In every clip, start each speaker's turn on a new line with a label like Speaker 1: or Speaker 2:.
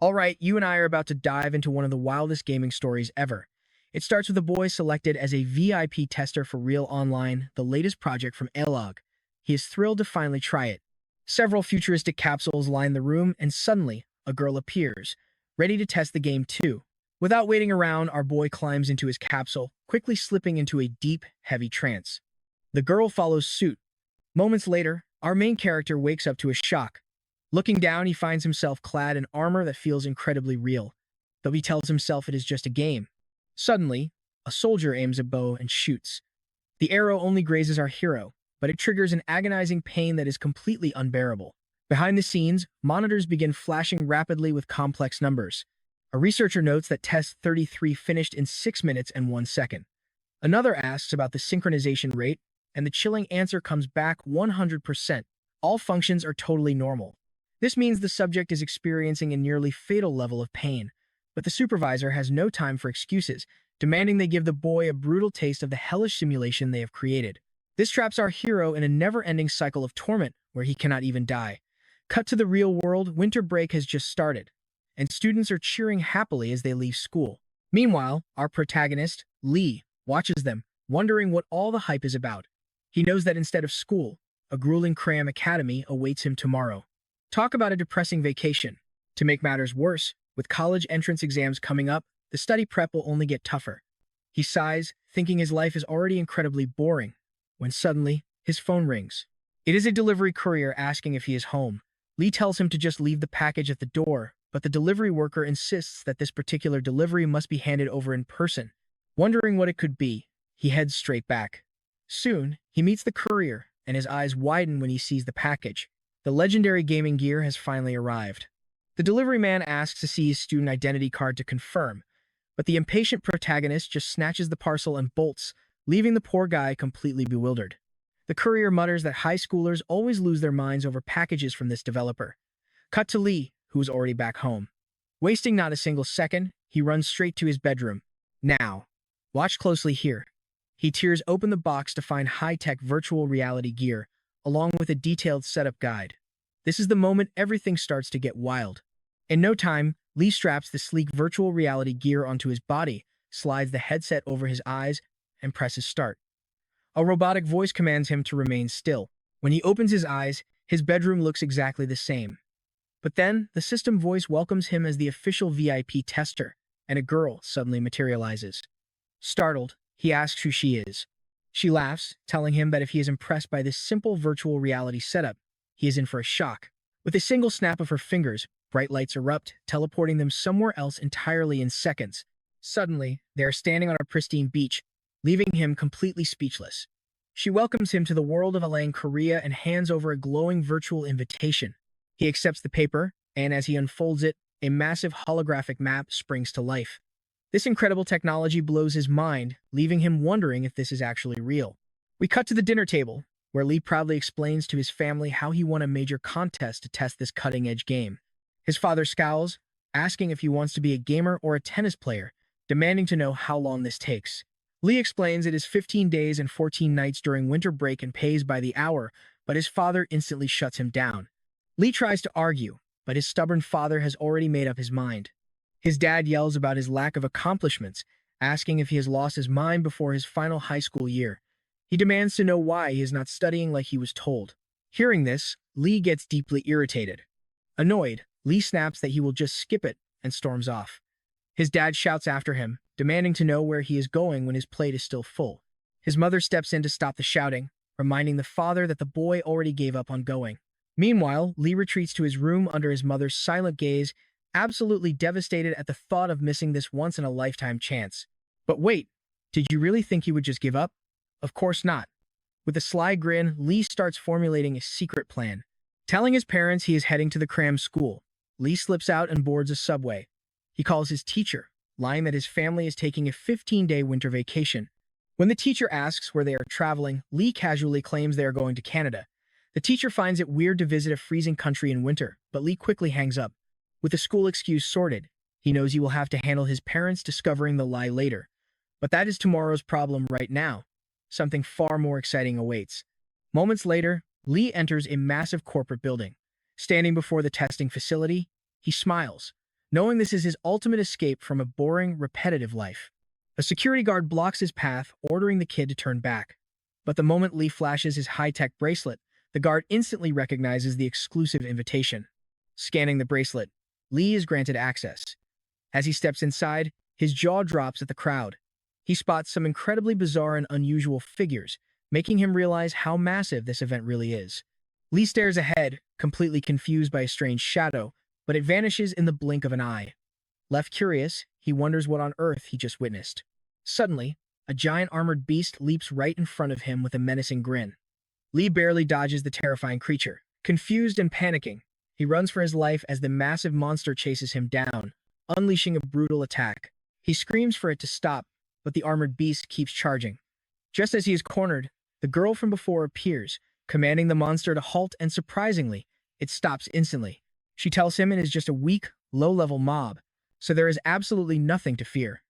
Speaker 1: All right, you and I are about to dive into one of the wildest gaming stories ever. It starts with a boy selected as a VIP tester for Real Online, the latest project from Elog. He is thrilled to finally try it. Several futuristic capsules line the room, and suddenly, a girl appears, ready to test the game too. Without waiting around, our boy climbs into his capsule, quickly slipping into a deep, heavy trance. The girl follows suit. Moments later, our main character wakes up to a shock. Looking down, he finds himself clad in armor that feels incredibly real, though he tells himself it is just a game. Suddenly, a soldier aims a bow and shoots. The arrow only grazes our hero, but it triggers an agonizing pain that is completely unbearable. Behind the scenes, monitors begin flashing rapidly with complex numbers. A researcher notes that test 33 finished in 6 minutes and 1 second. Another asks about the synchronization rate, and the chilling answer comes back 100%. All functions are totally normal. This means the subject is experiencing a nearly fatal level of pain, but the supervisor has no time for excuses, demanding they give the boy a brutal taste of the hellish simulation they have created. This traps our hero in a never-ending cycle of torment where he cannot even die. Cut to the real world, winter break has just started, and students are cheering happily as they leave school. Meanwhile, our protagonist, Lee, watches them, wondering what all the hype is about. He knows that instead of school, a grueling cram academy awaits him tomorrow. Talk about a depressing vacation. To make matters worse, with college entrance exams coming up, the study prep will only get tougher. He sighs, thinking his life is already incredibly boring, when suddenly, his phone rings. It is a delivery courier asking if he is home. Lee tells him to just leave the package at the door, but the delivery worker insists that this particular delivery must be handed over in person. Wondering what it could be, he heads straight back. Soon, he meets the courier, and his eyes widen when he sees the package. The legendary gaming gear has finally arrived. The delivery man asks to see his student identity card to confirm, but the impatient protagonist just snatches the parcel and bolts, leaving the poor guy completely bewildered. The courier mutters that high schoolers always lose their minds over packages from this developer. Cut to Lee, who is already back home. Wasting not a single second, he runs straight to his bedroom. Now, watch closely here. He tears open the box to find high-tech virtual reality gear, along with a detailed setup guide. This is the moment everything starts to get wild. In no time, Lee straps the sleek virtual reality gear onto his body, slides the headset over his eyes, and presses start. A robotic voice commands him to remain still. When he opens his eyes, his bedroom looks exactly the same. But then, the system voice welcomes him as the official VIP tester, and a girl suddenly materializes. Startled, he asks who she is. She laughs, telling him that if he is impressed by this simple virtual reality setup, he is in for a shock. With a single snap of her fingers, bright lights erupt, teleporting them somewhere else entirely in seconds. Suddenly, they are standing on a pristine beach, leaving him completely speechless. She welcomes him to the world of Alang, Korea, and hands over a glowing virtual invitation. He accepts the paper, and as he unfolds it, a massive holographic map springs to life. This incredible technology blows his mind, leaving him wondering if this is actually real. We cut to the dinner table, where Lee proudly explains to his family how he won a major contest to test this cutting-edge game. His father scowls, asking if he wants to be a gamer or a tennis player, demanding to know how long this takes. Lee explains it is 15 days and 14 nights during winter break and pays by the hour, but his father instantly shuts him down. Lee tries to argue, but his stubborn father has already made up his mind. His dad yells about his lack of accomplishments, asking if he has lost his mind before his final high school year. He demands to know why he is not studying like he was told. Hearing this, Lee gets deeply irritated. Annoyed, Lee snaps that he will just skip it and storms off. His dad shouts after him, demanding to know where he is going when his plate is still full. His mother steps in to stop the shouting, reminding the father that the boy already gave up on going. Meanwhile, Lee retreats to his room under his mother's silent gaze, absolutely devastated at the thought of missing this once-in-a-lifetime chance. But wait, did you really think he would just give up? Of course not. With a sly grin, Lee starts formulating a secret plan. Telling his parents he is heading to the cram school, Lee slips out and boards a subway. He calls his teacher, lying that his family is taking a 15-day winter vacation. When the teacher asks where they are traveling, Lee casually claims they are going to Canada. The teacher finds it weird to visit a freezing country in winter, but Lee quickly hangs up. With the school excuse sorted, he knows he will have to handle his parents discovering the lie later. But that is tomorrow's problem right now. Something far more exciting awaits. Moments later, Lee enters a massive corporate building. Standing before the testing facility, he smiles, knowing this is his ultimate escape from a boring, repetitive life. A security guard blocks his path, ordering the kid to turn back. But the moment Lee flashes his high-tech bracelet, the guard instantly recognizes the exclusive invitation. Scanning the bracelet, Lee is granted access. As he steps inside, his jaw drops at the crowd. He spots some incredibly bizarre and unusual figures, making him realize how massive this event really is. Lee stares ahead, completely confused by a strange shadow, but it vanishes in the blink of an eye. Left curious, he wonders what on earth he just witnessed. Suddenly, a giant armored beast leaps right in front of him with a menacing grin. Lee barely dodges the terrifying creature. Confused and panicking, he runs for his life as the massive monster chases him down, unleashing a brutal attack. He screams for it to stop, but the armored beast keeps charging. Just as he is cornered, the girl from before appears, commanding the monster to halt, and surprisingly, it stops instantly. She tells him it is just a weak, low-level mob, so there is absolutely nothing to fear.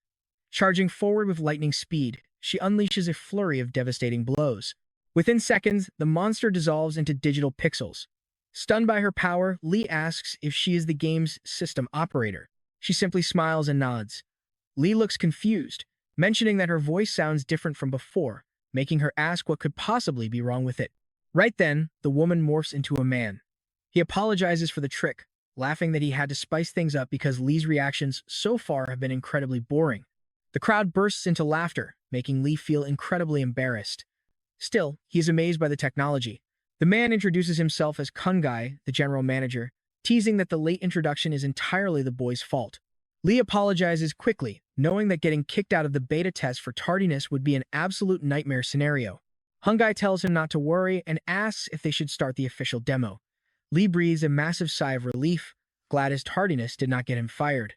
Speaker 1: Charging forward with lightning speed, she unleashes a flurry of devastating blows. Within seconds, the monster dissolves into digital pixels. Stunned by her power, Lee asks if she is the game's system operator. She simply smiles and nods. Lee looks confused, mentioning that her voice sounds different from before, making her ask what could possibly be wrong with it. Right then, the woman morphs into a man. He apologizes for the trick, laughing that he had to spice things up because Lee's reactions so far have been incredibly boring. The crowd bursts into laughter, making Lee feel incredibly embarrassed. Still, he is amazed by the technology. The man introduces himself as Kungai, the general manager, teasing that the late introduction is entirely the boy's fault. Lee apologizes quickly, knowing that getting kicked out of the beta test for tardiness would be an absolute nightmare scenario. Hungai tells him not to worry and asks if they should start the official demo. Lee breathes a massive sigh of relief, glad his tardiness did not get him fired.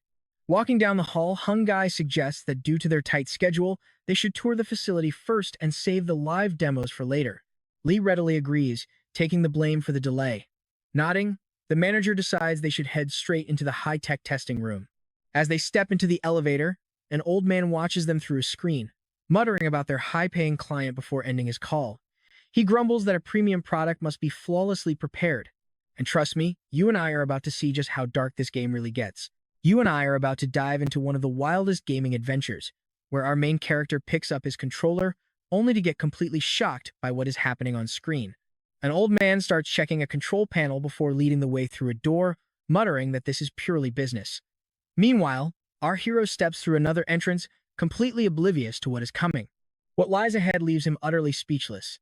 Speaker 1: Walking down the hall, Hungai suggests that due to their tight schedule, they should tour the facility first and save the live demos for later. Lee readily agrees, taking the blame for the delay. Nodding, the manager decides they should head straight into the high-tech testing room. As they step into the elevator, an old man watches them through a screen, muttering about their high-paying client before ending his call. He grumbles that a premium product must be flawlessly prepared. And trust me, you and I are about to see just how dark this game really gets. You and I are about to dive into one of the wildest gaming adventures, where our main character picks up his controller, only to get completely shocked by what is happening on screen. An old man starts checking a control panel before leading the way through a door, muttering that this is purely business. Meanwhile, our hero steps through another entrance, completely oblivious to what is coming. What lies ahead leaves him utterly speechless.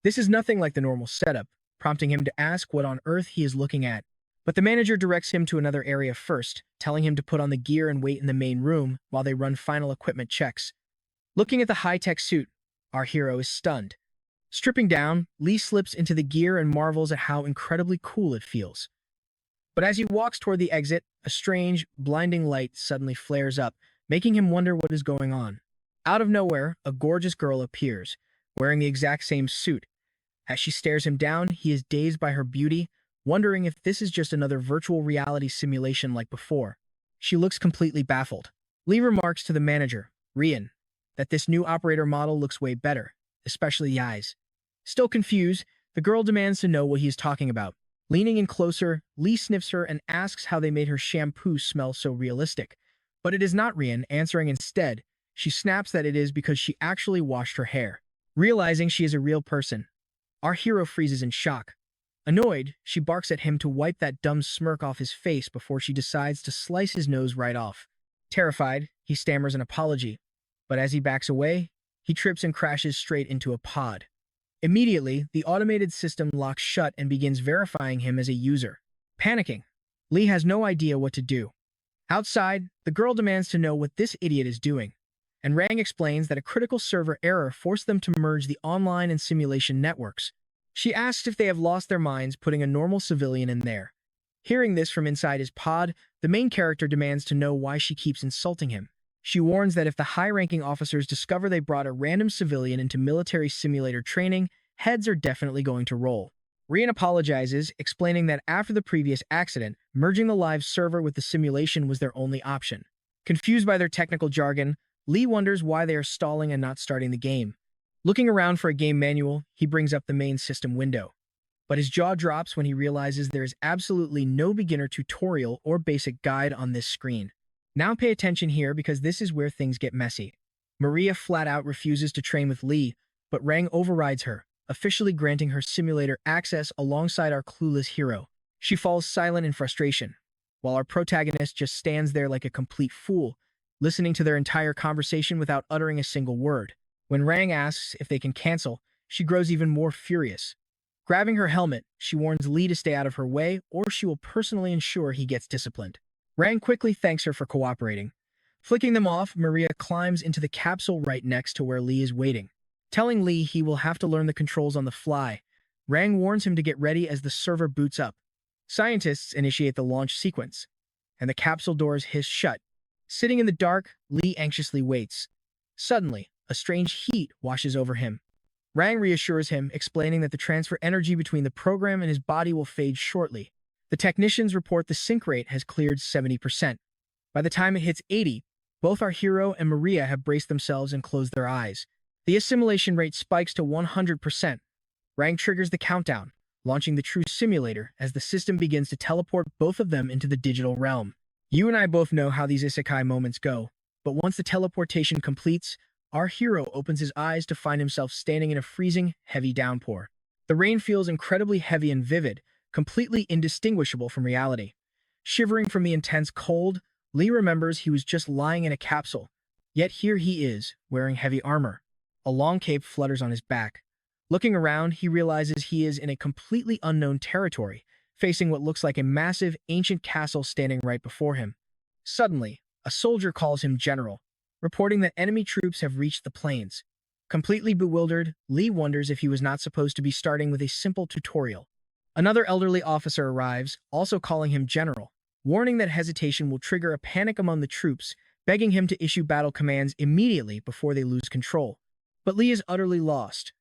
Speaker 1: This is nothing like the normal setup, prompting him to ask what on earth he is looking at. But the manager directs him to another area first, telling him to put on the gear and wait in the main room while they run final equipment checks. Looking at the high-tech suit, our hero is stunned. Stripping down, Lee slips into the gear and marvels at how incredibly cool it feels. But as he walks toward the exit, a strange, blinding light suddenly flares up, making him wonder what is going on. Out of nowhere, a gorgeous girl appears, wearing the exact same suit. As she stares him down, he is dazed by her beauty, wondering if this is just another virtual reality simulation like before. She looks completely baffled. Lee remarks to the manager, Rian, that this new operator model looks way better, especially the eyes. Still confused, the girl demands to know what he is talking about. Leaning in closer, Lee sniffs her and asks how they made her shampoo smell so realistic. But it is not Rian, answering instead. She snaps that it is because she actually washed her hair. Realizing she is a real person, our hero freezes in shock. Annoyed, she barks at him to wipe that dumb smirk off his face before she decides to slice his nose right off. Terrified, he stammers an apology, but as he backs away, he trips and crashes straight into a pod. Immediately, the automated system locks shut and begins verifying him as a user. Panicking, Lee has no idea what to do. Outside, the girl demands to know what this idiot is doing, and Rang explains that a critical server error forced them to merge the online and simulation networks. She asks if they have lost their minds putting a normal civilian in there. Hearing this from inside his pod, the main character demands to know why she keeps insulting him. She warns that if the high-ranking officers discover they brought a random civilian into military simulator training, heads are definitely going to roll. Rian apologizes, explaining that after the previous accident, merging the live server with the simulation was their only option. Confused by their technical jargon, Lee wonders why they are stalling and not starting the game. Looking around for a game manual, he brings up the main system window. but his jaw drops when he realizes there is absolutely no beginner tutorial or basic guide on this screen. Now pay attention here because this is where things get messy. Maria flat out refuses to train with Lee, but Rang overrides her, officially granting her simulator access alongside our clueless hero. She falls silent in frustration, while our protagonist just stands there like a complete fool, listening to their entire conversation without uttering a single word. When Rang asks if they can cancel, she grows even more furious. Grabbing her helmet, she warns Lee to stay out of her way or she will personally ensure he gets disciplined. Rang quickly thanks her for cooperating. Flicking them off, Maria climbs into the capsule right next to where Lee is waiting. Telling Lee he will have to learn the controls on the fly, Rang warns him to get ready as the server boots up. Scientists initiate the launch sequence, and the capsule doors hiss shut. Sitting in the dark, Lee anxiously waits. Suddenly, a strange heat washes over him. Rang reassures him, explaining that the transfer energy between the program and his body will fade shortly. The technicians report the sync rate has cleared 70%. By the time it hits 80, both our hero and Maria have braced themselves and closed their eyes. The assimilation rate spikes to 100%. Rang triggers the countdown, launching the true simulator as the system begins to teleport both of them into the digital realm. You and I both know how these isekai moments go, but once the teleportation completes, our hero opens his eyes to find himself standing in a freezing, heavy downpour. The rain feels incredibly heavy and vivid, completely indistinguishable from reality. Shivering from the intense cold, Lee remembers he was just lying in a capsule, yet here he is, wearing heavy armor. A long cape flutters on his back. Looking around, he realizes he is in a completely unknown territory, facing what looks like a massive, ancient castle standing right before him. Suddenly, a soldier calls him general, reporting that enemy troops have reached the plains. Completely bewildered, Lee wonders if he was not supposed to be starting with a simple tutorial. Another elderly officer arrives, also calling him general, warning that hesitation will trigger a panic among the troops, begging him to issue battle commands immediately before they lose control. But Lee is utterly lost.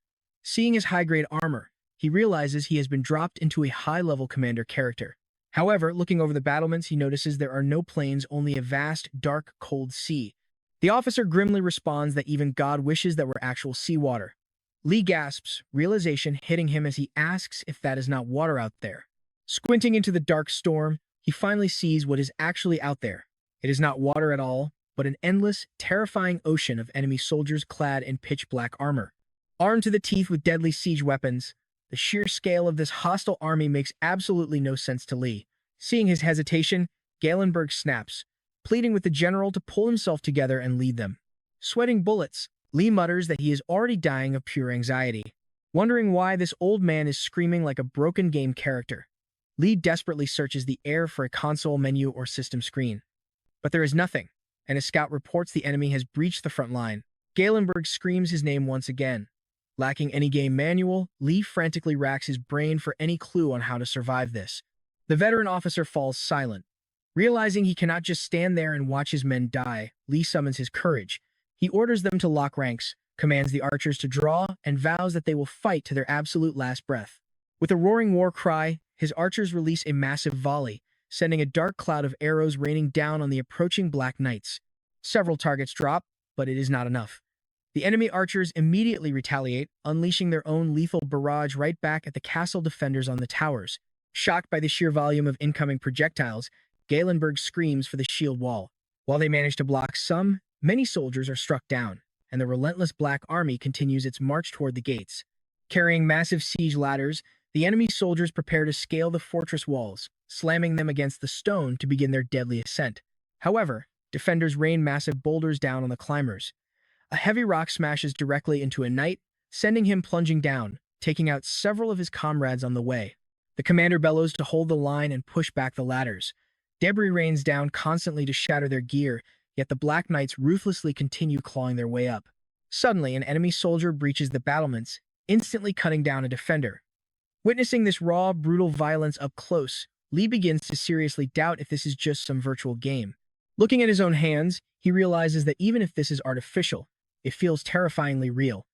Speaker 1: Seeing his high-grade armor, he realizes he has been dropped into a high-level commander character. However, looking over the battlements, he notices there are no plains, only a vast, dark, cold sea. The officer grimly responds that even God wishes that were actual seawater. Lee gasps, realization hitting him as he asks if that is not water out there. Squinting into the dark storm, he finally sees what is actually out there. It is not water at all, but an endless, terrifying ocean of enemy soldiers clad in pitch-black armor. Armed to the teeth with deadly siege weapons, the sheer scale of this hostile army makes absolutely no sense to Lee. Seeing his hesitation, Galenberg snaps, pleading with the general to pull himself together and lead them. Sweating bullets, Lee mutters that he is already dying of pure anxiety, wondering why this old man is screaming like a broken game character. Lee desperately searches the air for a console menu or system screen. But there is nothing, and a scout reports the enemy has breached the front line. Galenberg screams his name once again. Lacking any game manual, Lee frantically racks his brain for any clue on how to survive this. The veteran officer falls silent. Realizing he cannot just stand there and watch his men die, Lee summons his courage. He orders them to lock ranks, commands the archers to draw, and vows that they will fight to their absolute last breath. With a roaring war cry, his archers release a massive volley, sending a dark cloud of arrows raining down on the approaching Black Knights. Several targets drop, but it is not enough. The enemy archers immediately retaliate, unleashing their own lethal barrage right back at the castle defenders on the towers. Shocked by the sheer volume of incoming projectiles, Galenberg screams for the shield wall. While they manage to block some, many soldiers are struck down, and the relentless Black Army continues its march toward the gates. Carrying massive siege ladders, the enemy soldiers prepare to scale the fortress walls, slamming them against the stone to begin their deadly ascent. However, defenders rain massive boulders down on the climbers. A heavy rock smashes directly into a knight, sending him plunging down, taking out several of his comrades on the way. The commander bellows to hold the line and push back the ladders. Debris rains down constantly to shatter their gear, yet the Black Knights ruthlessly continue clawing their way up. Suddenly, an enemy soldier breaches the battlements, instantly cutting down a defender. Witnessing this raw, brutal violence up close, Lee begins to seriously doubt if this is just some virtual game. Looking at his own hands, he realizes that even if this is artificial, it feels terrifyingly real.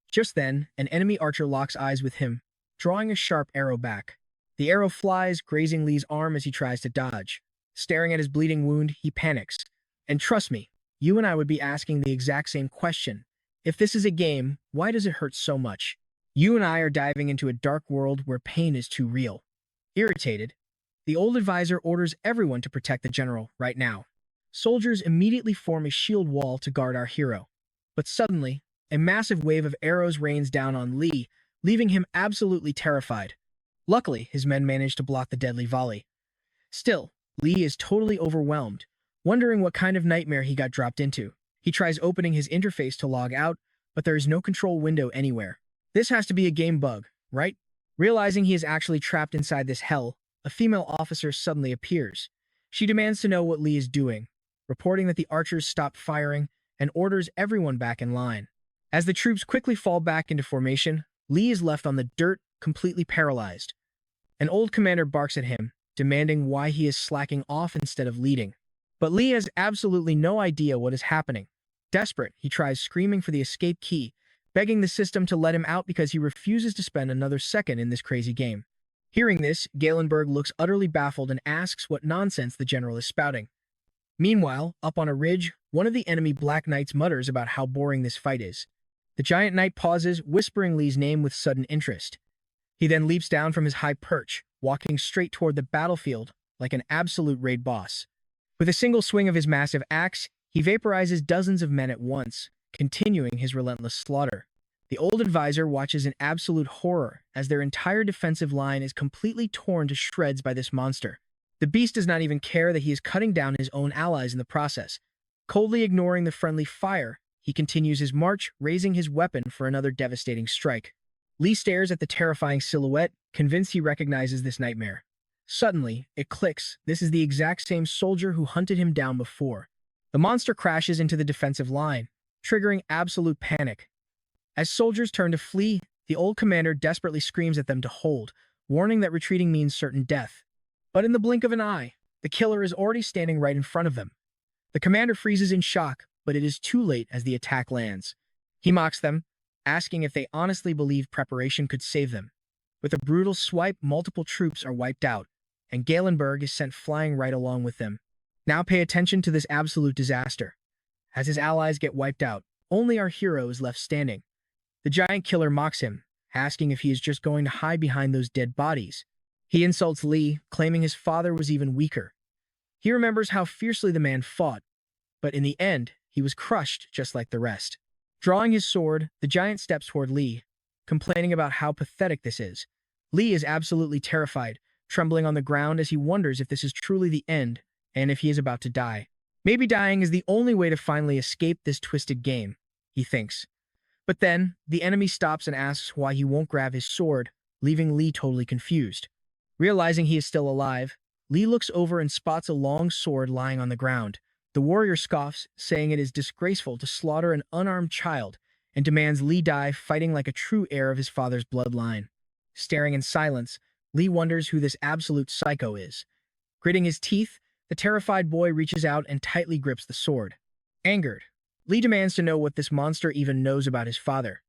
Speaker 1: Just then, an enemy archer locks eyes with him, drawing a sharp arrow back. The arrow flies, grazing Lee's arm as he tries to dodge. Staring at his bleeding wound, he panics. And trust me, you and I would be asking the exact same question. If this is a game, why does it hurt so much? You and I are diving into a dark world where pain is too real. Irritated, the old advisor orders everyone to protect the general right now. Soldiers immediately form a shield wall to guard our hero. But suddenly, a massive wave of arrows rains down on Lee, leaving him absolutely terrified. Luckily, his men manage to block the deadly volley. Still, Lee is totally overwhelmed, wondering what kind of nightmare he got dropped into. He tries opening his interface to log out, but there is no control window anywhere. This has to be a game bug, right? Realizing he is actually trapped inside this hell, a female officer suddenly appears. She demands to know what Lee is doing, reporting that the archers stopped firing and orders everyone back in line. As the troops quickly fall back into formation, Lee is left on the dirt, completely paralyzed. An old commander barks at him, demanding why he is slacking off instead of leading. But Lee has absolutely no idea what is happening. Desperate, he tries screaming for the escape key, begging the system to let him out because he refuses to spend another second in this crazy game. Hearing this, Galenberg looks utterly baffled and asks what nonsense the general is spouting. Meanwhile, up on a ridge, one of the enemy Black Knights mutters about how boring this fight is. The giant knight pauses, whispering Lee's name with sudden interest. He then leaps down from his high perch, walking straight toward the battlefield like an absolute raid boss. With a single swing of his massive axe, he vaporizes dozens of men at once, continuing his relentless slaughter. The old advisor watches in absolute horror as their entire defensive line is completely torn to shreds by this monster. The beast does not even care that he is cutting down his own allies in the process. Coldly ignoring the friendly fire, he continues his march, raising his weapon for another devastating strike. Lee stares at the terrifying silhouette, convinced he recognizes this nightmare. Suddenly, it clicks. This is the exact same soldier who hunted him down before. The monster crashes into the defensive line, triggering absolute panic. As soldiers turn to flee, the old commander desperately screams at them to hold, warning that retreating means certain death. But in the blink of an eye, the killer is already standing right in front of them. The commander freezes in shock, but it is too late as the attack lands. He mocks them, asking if they honestly believe preparation could save them. With a brutal swipe, multiple troops are wiped out, and Galenberg is sent flying right along with them. Now pay attention to this absolute disaster. As his allies get wiped out, only our hero is left standing. The giant killer mocks him, asking if he is just going to hide behind those dead bodies. He insults Lee, claiming his father was even weaker. He remembers how fiercely the man fought, but in the end, he was crushed just like the rest. Drawing his sword, the giant steps toward Lee, complaining about how pathetic this is. Lee is absolutely terrified, trembling on the ground as he wonders if this is truly the end and if he is about to die. Maybe dying is the only way to finally escape this twisted game, he thinks. But then, the enemy stops and asks why he won't grab his sword, leaving Lee totally confused. Realizing he is still alive, Lee looks over and spots a long sword lying on the ground. The warrior scoffs, saying it is disgraceful to slaughter an unarmed child, and demands Lee die fighting like a true heir of his father's bloodline. Staring in silence, Lee wonders who this absolute psycho is. Gritting his teeth, the terrified boy reaches out and tightly grips the sword. Angered, Lee demands to know what this monster even knows about his father.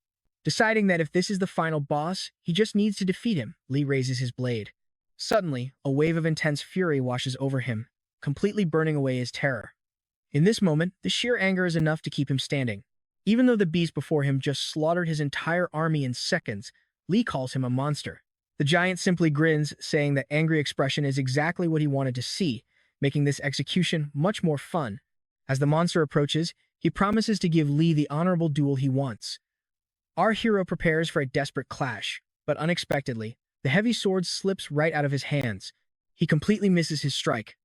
Speaker 1: Deciding that if this is the final boss, he just needs to defeat him, Lee raises his blade. Suddenly, a wave of intense fury washes over him, completely burning away his terror. In this moment, the sheer anger is enough to keep him standing. Even though the beast before him just slaughtered his entire army in seconds, Lee calls him a monster. The giant simply grins, saying that angry expression is exactly what he wanted to see, making this execution much more fun. As the monster approaches, he promises to give Lee the honorable duel he wants. Our hero prepares for a desperate clash, but unexpectedly, the heavy sword slips right out of his hands. He completely misses his strike.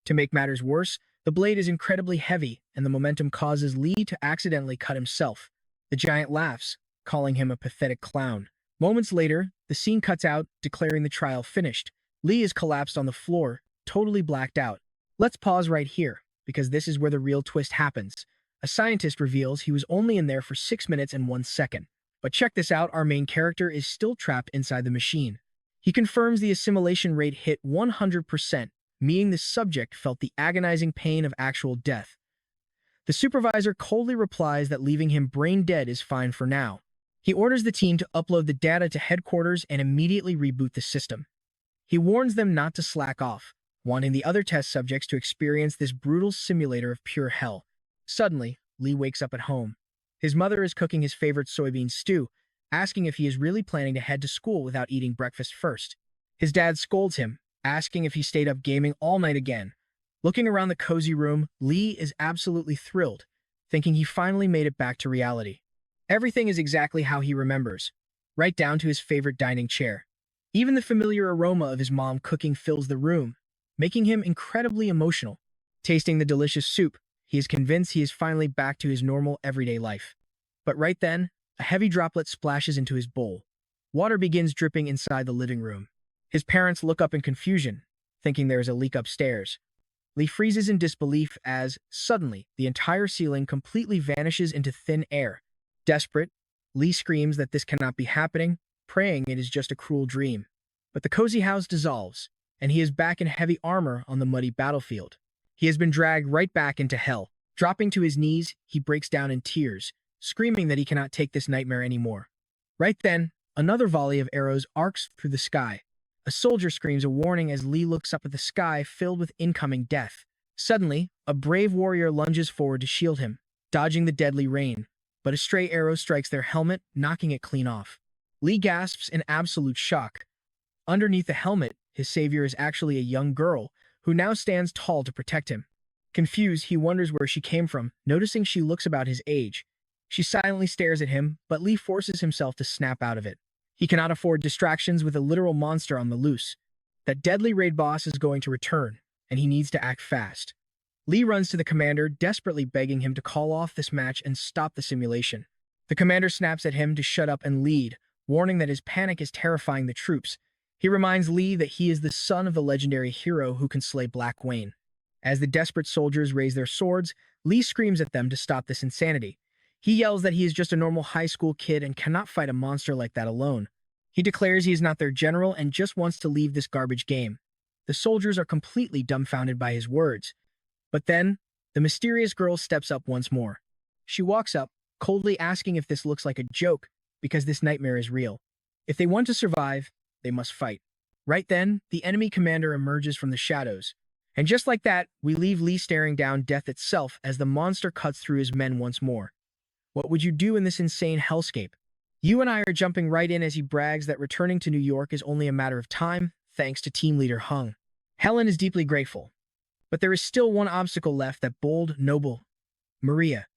Speaker 1: To make matters worse, the blade is incredibly heavy, and the momentum causes Lee to accidentally cut himself. The giant laughs, calling him a pathetic clown. Moments later, the scene cuts out, declaring the trial finished. Lee is collapsed on the floor, totally blacked out. Let's pause right here, because this is where the real twist happens. A scientist reveals he was only in there for 6 minutes and 1 second. But check this out, our main character is still trapped inside the machine. He confirms the assimilation rate hit 100%, meaning the subject felt the agonizing pain of actual death. The supervisor coldly replies that leaving him brain dead is fine for now. He orders the team to upload the data to headquarters and immediately reboot the system. He warns them not to slack off, wanting the other test subjects to experience this brutal simulator of pure hell. Suddenly, Lee wakes up at home. His mother is cooking his favorite soybean stew, asking if he is really planning to head to school without eating breakfast first. His dad scolds him, asking if he stayed up gaming all night again. Looking around the cozy room, Lee is absolutely thrilled, thinking he finally made it back to reality. Everything is exactly how he remembers, right down to his favorite dining chair. Even the familiar aroma of his mom cooking fills the room, making him incredibly emotional. Tasting the delicious soup, he is convinced he is finally back to his normal everyday life. But right then, a heavy droplet splashes into his bowl. Water begins dripping inside the living room. His parents look up in confusion, thinking there is a leak upstairs. Lee freezes in disbelief as, suddenly, the entire ceiling completely vanishes into thin air. Desperate, Lee screams that this cannot be happening, praying it is just a cruel dream. But the cozy house dissolves, and he is back in heavy armor on the muddy battlefield. He has been dragged right back into hell. Dropping to his knees, he breaks down in tears, screaming that he cannot take this nightmare anymore. Right then, another volley of arrows arcs through the sky. A soldier screams a warning as Lee looks up at the sky filled with incoming death. Suddenly, a brave warrior lunges forward to shield him, dodging the deadly rain, but a stray arrow strikes their helmet, knocking it clean off. Lee gasps in absolute shock. Underneath the helmet, his savior is actually a young girl, who now stands tall to protect him. Confused, he wonders where she came from, noticing she looks about his age. She silently stares at him, but Lee forces himself to snap out of it. He cannot afford distractions with a literal monster on the loose. That deadly raid boss is going to return, and he needs to act fast. Lee runs to the commander, desperately begging him to call off this match and stop the simulation. The commander snaps at him to shut up and lead, warning that his panic is terrifying the troops. He reminds Lee that he is the son of the legendary hero who can slay Black Wayne. As the desperate soldiers raise their swords, Lee screams at them to stop this insanity. He yells that he is just a normal high school kid and cannot fight a monster like that alone. He declares he is not their general and just wants to leave this garbage game. The soldiers are completely dumbfounded by his words. But then, the mysterious girl steps up once more. She walks up, coldly asking if this looks like a joke, because this nightmare is real. If they want to survive, they must fight. Right then, the enemy commander emerges from the shadows. And just like that, we leave Lee staring down death itself as the monster cuts through his men once more. What would you do in this insane hellscape? You and I are jumping right in as he brags that returning to New York is only a matter of time, thanks to team leader Hung. Helen is deeply grateful. But there is still one obstacle left, that bold, noble Maria.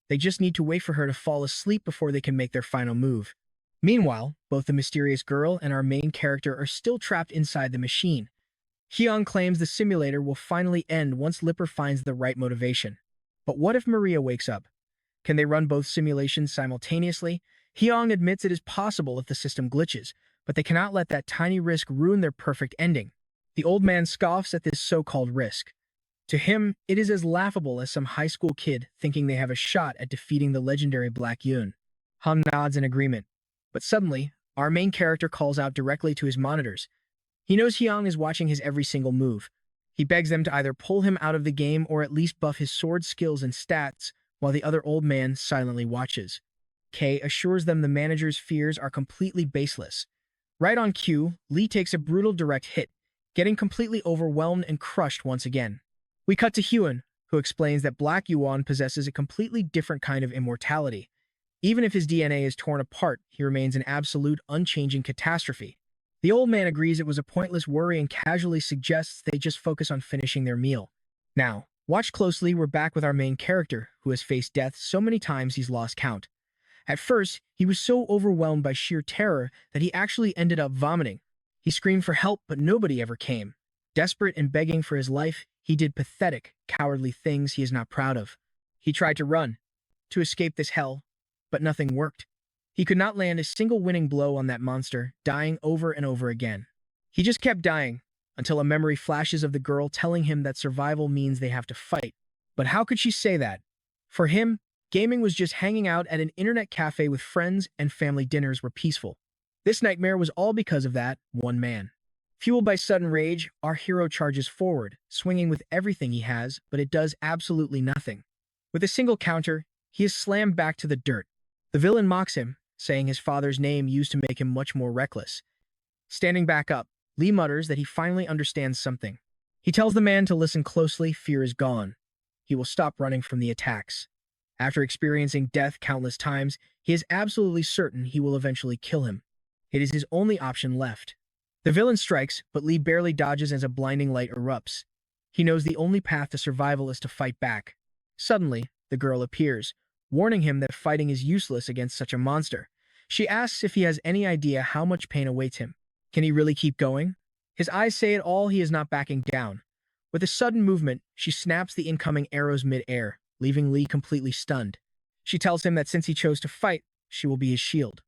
Speaker 1: They just need to wait for her to fall asleep before they can make their final move. Meanwhile, both the mysterious girl and our main character are still trapped inside the machine. Hyung claims the simulator will finally end once Lipper finds the right motivation. But what if Maria wakes up? Can they run both simulations simultaneously? Hyung admits it is possible if the system glitches, but they cannot let that tiny risk ruin their perfect ending. The old man scoffs at this so-called risk. To him, it is as laughable as some high school kid thinking they have a shot at defeating the legendary Black Yoon. Hung nods in agreement. But suddenly, our main character calls out directly to his monitors. He knows Hyung is watching his every single move. He begs them to either pull him out of the game or at least buff his sword skills and stats, while the other old man silently watches. Kay assures them the manager's fears are completely baseless. Right on cue, Lee takes a brutal direct hit, getting completely overwhelmed and crushed once again. We cut to Hyun, who explains that Black Yuan possesses a completely different kind of immortality. Even if his DNA is torn apart, he remains an absolute, unchanging catastrophe. The old man agrees it was a pointless worry and casually suggests they just focus on finishing their meal. Now, watch closely, we're back with our main character, who has faced death so many times he's lost count. At first, he was so overwhelmed by sheer terror that he actually ended up vomiting. He screamed for help, but nobody ever came. Desperate and begging for his life, he did pathetic, cowardly things he is not proud of. He tried to run, to escape this hell, but nothing worked. He could not land a single winning blow on that monster, dying over and over again. He just kept dying, until a memory flashes of the girl telling him that survival means they have to fight. But how could she say that? For him, gaming was just hanging out at an internet cafe with friends, and family dinners were peaceful. This nightmare was all because of that one man. Fueled by sudden rage, our hero charges forward, swinging with everything he has, but it does absolutely nothing. With a single counter, he is slammed back to the dirt. The villain mocks him, saying his father's name used to make him much more reckless. Standing back up, Lee mutters that he finally understands something. He tells the man to listen closely. Fear is gone. He will stop running from the attacks. After experiencing death countless times, he is absolutely certain he will eventually kill him. It is his only option left. The villain strikes, but Lee barely dodges as a blinding light erupts. He knows the only path to survival is to fight back. Suddenly, the girl appears, warning him that fighting is useless against such a monster. She asks if he has any idea how much pain awaits him. Can he really keep going? His eyes say it all, he is not backing down. With a sudden movement, she snaps the incoming arrows mid-air, leaving Lee completely stunned. She tells him that since he chose to fight, she will be his shield.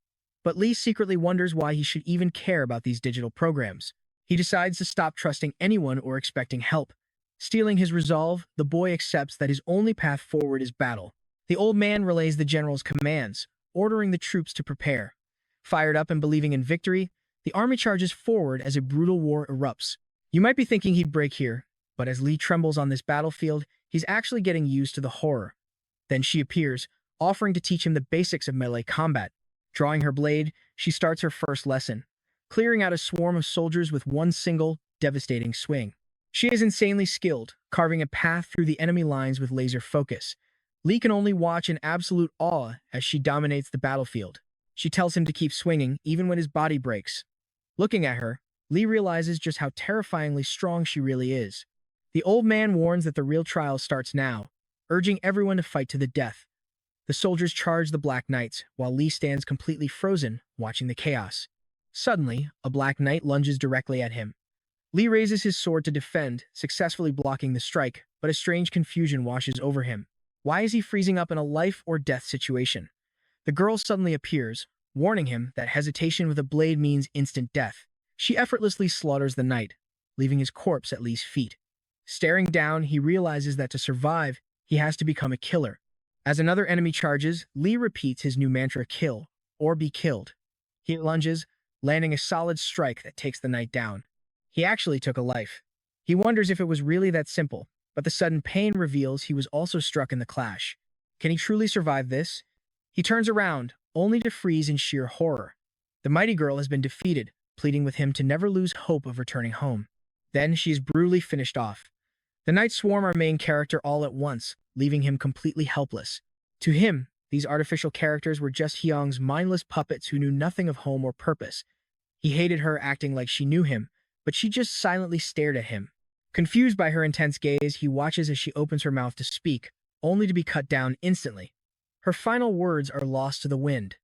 Speaker 1: But Lee secretly wonders why he should even care about these digital programs. He decides to stop trusting anyone or expecting help. Stealing his resolve, the boy accepts that his only path forward is battle. The old man relays the general's commands, ordering the troops to prepare. Fired up and believing in victory, the army charges forward as a brutal war erupts. You might be thinking he'd break here, but as Lee trembles on this battlefield, he's actually getting used to the horror. Then she appears, offering to teach him the basics of melee combat. Drawing her blade, she starts her first lesson, clearing out a swarm of soldiers with one single, devastating swing. She is insanely skilled, carving a path through the enemy lines with laser focus. Lee can only watch in absolute awe as she dominates the battlefield. She tells him to keep swinging, even when his body breaks. Looking at her, Lee realizes just how terrifyingly strong she really is. The old man warns that the real trial starts now, urging everyone to fight to the death. The soldiers charge the Black Knights, while Lee stands completely frozen, watching the chaos. Suddenly, a Black Knight lunges directly at him. Lee raises his sword to defend, successfully blocking the strike, but a strange confusion washes over him. Why is he freezing up in a life-or-death situation? The girl suddenly appears, warning him that hesitation with a blade means instant death. She effortlessly slaughters the knight, leaving his corpse at Lee's feet. Staring down, he realizes that to survive, he has to become a killer. As another enemy charges, Lee repeats his new mantra, kill, or be killed. He lunges, landing a solid strike that takes the knight down. He actually took a life. He wonders if it was really that simple, but the sudden pain reveals he was also struck in the clash. Can he truly survive this? He turns around, only to freeze in sheer horror. The mighty girl has been defeated, pleading with him to never lose hope of returning home. Then she is brutally finished off. The knights swarm our main character all at once, leaving him completely helpless. To him, these artificial characters were just Hyung's mindless puppets who knew nothing of home or purpose. He hated her acting like she knew him, but she just silently stared at him. Confused by her intense gaze, he watches as she opens her mouth to speak, only to be cut down instantly. Her final words are lost to the wind.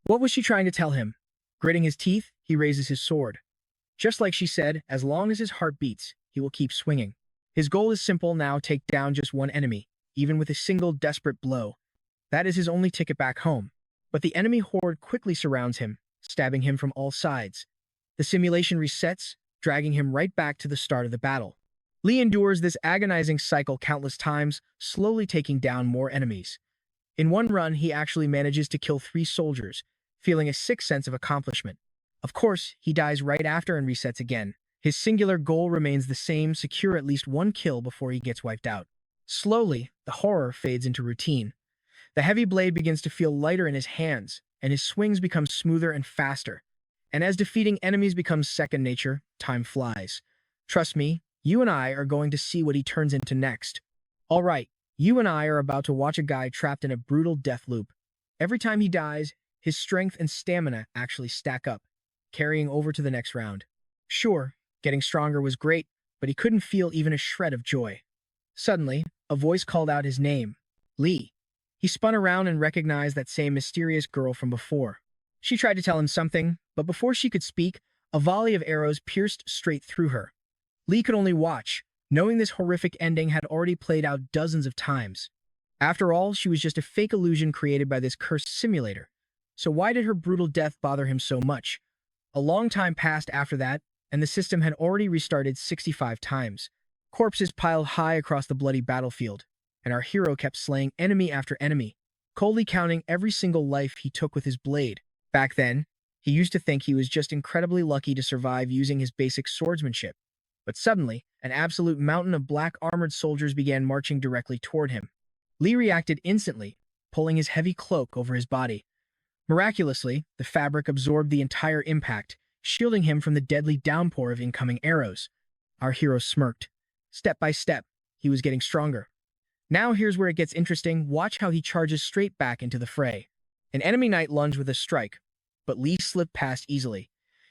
Speaker 1: What was she trying to tell him? Gritting his teeth, he raises his sword. Just like she said, as long as his heart beats, he will keep swinging. His goal is simple now, take down just one enemy, even with a single desperate blow. That is his only ticket back home. But the enemy horde quickly surrounds him, stabbing him from all sides. The simulation resets, dragging him right back to the start of the battle. Lee endures this agonizing cycle countless times, slowly taking down more enemies. In one run, he actually manages to kill 3 soldiers, feeling a sick sense of accomplishment. Of course, he dies right after and resets again. His singular goal remains the same, secure at least 1 kill before he gets wiped out. Slowly, the horror fades into routine. The heavy blade begins to feel lighter in his hands, and his swings become smoother and faster. And as defeating enemies becomes second nature, time flies. Trust me, you and I are going to see what he turns into next. Alright, you and I are about to watch a guy trapped in a brutal death loop. Every time he dies, his strength and stamina actually stack up, carrying over to the next round. Sure, getting stronger was great, but he couldn't feel even a shred of joy. Suddenly, a voice called out his name, Lee. He spun around and recognized that same mysterious girl from before. She tried to tell him something, but before she could speak, a volley of arrows pierced straight through her. Lee could only watch, knowing this horrific ending had already played out dozens of times. After all, she was just a fake illusion created by this cursed simulator. So why did her brutal death bother him so much? A long time passed after that, and the system had already restarted 65 times. Corpses piled high across the bloody battlefield, and our hero kept slaying enemy after enemy, coldly counting every single life he took with his blade. Back then, he used to think he was just incredibly lucky to survive using his basic swordsmanship. But suddenly, an absolute mountain of black armored soldiers began marching directly toward him. Lee reacted instantly, pulling his heavy cloak over his body. Miraculously, the fabric absorbed the entire impact, shielding him from the deadly downpour of incoming arrows. Our hero smirked. Step by step, he was getting stronger. Now here's where it gets interesting. Watch how he charges straight back into the fray. An enemy knight lunged with a strike, but Lee slipped past easily.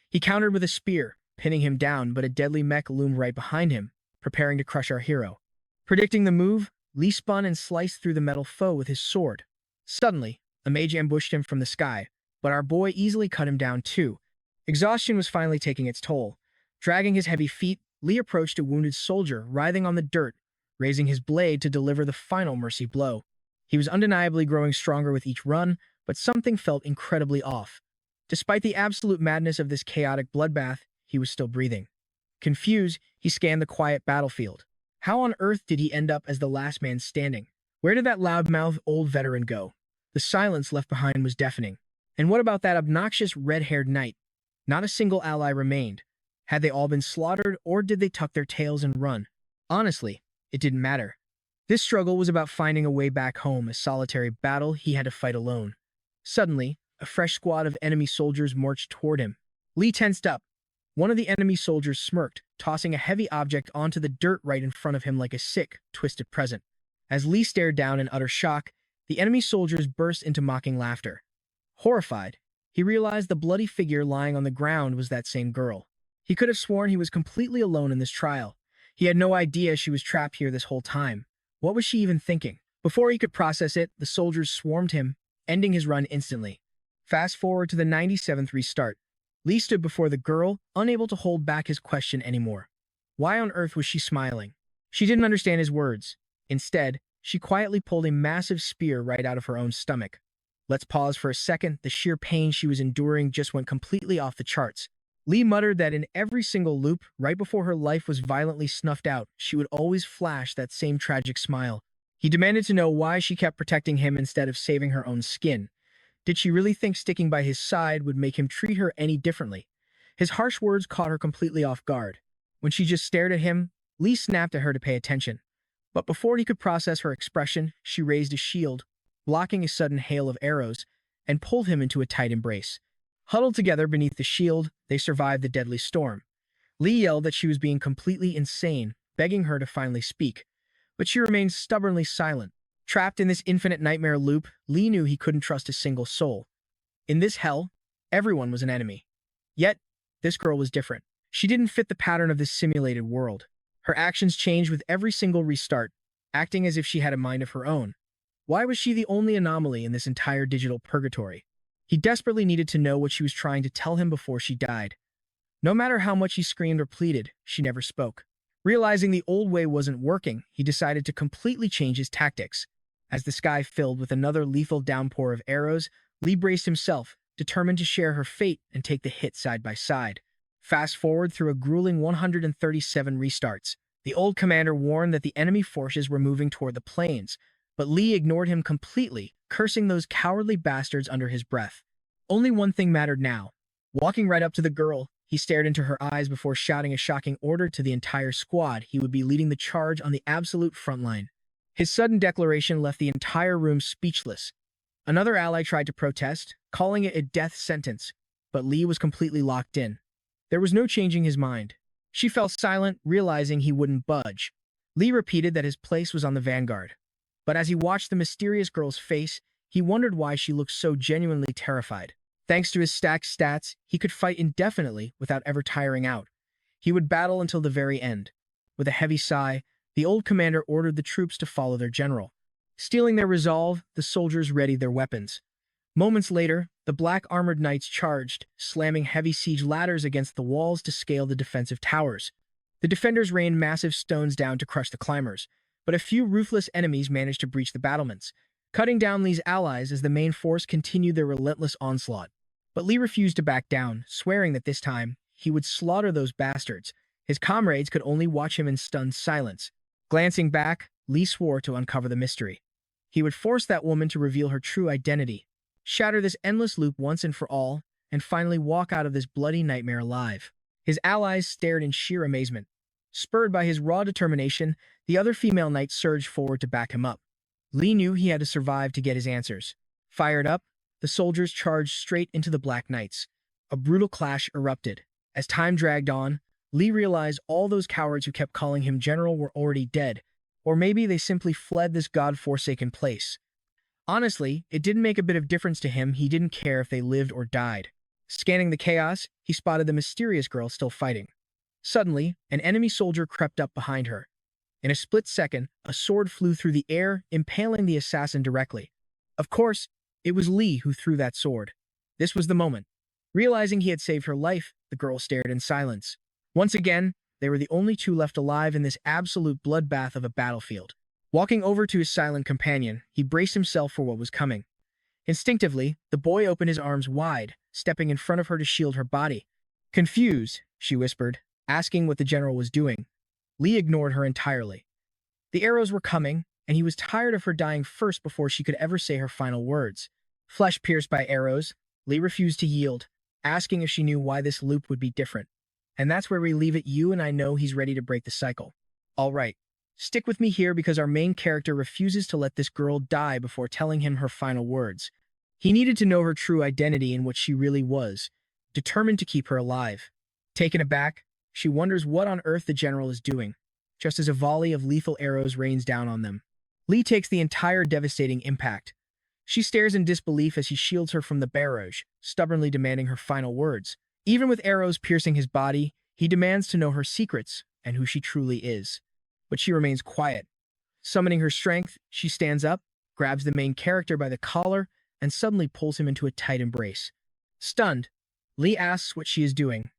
Speaker 1: He countered with a spear, pinning him down, but a deadly mech loomed right behind him, preparing to crush our hero. Predicting the move, Lee spun and sliced through the metal foe with his sword. Suddenly, a mage ambushed him from the sky, but our boy easily cut him down too. Exhaustion was finally taking its toll. Dragging his heavy feet, Lee approached a wounded soldier writhing on the dirt, raising his blade to deliver the final mercy blow. He was undeniably growing stronger with each run, but something felt incredibly off. Despite the absolute madness of this chaotic bloodbath, he was still breathing. Confused, he scanned the quiet battlefield. How on earth did he end up as the last man standing? Where did that loudmouth old veteran go? The silence left behind was deafening. And what about that obnoxious red-haired knight? Not a single ally remained. Had they all been slaughtered, or did they tuck their tails and run? Honestly, it didn't matter. This struggle was about finding a way back home, a solitary battle he had to fight alone. Suddenly, a fresh squad of enemy soldiers marched toward him. Lee tensed up. One of the enemy soldiers smirked, tossing a heavy object onto the dirt right in front of him like a sick, twisted present. As Lee stared down in utter shock, the enemy soldiers burst into mocking laughter. Horrified, he realized the bloody figure lying on the ground was that same girl. He could have sworn he was completely alone in this trial. He had no idea she was trapped here this whole time. What was she even thinking? Before he could process it, the soldiers swarmed him, ending his run instantly. Fast forward to the 97th restart. Lee stood before the girl, unable to hold back his question anymore. Why on earth was she smiling? She didn't understand his words. Instead, she quietly pulled a massive spear right out of her own stomach. Let's pause for a second. The sheer pain she was enduring just went completely off the charts. Lee muttered that in every single loop, right before her life was violently snuffed out, she would always flash that same tragic smile. He demanded to know why she kept protecting him instead of saving her own skin. Did she really think sticking by his side would make him treat her any differently? His harsh words caught her completely off guard. When she just stared at him, Lee snapped at her to pay attention. But before he could process her expression, she raised a shield, blocking a sudden hail of arrows, and pulled him into a tight embrace. Huddled together beneath the shield, they survived the deadly storm. Lee yelled that she was being completely insane, begging her to finally speak. But she remained stubbornly silent. Trapped in this infinite nightmare loop, Lee knew he couldn't trust a single soul. In this hell, everyone was an enemy. Yet, this girl was different. She didn't fit the pattern of this simulated world. Her actions changed with every single restart, acting as if she had a mind of her own. Why was she the only anomaly in this entire digital purgatory? He desperately needed to know what she was trying to tell him before she died. No matter how much he screamed or pleaded, she never spoke. Realizing the old way wasn't working, he decided to completely change his tactics. As the sky filled with another lethal downpour of arrows, Lee braced himself, determined to share her fate and take the hit side by side. Fast forward through a grueling 137 restarts. The old commander warned that the enemy forces were moving toward the plains, but Lee ignored him completely, cursing those cowardly bastards under his breath. Only one thing mattered now. Walking right up to the girl, he stared into her eyes before shouting a shocking order to the entire squad. He would be leading the charge on the absolute front line. His sudden declaration left the entire room speechless. Another ally tried to protest, calling it a death sentence, but Lee was completely locked in. There was no changing his mind. She fell silent, realizing he wouldn't budge. Lee repeated that his place was on the vanguard. But as he watched the mysterious girl's face, he wondered why she looked so genuinely terrified. Thanks to his stacked stats, he could fight indefinitely without ever tiring out. He would battle until the very end. With a heavy sigh, the old commander ordered the troops to follow their general. Stealing their resolve, the soldiers readied their weapons. Moments later, the black armored knights charged, slamming heavy siege ladders against the walls to scale the defensive towers. The defenders rained massive stones down to crush the climbers, but a few ruthless enemies managed to breach the battlements, cutting down Lee's allies as the main force continued their relentless onslaught. But Lee refused to back down, swearing that this time, he would slaughter those bastards. His comrades could only watch him in stunned silence. Glancing back, Lee swore to uncover the mystery. He would force that woman to reveal her true identity, shatter this endless loop once and for all, and finally walk out of this bloody nightmare alive. His allies stared in sheer amazement. Spurred by his raw determination, the other female knights surged forward to back him up. Lee knew he had to survive to get his answers. Fired up, the soldiers charged straight into the Black Knights. A brutal clash erupted. As time dragged on, Lee realized all those cowards who kept calling him general were already dead. Or maybe they simply fled this god-forsaken place. Honestly, it didn't make a bit of difference to him. He didn't care if they lived or died. Scanning the chaos, he spotted the mysterious girl still fighting. Suddenly, an enemy soldier crept up behind her. In a split second, a sword flew through the air, impaling the assassin directly. Of course, it was Lee who threw that sword. This was the moment. Realizing he had saved her life, the girl stared in silence. Once again, they were the only two left alive in this absolute bloodbath of a battlefield. Walking over to his silent companion, he braced himself for what was coming. Instinctively, the boy opened his arms wide, stepping in front of her to shield her body. Confused, she whispered, asking what the general was doing. Lee ignored her entirely. The arrows were coming, and he was tired of her dying first before she could ever say her final words. Flesh pierced by arrows, Lee refused to yield, asking if she knew why this loop would be different. And that's where we leave it. You and I know he's ready to break the cycle. All right, stick with me here because our main character refuses to let this girl die before telling him her final words. He needed to know her true identity and what she really was, determined to keep her alive. Taken aback, she wonders what on earth the general is doing, just as a volley of lethal arrows rains down on them. Lee takes the entire devastating impact. She stares in disbelief as he shields her from the barrage, stubbornly demanding her final words. Even with arrows piercing his body, he demands to know her secrets and who she truly is. But she remains quiet. Summoning her strength, she stands up, grabs the main character by the collar, and suddenly pulls him into a tight embrace. Stunned, Lee asks what she is doing,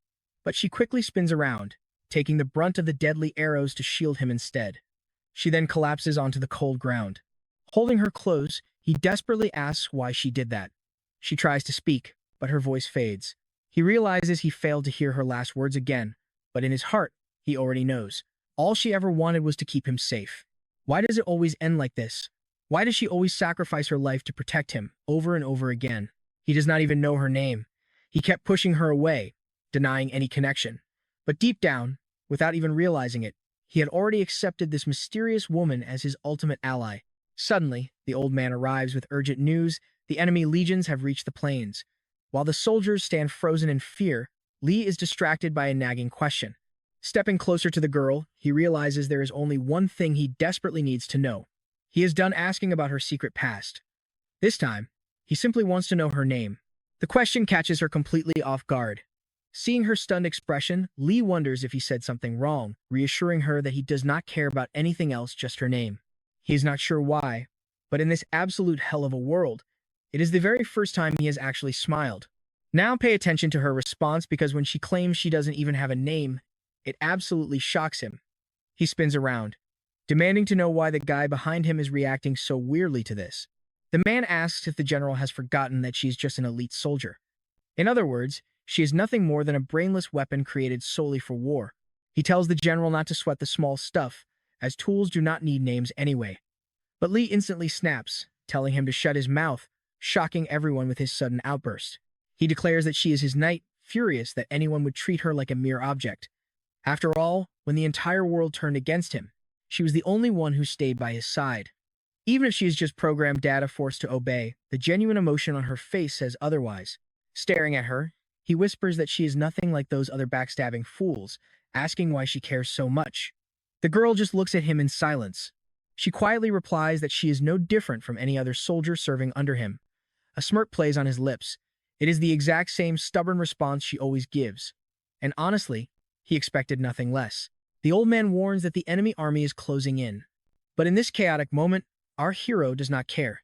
Speaker 1: but she quickly spins around, taking the brunt of the deadly arrows to shield him instead. She then collapses onto the cold ground. Holding her close, he desperately asks why she did that. She tries to speak, but her voice fades. He realizes he failed to hear her last words again, but in his heart, he already knows. All she ever wanted was to keep him safe. Why does it always end like this? Why does she always sacrifice her life to protect him, over and over again? He does not even know her name. He kept pushing her away, denying any connection. But deep down, without even realizing it, he had already accepted this mysterious woman as his ultimate ally. Suddenly, the old man arrives with urgent news. The enemy legions have reached the plains. While the soldiers stand frozen in fear, Lee is distracted by a nagging question. Stepping closer to the girl, he realizes there is only one thing he desperately needs to know. He is done asking about her secret past. This time, he simply wants to know her name. The question catches her completely off guard. Seeing her stunned expression, Lee wonders if he said something wrong, reassuring her that he does not care about anything else, just her name. He is not sure why, but in this absolute hell of a world, it is the very first time he has actually smiled. Now pay attention to her response because when she claims she doesn't even have a name, it absolutely shocks him. He spins around, demanding to know why the guy behind him is reacting so weirdly to this. The man asks if the general has forgotten that she is just an elite soldier. In other words, she is nothing more than a brainless weapon created solely for war. He tells the general not to sweat the small stuff, as tools do not need names anyway. But Lee instantly snaps, telling him to shut his mouth, shocking everyone with his sudden outburst. He declares that she is his knight, furious that anyone would treat her like a mere object. After all, when the entire world turned against him, she was the only one who stayed by his side. Even if she is just programmed data forced to obey, the genuine emotion on her face says otherwise. Staring at her, he whispers that she is nothing like those other backstabbing fools, asking why she cares so much. The girl just looks at him in silence. She quietly replies that she is no different from any other soldier serving under him. A smirk plays on his lips. It is the exact same stubborn response she always gives. And honestly, he expected nothing less. The old man warns that the enemy army is closing in. But in this chaotic moment, our hero does not care.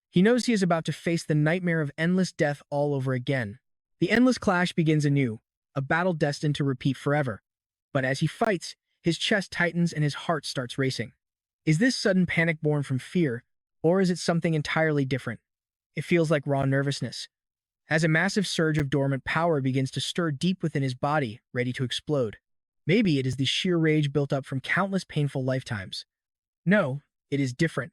Speaker 1: He knows he is about to face the nightmare of endless death all over again. The endless clash begins anew, a battle destined to repeat forever. But as he fights, his chest tightens and his heart starts racing. Is this sudden panic born from fear, or is it something entirely different? It feels like raw nervousness, as a massive surge of dormant power begins to stir deep within his body, ready to explode. Maybe it is the sheer rage built up from countless painful lifetimes. No, it is different.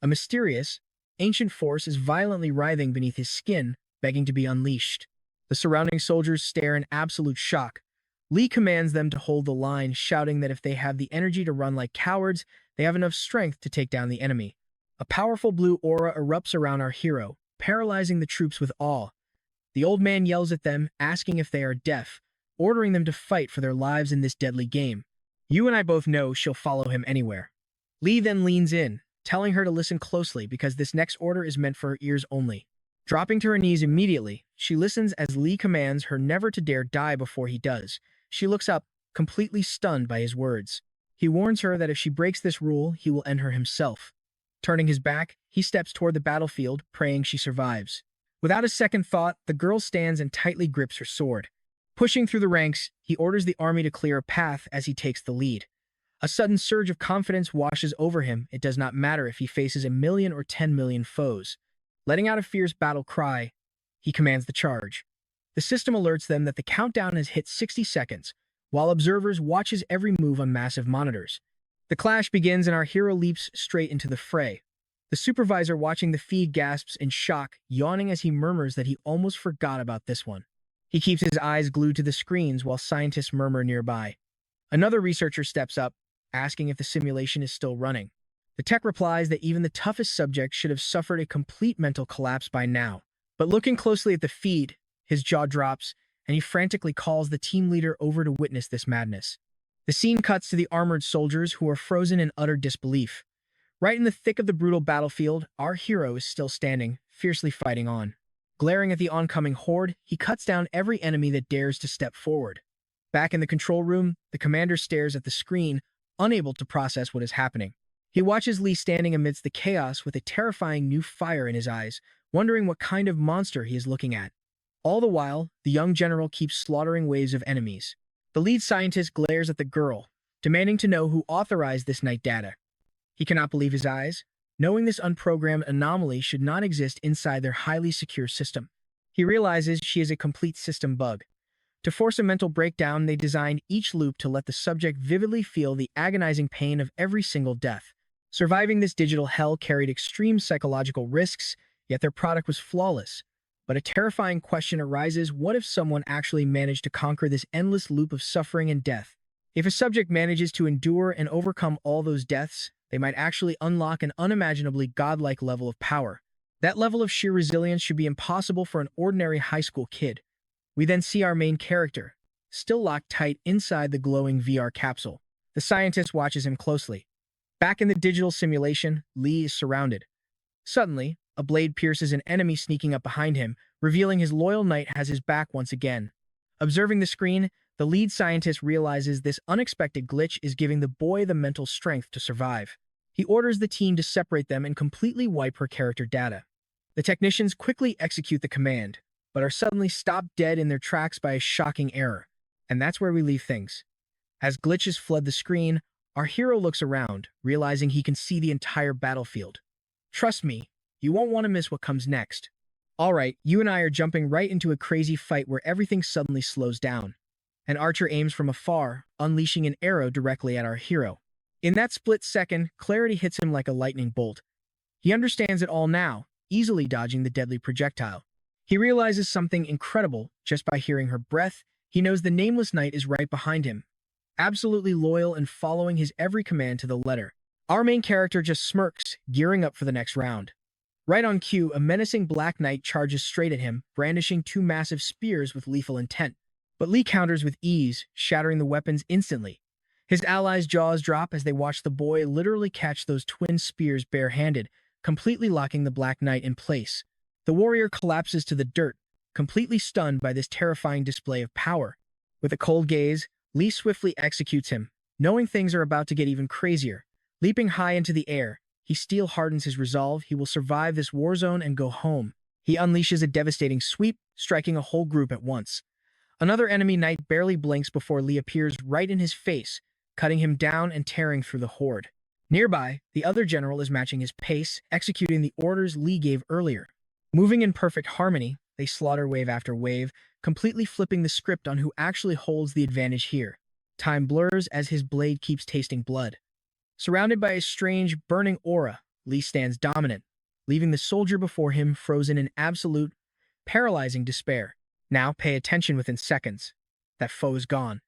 Speaker 1: A mysterious, ancient force is violently writhing beneath his skin, begging to be unleashed. The surrounding soldiers stare in absolute shock. Lee commands them to hold the line, shouting that if they have the energy to run like cowards, they have enough strength to take down the enemy. A powerful blue aura erupts around our hero, paralyzing the troops with awe. The old man yells at them, asking if they are deaf, ordering them to fight for their lives in this deadly game. You and I both know she'll follow him anywhere. Lee then leans in, telling her to listen closely because this next order is meant for her ears only. Dropping to her knees immediately, she listens as Lee commands her never to dare die before he does. She looks up, completely stunned by his words. He warns her that if she breaks this rule, he will end her himself. Turning his back, he steps toward the battlefield, praying she survives. Without a second thought, the girl stands and tightly grips her sword. Pushing through the ranks, he orders the army to clear a path as he takes the lead. A sudden surge of confidence washes over him. It does not matter if he faces 1,000,000 or 10,000,000 foes. Letting out a fierce battle cry, he commands the charge. The system alerts them that the countdown has hit 60 seconds, while observers watch his every move on massive monitors. The clash begins and our hero leaps straight into the fray. The supervisor watching the feed gasps in shock, yawning as he murmurs that he almost forgot about this one. He keeps his eyes glued to the screens while scientists murmur nearby. Another researcher steps up, asking if the simulation is still running. The tech replies that even the toughest subject should have suffered a complete mental collapse by now. But looking closely at the feed, his jaw drops, and he frantically calls the team leader over to witness this madness. The scene cuts to the armored soldiers who are frozen in utter disbelief. Right in the thick of the brutal battlefield, our hero is still standing, fiercely fighting on. Glaring at the oncoming horde, he cuts down every enemy that dares to step forward. Back in the control room, the commander stares at the screen, unable to process what is happening. He watches Lee standing amidst the chaos with a terrifying new fire in his eyes, wondering what kind of monster he is looking at. All the while, the young general keeps slaughtering waves of enemies. The lead scientist glares at the girl, demanding to know who authorized this night data. He cannot believe his eyes, knowing this unprogrammed anomaly should not exist inside their highly secure system. He realizes she is a complete system bug. To force a mental breakdown, they designed each loop to let the subject vividly feel the agonizing pain of every single death. Surviving this digital hell carried extreme psychological risks, yet their product was flawless. But a terrifying question arises: what if someone actually managed to conquer this endless loop of suffering and death? If a subject manages to endure and overcome all those deaths, they might actually unlock an unimaginably godlike level of power. That level of sheer resilience should be impossible for an ordinary high school kid. We then see our main character, still locked tight inside the glowing VR capsule. The scientist watches him closely. Back in the digital simulation, Lee is surrounded. Suddenly, a blade pierces an enemy sneaking up behind him, revealing his loyal knight has his back once again. Observing the screen, the lead scientist realizes this unexpected glitch is giving the boy the mental strength to survive. He orders the team to separate them and completely wipe her character data. The technicians quickly execute the command, but are suddenly stopped dead in their tracks by a shocking error. And that's where we leave things. As glitches flood the screen, our hero looks around, realizing he can see the entire battlefield. Trust me, you won't want to miss what comes next. Alright, you and I are jumping right into a crazy fight where everything suddenly slows down. An archer aims from afar, unleashing an arrow directly at our hero. In that split second, clarity hits him like a lightning bolt. He understands it all now, easily dodging the deadly projectile. He realizes something incredible just by hearing her breath. He knows the nameless knight is right behind him, absolutely loyal and following his every command to the letter. Our main character just smirks, gearing up for the next round. Right on cue, a menacing black knight charges straight at him, brandishing two massive spears with lethal intent. But Lee counters with ease, shattering the weapons instantly. His allies' jaws drop as they watch the boy literally catch those twin spears barehanded, completely locking the Black Knight in place. The warrior collapses to the dirt, completely stunned by this terrifying display of power. With a cold gaze, Lee swiftly executes him, knowing things are about to get even crazier. Leaping high into the air, he steel hardens his resolve. He will survive this war zone and go home. He unleashes a devastating sweep, striking a whole group at once. Another enemy knight barely blinks before Lee appears right in his face, cutting him down and tearing through the horde. Nearby, the other general is matching his pace, executing the orders Lee gave earlier. Moving in perfect harmony, they slaughter wave after wave, completely flipping the script on who actually holds the advantage here. Time blurs as his blade keeps tasting blood. Surrounded by a strange, burning aura, Lee stands dominant, leaving the soldier before him frozen in absolute, paralyzing despair. Now pay attention. Within seconds, that foe is gone.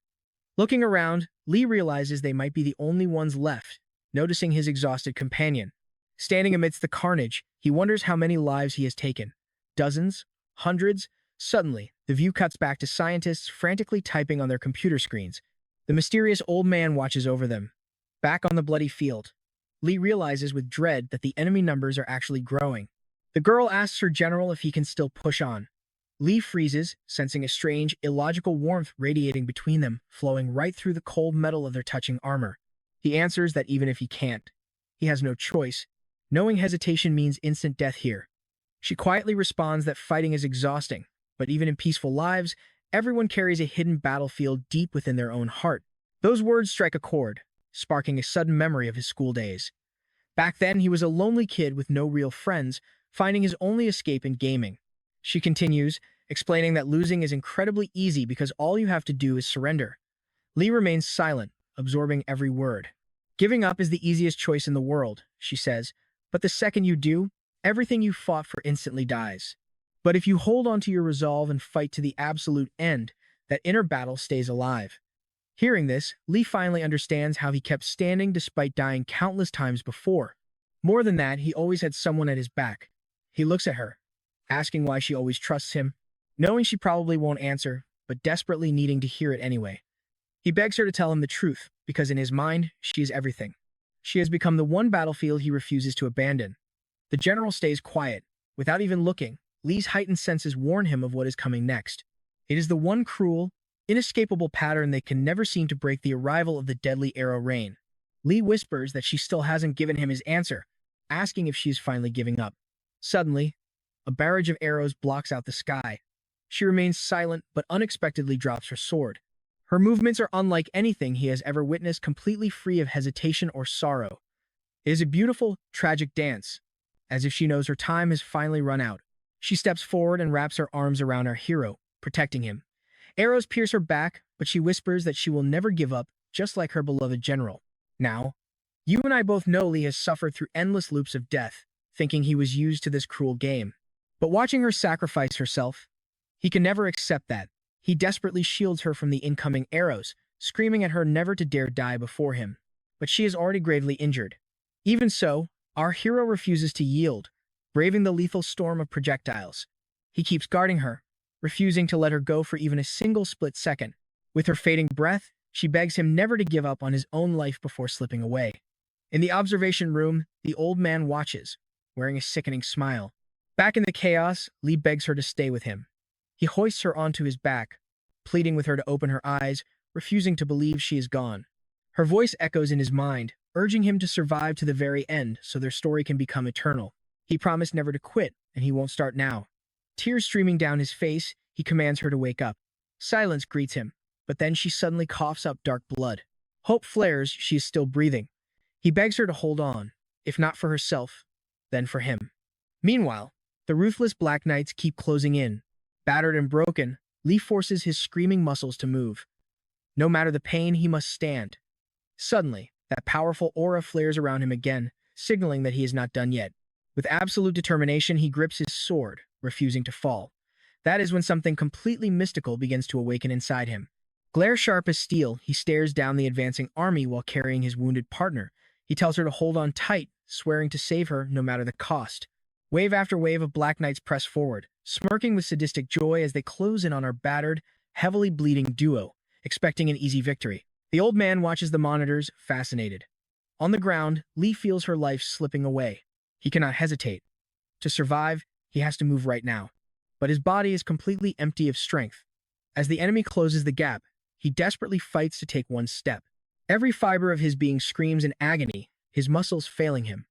Speaker 1: Looking around, Lee realizes they might be the only ones left, noticing his exhausted companion. Standing amidst the carnage, he wonders how many lives he has taken. Dozens? Hundreds? Suddenly, the view cuts back to scientists frantically typing on their computer screens. The mysterious old man watches over them. Back on the bloody field, Lee realizes with dread that the enemy numbers are actually growing. The girl asks her general if he can still push on. Lee freezes, sensing a strange, illogical warmth radiating between them, flowing right through the cold metal of their touching armor. He answers that even if he can't, he has no choice, knowing hesitation means instant death here. She quietly responds that fighting is exhausting, but even in peaceful lives, everyone carries a hidden battlefield deep within their own heart. Those words strike a chord, sparking a sudden memory of his school days. Back then, he was a lonely kid with no real friends, finding his only escape in gaming. She continues, explaining that losing is incredibly easy because all you have to do is surrender. Lee remains silent, absorbing every word. Giving up is the easiest choice in the world, she says, but the second you do, everything you fought for instantly dies. But if you hold on to your resolve and fight to the absolute end, that inner battle stays alive. Hearing this, Lee finally understands how he kept standing despite dying countless times before. More than that, he always had someone at his back. He looks at her, asking why she always trusts him, knowing she probably won't answer, but desperately needing to hear it anyway. He begs her to tell him the truth, because in his mind, she is everything. She has become the one battlefield he refuses to abandon. The general stays quiet. Without even looking, Lee's heightened senses warn him of what is coming next. It is the one cruel, inescapable pattern they can never seem to break: the arrival of the deadly arrow rain. Lee whispers that she still hasn't given him his answer, asking if she is finally giving up. Suddenly, a barrage of arrows blocks out the sky. She remains silent but unexpectedly drops her sword. Her movements are unlike anything he has ever witnessed, completely free of hesitation or sorrow. It is a beautiful, tragic dance, as if she knows her time has finally run out. She steps forward and wraps her arms around our hero, protecting him. Arrows pierce her back, but she whispers that she will never give up, just like her beloved general. Now, you and I both know Lee has suffered through endless loops of death, thinking he was used to this cruel game. But watching her sacrifice herself, he can never accept that. He desperately shields her from the incoming arrows, screaming at her never to dare die before him. But she is already gravely injured. Even so, our hero refuses to yield, braving the lethal storm of projectiles. He keeps guarding her, refusing to let her go for even a single split second. With her fading breath, she begs him never to give up on his own life before slipping away. In the observation room, the old man watches, wearing a sickening smile. Back in the chaos, Lee begs her to stay with him. He hoists her onto his back, pleading with her to open her eyes, refusing to believe she is gone. Her voice echoes in his mind, urging him to survive to the very end so their story can become eternal. He promised never to quit, and he won't start now. Tears streaming down his face, he commands her to wake up. Silence greets him, but then she suddenly coughs up dark blood. Hope flares, she is still breathing. He begs her to hold on, if not for herself, then for him. Meanwhile, the ruthless Black Knights keep closing in. Battered and broken, Lee forces his screaming muscles to move. No matter the pain, he must stand. Suddenly, that powerful aura flares around him again, signaling that he is not done yet. With absolute determination, he grips his sword, refusing to fall. That is when something completely mystical begins to awaken inside him. Glare sharp as steel, he stares down the advancing army while carrying his wounded partner. He tells her to hold on tight, swearing to save her no matter the cost. Wave after wave of Black Knights press forward, smirking with sadistic joy as they close in on our battered, heavily bleeding duo, expecting an easy victory. The old man watches the monitors, fascinated. On the ground, Lee feels her life slipping away. He cannot hesitate. To survive, he has to move right now. But his body is completely empty of strength. As the enemy closes the gap, he desperately fights to take one step. Every fiber of his being screams in agony, his muscles failing him.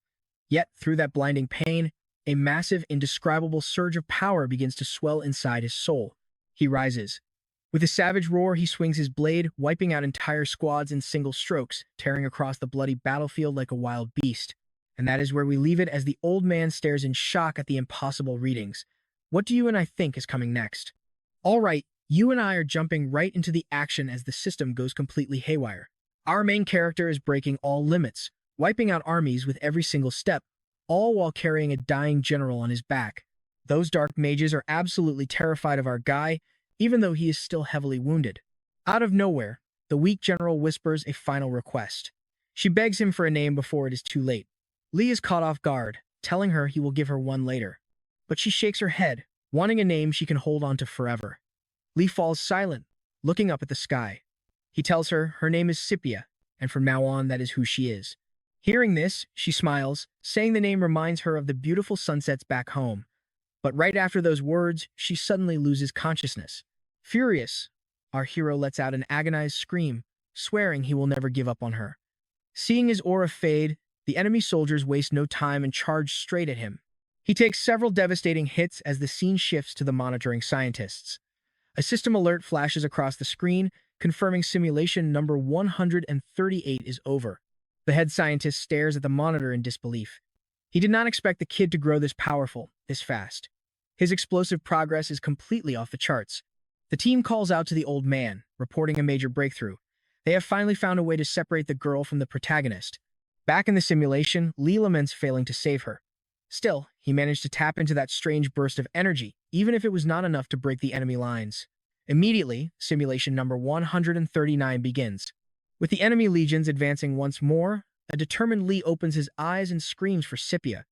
Speaker 1: Yet, through that blinding pain, a massive, indescribable surge of power begins to swell inside his soul. He rises. With a savage roar, he swings his blade, wiping out entire squads in single strokes, tearing across the bloody battlefield like a wild beast. And that is where we leave it as the old man stares in shock at the impossible readings. What do you and I think is coming next? All right, you and I are jumping right into the action as the system goes completely haywire. Our main character is breaking all limits, wiping out armies with every single step, all while carrying a dying general on his back. Those dark mages are absolutely terrified of our guy, even though he is still heavily wounded. Out of nowhere, the weak general whispers a final request. She begs him for a name before it is too late. Lee is caught off guard, telling her he will give her one later. But she shakes her head, wanting a name she can hold on to forever. Lee falls silent, looking up at the sky. He tells her name is Scipia, and from now on that is who she is. Hearing this, she smiles, saying the name reminds her of the beautiful sunsets back home. But right after those words, she suddenly loses consciousness. Furious, our hero lets out an agonized scream, swearing he will never give up on her. Seeing his aura fade, the enemy soldiers waste no time and charge straight at him. He takes several devastating hits as the scene shifts to the monitoring scientists. A system alert flashes across the screen, confirming simulation number 138 is over. The head scientist stares at the monitor in disbelief. He did not expect the kid to grow this powerful, this fast. His explosive progress is completely off the charts. The team calls out to the old man, reporting a major breakthrough. They have finally found a way to separate the girl from the protagonist. Back in the simulation, Lee laments failing to save her. Still, he managed to tap into that strange burst of energy, even if it was not enough to break the enemy lines. Immediately, simulation number 139 begins. With the enemy legions advancing once more, a determined Lee opens his eyes and screams for Scipia.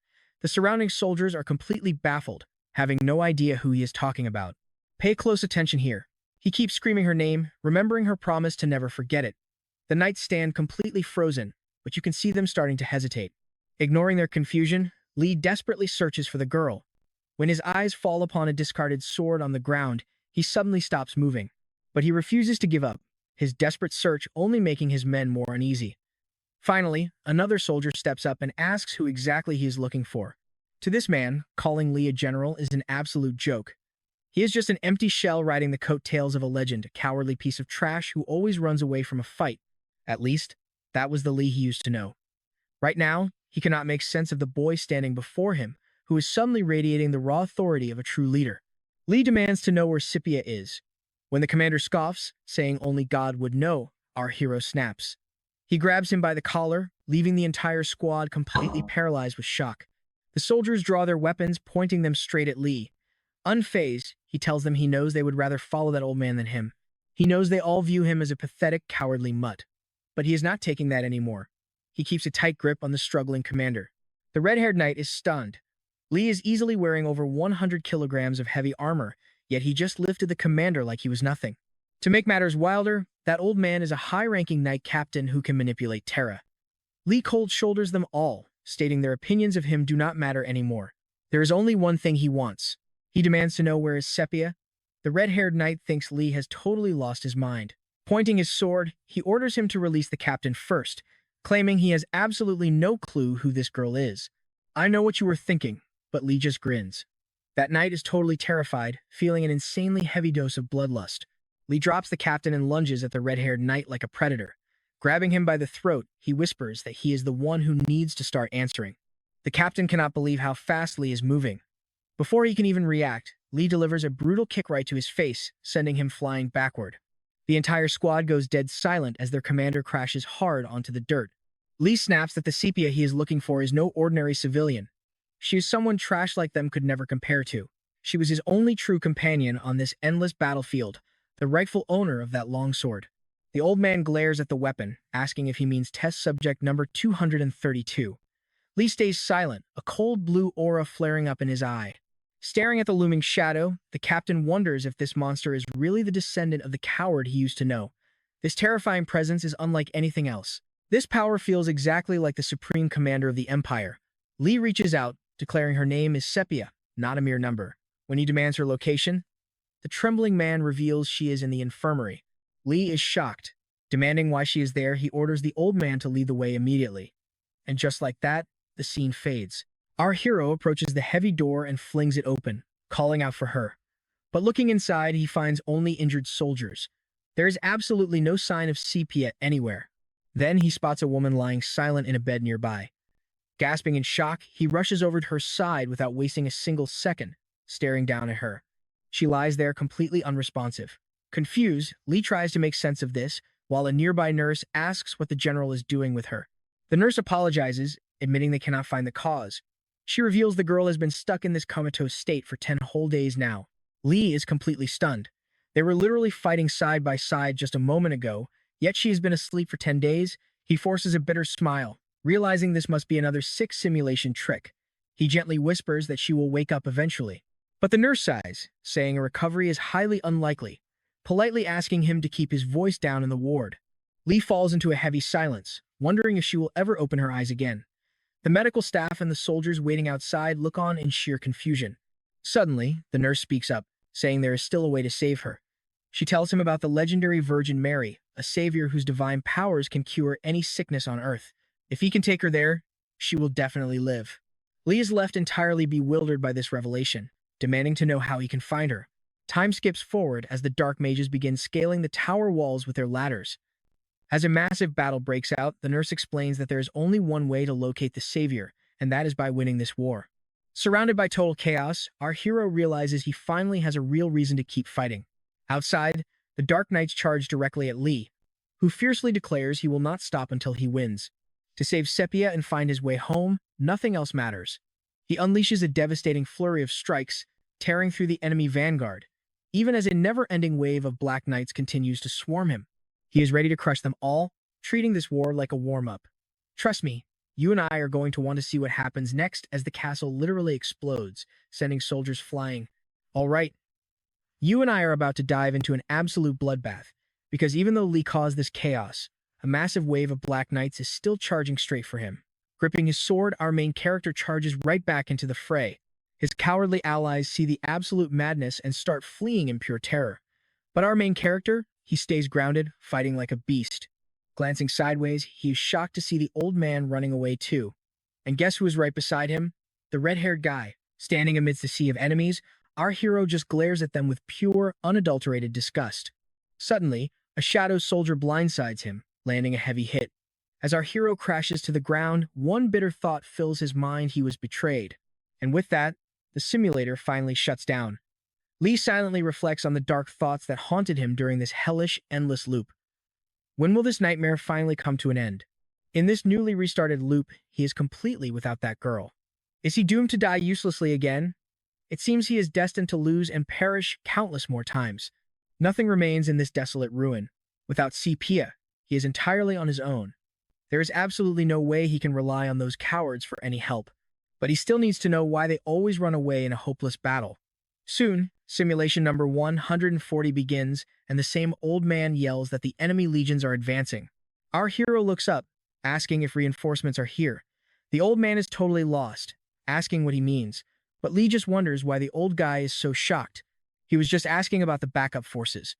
Speaker 1: The surrounding soldiers are completely baffled, having no idea who he is talking about. Pay close attention here. He keeps screaming her name, remembering her promise to never forget it. The knights stand completely frozen, but you can see them starting to hesitate. Ignoring their confusion, Lee desperately searches for the girl. When his eyes fall upon a discarded sword on the ground, he suddenly stops moving. But he refuses to give up, his desperate search only making his men more uneasy. Finally, another soldier steps up and asks who exactly he is looking for. To this man, calling Lee a general is an absolute joke. He is just an empty shell riding the coattails of a legend, a cowardly piece of trash who always runs away from a fight. At least, that was the Lee he used to know. Right now, he cannot make sense of the boy standing before him, who is suddenly radiating the raw authority of a true leader. Lee demands to know where Scipia is. When the commander scoffs, saying only God would know, our hero snaps. He grabs him by the collar, leaving the entire squad completely paralyzed with shock. The soldiers draw their weapons, pointing them straight at Lee. Unfazed, he tells them he knows they would rather follow that old man than him. He knows they all view him as a pathetic, cowardly mutt. But he is not taking that anymore. He keeps a tight grip on the struggling commander. The red-haired knight is stunned. Lee is easily wearing over 100 kilograms of heavy armor, yet he just lifted the commander like he was nothing. To make matters wilder, that old man is a high-ranking knight captain who can manipulate Terra. Lee cold shoulders them all, stating their opinions of him do not matter anymore. There is only one thing he wants. He demands to know where is Scipia. The red-haired knight thinks Lee has totally lost his mind. Pointing his sword, he orders him to release the captain first, claiming he has absolutely no clue who this girl is. I know what you were thinking, but Lee just grins. That knight is totally terrified, feeling an insanely heavy dose of bloodlust. Lee drops the captain and lunges at the red-haired knight like a predator. Grabbing him by the throat, he whispers that he is the one who needs to start answering. The captain cannot believe how fast Lee is moving. Before he can even react, Lee delivers a brutal kick right to his face, sending him flying backward. The entire squad goes dead silent as their commander crashes hard onto the dirt. Lee snaps that the Scipia he is looking for is no ordinary civilian. She is someone trash like them could never compare to. She was his only true companion on this endless battlefield, the rightful owner of that long sword. The old man glares at the weapon, asking if he means test subject number 232. Lee stays silent, a cold blue aura flaring up in his eye. Staring at the looming shadow, the captain wonders if this monster is really the descendant of the coward he used to know. This terrifying presence is unlike anything else. This power feels exactly like the supreme commander of the Empire. Lee reaches out, declaring her name is Scipia, not a mere number. When he demands her location, the trembling man reveals she is in the infirmary. Lee is shocked. Demanding why she is there, he orders the old man to lead the way immediately. And just like that, the scene fades. Our hero approaches the heavy door and flings it open, calling out for her. But looking inside, he finds only injured soldiers. There is absolutely no sign of Scipia anywhere. Then he spots a woman lying silent in a bed nearby. Gasping in shock, he rushes over to her side without wasting a single second, staring down at her. She lies there completely unresponsive. Confused, Lee tries to make sense of this, while a nearby nurse asks what the general is doing with her. The nurse apologizes, admitting they cannot find the cause. She reveals the girl has been stuck in this comatose state for 10 whole days now. Lee is completely stunned. They were literally fighting side by side just a moment ago, yet she has been asleep for 10 days. He forces a bitter smile, realizing this must be another sick simulation trick. He gently whispers that she will wake up eventually. But the nurse sighs, saying a recovery is highly unlikely, politely asking him to keep his voice down in the ward. Lee falls into a heavy silence, wondering if she will ever open her eyes again. The medical staff and the soldiers waiting outside look on in sheer confusion. Suddenly, the nurse speaks up, saying there is still a way to save her. She tells him about the legendary Virgin Mary, a savior whose divine powers can cure any sickness on Earth. If he can take her there, she will definitely live. Lee is left entirely bewildered by this revelation, demanding to know how he can find her. Time skips forward as the dark mages begin scaling the tower walls with their ladders. As a massive battle breaks out, the nurse explains that there is only one way to locate the savior, and that is by winning this war. Surrounded by total chaos, our hero realizes he finally has a real reason to keep fighting. Outside, the Dark Knights charge directly at Lee, who fiercely declares he will not stop until he wins. To save Sepia and find his way home, nothing else matters. He unleashes a devastating flurry of strikes, tearing through the enemy vanguard, even as a never-ending wave of Black Knights continues to swarm him. He is ready to crush them all, treating this war like a warm-up. Trust me, you and I are going to want to see what happens next as the castle literally explodes, sending soldiers flying. All right, you and I are about to dive into an absolute bloodbath, because even though Lee caused this chaos, a massive wave of Black Knights is still charging straight for him. Gripping his sword, our main character charges right back into the fray. His cowardly allies see the absolute madness and start fleeing in pure terror. But our main character, he stays grounded, fighting like a beast. Glancing sideways, he is shocked to see the old man running away too. And guess who is right beside him? The red-haired guy. Standing amidst a sea of enemies, our hero just glares at them with pure, unadulterated disgust. Suddenly, a shadow soldier blindsides him, landing a heavy hit. As our hero crashes to the ground, one bitter thought fills his mind: he was betrayed. And with that, the simulator finally shuts down. Lee silently reflects on the dark thoughts that haunted him during this hellish, endless loop. When will this nightmare finally come to an end? In this newly restarted loop, he is completely without that girl. Is he doomed to die uselessly again? It seems he is destined to lose and perish countless more times. Nothing remains in this desolate ruin. Without Sepia, he is entirely on his own. There is absolutely no way he can rely on those cowards for any help. But he still needs to know why they always run away in a hopeless battle. Soon, simulation number 140 begins, and the same old man yells that the enemy legions are advancing. Our hero looks up, asking if reinforcements are here. The old man is totally lost, asking what he means, but Lee just wonders why the old guy is so shocked. He was just asking about the backup forces.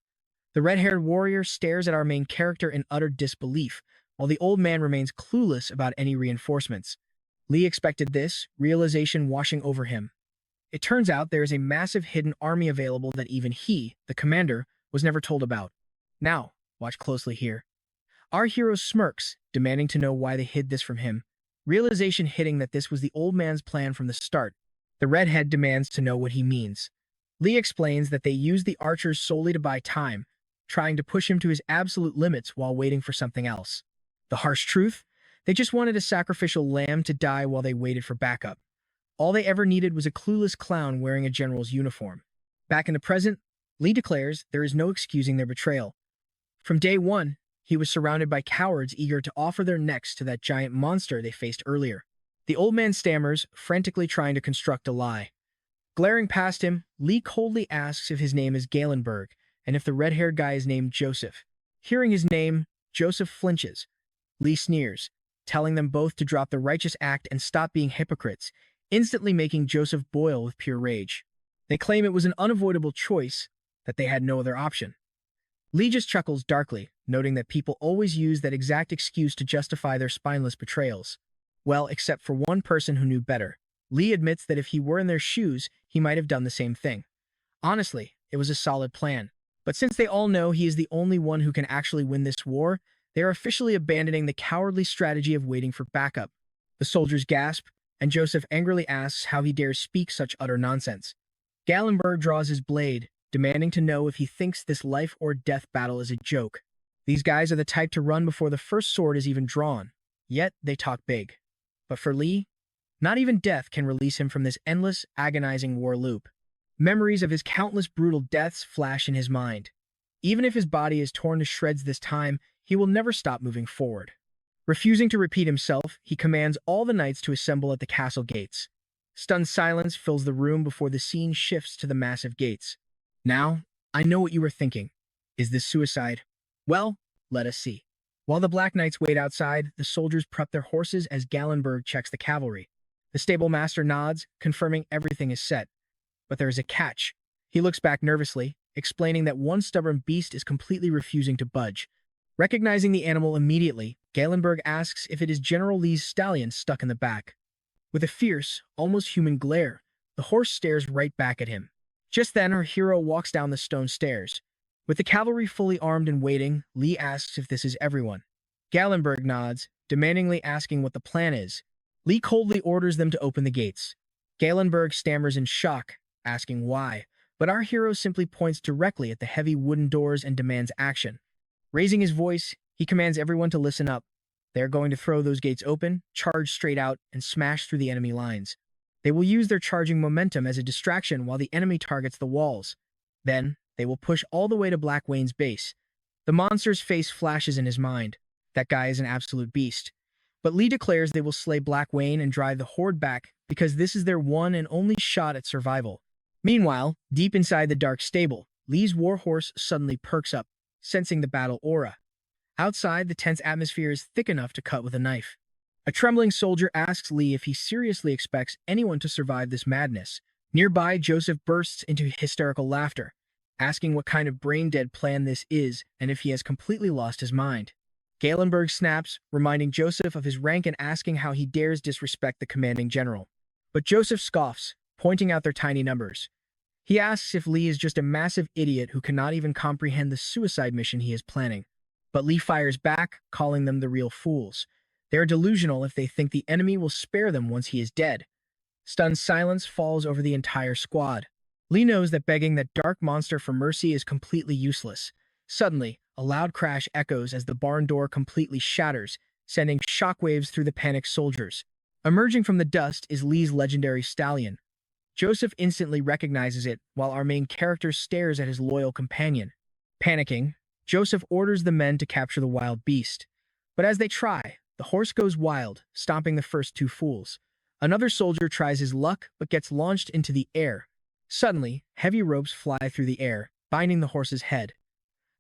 Speaker 1: The red-haired warrior stares at our main character in utter disbelief, while the old man remains clueless about any reinforcements. Lee expected this, realization washing over him. It turns out there is a massive hidden army available that even he, the commander, was never told about. Now, watch closely here. Our hero smirks, demanding to know why they hid this from him. Realization hitting that this was the old man's plan from the start. The redhead demands to know what he means. Lee explains that they used the archers solely to buy time, trying to push him to his absolute limits while waiting for something else. The harsh truth? They just wanted a sacrificial lamb to die while they waited for backup. All they ever needed was a clueless clown wearing a general's uniform. Back in the present, Lee declares there is no excusing their betrayal. From day one, he was surrounded by cowards eager to offer their necks to that giant monster they faced earlier. The old man stammers, frantically trying to construct a lie. Glaring past him, Lee coldly asks if his name is Galenberg, and if the red-haired guy is named Joseph. Hearing his name, Joseph flinches. Lee sneers, telling them both to drop the righteous act and stop being hypocrites, instantly making Joseph boil with pure rage. They claim it was an unavoidable choice, that they had no other option. Lee just chuckles darkly, noting that people always use that exact excuse to justify their spineless betrayals. Well, except for one person who knew better. Lee admits that if he were in their shoes, he might have done the same thing. Honestly, it was a solid plan. But since they all know he is the only one who can actually win this war, they are officially abandoning the cowardly strategy of waiting for backup. The soldiers gasp, and Joseph angrily asks how he dares speak such utter nonsense. Galenberg draws his blade, demanding to know if he thinks this life-or-death battle is a joke. These guys are the type to run before the first sword is even drawn, yet they talk big. But for Lee, not even death can release him from this endless, agonizing war loop. Memories of his countless brutal deaths flash in his mind. Even if his body is torn to shreds this time, he will never stop moving forward. Refusing to repeat himself, he commands all the knights to assemble at the castle gates. Stunned silence fills the room before the scene shifts to the massive gates. Now, I know what you were thinking. Is this suicide? Well, let us see. While the Black Knights wait outside, the soldiers prep their horses as Gallenberg checks the cavalry. The stable master nods, confirming everything is set. But there is a catch. He looks back nervously, explaining that one stubborn beast is completely refusing to budge. Recognizing the animal immediately, Gallenberg asks if it is General Lee's stallion stuck in the back. With a fierce, almost human glare, the horse stares right back at him. Just then, our hero walks down the stone stairs. With the cavalry fully armed and waiting, Lee asks if this is everyone. Gallenberg nods, demandingly asking what the plan is. Lee coldly orders them to open the gates. Gallenberg stammers in shock, asking why, but our hero simply points directly at the heavy wooden doors and demands action. Raising his voice, he commands everyone to listen up. They are going to throw those gates open, charge straight out, and smash through the enemy lines. They will use their charging momentum as a distraction while the enemy targets the walls. Then, they will push all the way to Black Wayne's base. The monster's face flashes in his mind. That guy is an absolute beast. But Lee declares they will slay Black Wayne and drive the horde back because this is their one and only shot at survival. Meanwhile, deep inside the dark stable, Lee's warhorse suddenly perks up, sensing the battle aura. Outside, the tense atmosphere is thick enough to cut with a knife. A trembling soldier asks Lee if he seriously expects anyone to survive this madness. Nearby, Joseph bursts into hysterical laughter, asking what kind of brain-dead plan this is and if he has completely lost his mind. Gallenberg snaps, reminding Joseph of his rank and asking how he dares disrespect the commanding general. But Joseph scoffs, pointing out their tiny numbers. He asks if Lee is just a massive idiot who cannot even comprehend the suicide mission he is planning. But Lee fires back, calling them the real fools. They are delusional if they think the enemy will spare them once he is dead. Stunned silence falls over the entire squad. Lee knows that begging that dark monster for mercy is completely useless. Suddenly, a loud crash echoes as the barn door completely shatters, sending shockwaves through the panicked soldiers. Emerging from the dust is Lee's legendary stallion. Joseph instantly recognizes it, while our main character stares at his loyal companion. Panicking, Joseph orders the men to capture the wild beast. But as they try, the horse goes wild, stomping the first two fools. Another soldier tries his luck, but gets launched into the air. Suddenly, heavy ropes fly through the air, binding the horse's head.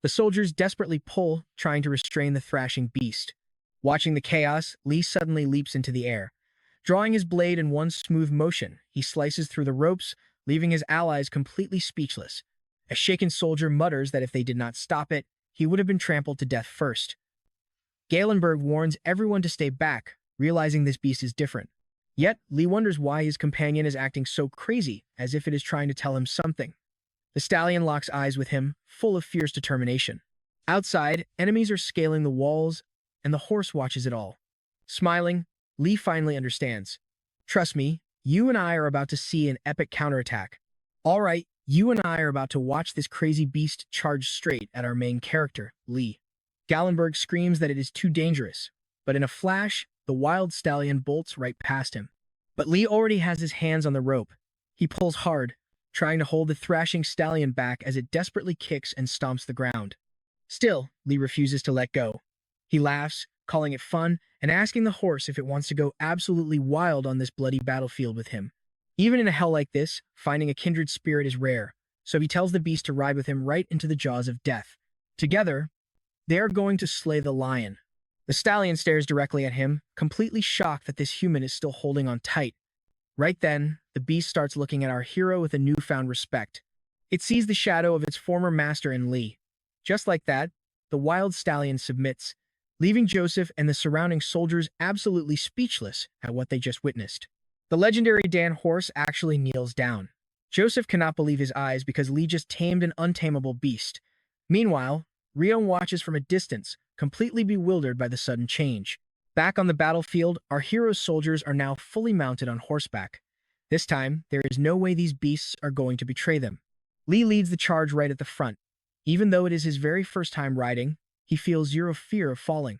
Speaker 1: The soldiers desperately pull, trying to restrain the thrashing beast. Watching the chaos, Lee suddenly leaps into the air. Drawing his blade in one smooth motion, he slices through the ropes, leaving his allies completely speechless. A shaken soldier mutters that if they did not stop it, he would have been trampled to death first. Gallenberg warns everyone to stay back, realizing this beast is different. Yet, Lee wonders why his companion is acting so crazy, as if it is trying to tell him something. The stallion locks eyes with him, full of fierce determination. Outside, enemies are scaling the walls, and the horse watches it all. Smiling, Lee finally understands. Trust me, you and I are about to see an epic counterattack. All right, you and I are about to watch this crazy beast charge straight at our main character, Lee. Gallenberg screams that it is too dangerous, but in a flash, the wild stallion bolts right past him. But Lee already has his hands on the rope. He pulls hard, trying to hold the thrashing stallion back as it desperately kicks and stomps the ground. Still, Lee refuses to let go. He laughs, calling it fun, and asking the horse if it wants to go absolutely wild on this bloody battlefield with him. Even in a hell like this, finding a kindred spirit is rare, so he tells the beast to ride with him right into the jaws of death. Together, they are going to slay the lion. The stallion stares directly at him, completely shocked that this human is still holding on tight. Right then, the beast starts looking at our hero with a newfound respect. It sees the shadow of its former master in Lee. Just like that, the wild stallion submits, leaving Joseph and the surrounding soldiers absolutely speechless at what they just witnessed. The legendary Dan horse actually kneels down. Joseph cannot believe his eyes because Lee just tamed an untamable beast. Meanwhile, Rion watches from a distance, completely bewildered by the sudden change. Back on the battlefield, our hero's soldiers are now fully mounted on horseback. This time, there is no way these beasts are going to betray them. Lee leads the charge right at the front. Even though it is his very first time riding, he feels zero fear of falling.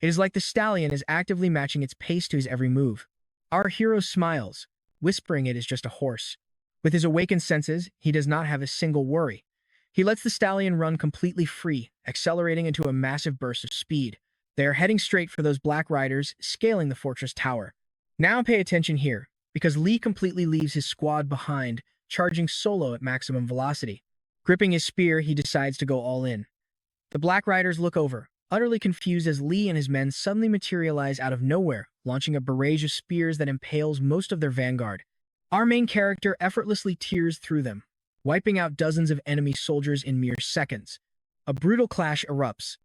Speaker 1: It is like the stallion is actively matching its pace to his every move. Our hero smiles, whispering it is just a horse. With his awakened senses, he does not have a single worry. He lets the stallion run completely free, accelerating into a massive burst of speed. They are heading straight for those black riders, scaling the fortress tower. Now pay attention here, because Lee completely leaves his squad behind, charging solo at maximum velocity. Gripping his spear, he decides to go all in. The black riders look over, utterly confused as Lee and his men suddenly materialize out of nowhere, launching a barrage of spears that impales most of their vanguard. Our main character effortlessly tears through them, wiping out dozens of enemy soldiers in mere seconds. A brutal clash erupts.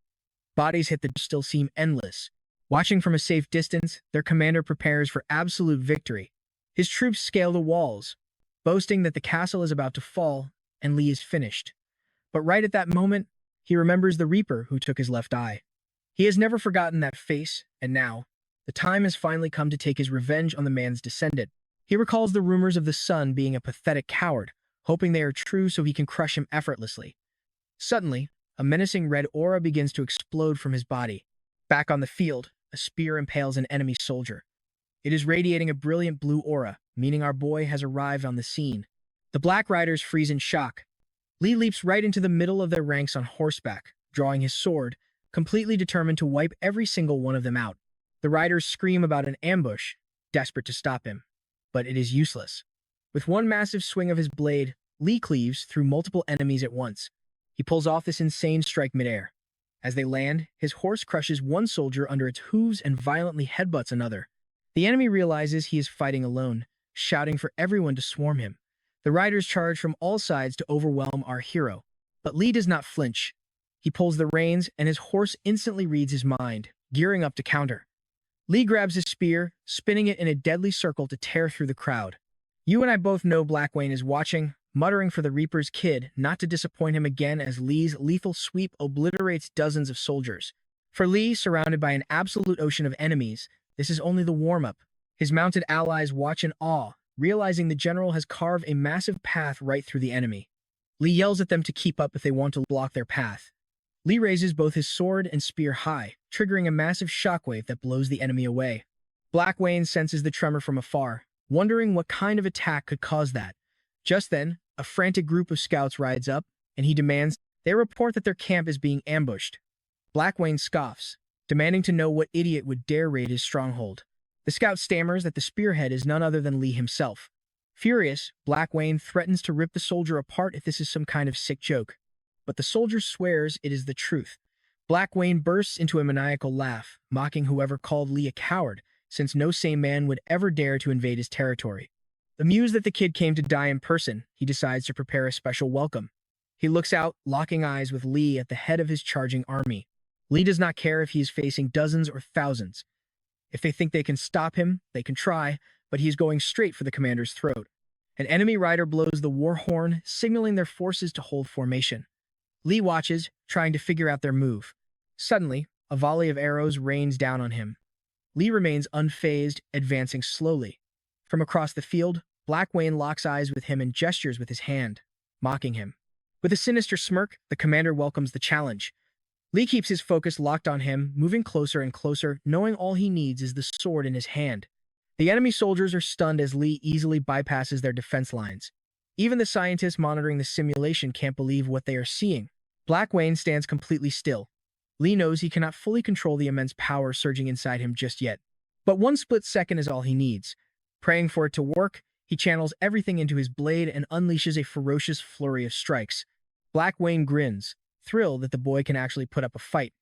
Speaker 1: Bodies hit the still seem endless. Watching from a safe distance, their commander prepares for absolute victory. His troops scale the walls, boasting that the castle is about to fall and Lee is finished. But right at that moment, he remembers the Reaper who took his left eye. He has never forgotten that face, and now, the time has finally come to take his revenge on the man's descendant. He recalls the rumors of the son being a pathetic coward, hoping they are true so he can crush him effortlessly. Suddenly, a menacing red aura begins to explode from his body. Back on the field, a spear impales an enemy soldier. It is radiating a brilliant blue aura, meaning our boy has arrived on the scene. The Black Riders freeze in shock. Lee leaps right into the middle of their ranks on horseback, drawing his sword, completely determined to wipe every single one of them out. The riders scream about an ambush, desperate to stop him. But it is useless. With one massive swing of his blade, Lee cleaves through multiple enemies at once. He pulls off this insane strike midair. As they land, his horse crushes one soldier under its hooves and violently headbutts another. The enemy realizes he is fighting alone, shouting for everyone to swarm him. The riders charge from all sides to overwhelm our hero. But Lee does not flinch. He pulls the reins, and his horse instantly reads his mind, gearing up to counter. Lee grabs his spear, spinning it in a deadly circle to tear through the crowd. You and I both know Black Wayne is watching, muttering for the Reaper's kid not to disappoint him again as Lee's lethal sweep obliterates dozens of soldiers. For Lee, surrounded by an absolute ocean of enemies, this is only the warm-up. His mounted allies watch in awe, realizing the general has carved a massive path right through the enemy. Lee yells at them to keep up if they want to block their path. Lee raises both his sword and spear high, triggering a massive shockwave that blows the enemy away. Black Wayne senses the tremor from afar, wondering what kind of attack could cause that. Just then, a frantic group of scouts rides up, and he demands. They report that their camp is being ambushed. Black Wayne scoffs, demanding to know what idiot would dare raid his stronghold. The scout stammers that the spearhead is none other than Lee himself. Furious, Black Wayne threatens to rip the soldier apart if this is some kind of sick joke. But the soldier swears it is the truth. Black Wayne bursts into a maniacal laugh, mocking whoever called Lee a coward, since no sane man would ever dare to invade his territory. Amused that the kid came to die in person, he decides to prepare a special welcome. He looks out, locking eyes with Lee at the head of his charging army. Lee does not care if he is facing dozens or thousands. If they think they can stop him, they can try, but he is going straight for the commander's throat. An enemy rider blows the war horn, signaling their forces to hold formation. Lee watches, trying to figure out their move. Suddenly, a volley of arrows rains down on him. Lee remains unfazed, advancing slowly. From across the field, Black Wayne locks eyes with him and gestures with his hand, mocking him. With a sinister smirk, the commander welcomes the challenge. Lee keeps his focus locked on him, moving closer and closer, knowing all he needs is the sword in his hand. The enemy soldiers are stunned as Lee easily bypasses their defense lines. Even the scientists monitoring the simulation can't believe what they are seeing. Black Wayne stands completely still. Lee knows he cannot fully control the immense power surging inside him just yet. But one split second is all he needs. Praying for it to work, he channels everything into his blade and unleashes a ferocious flurry of strikes. Black Wayne grins, thrilled that the boy can actually put up a fight.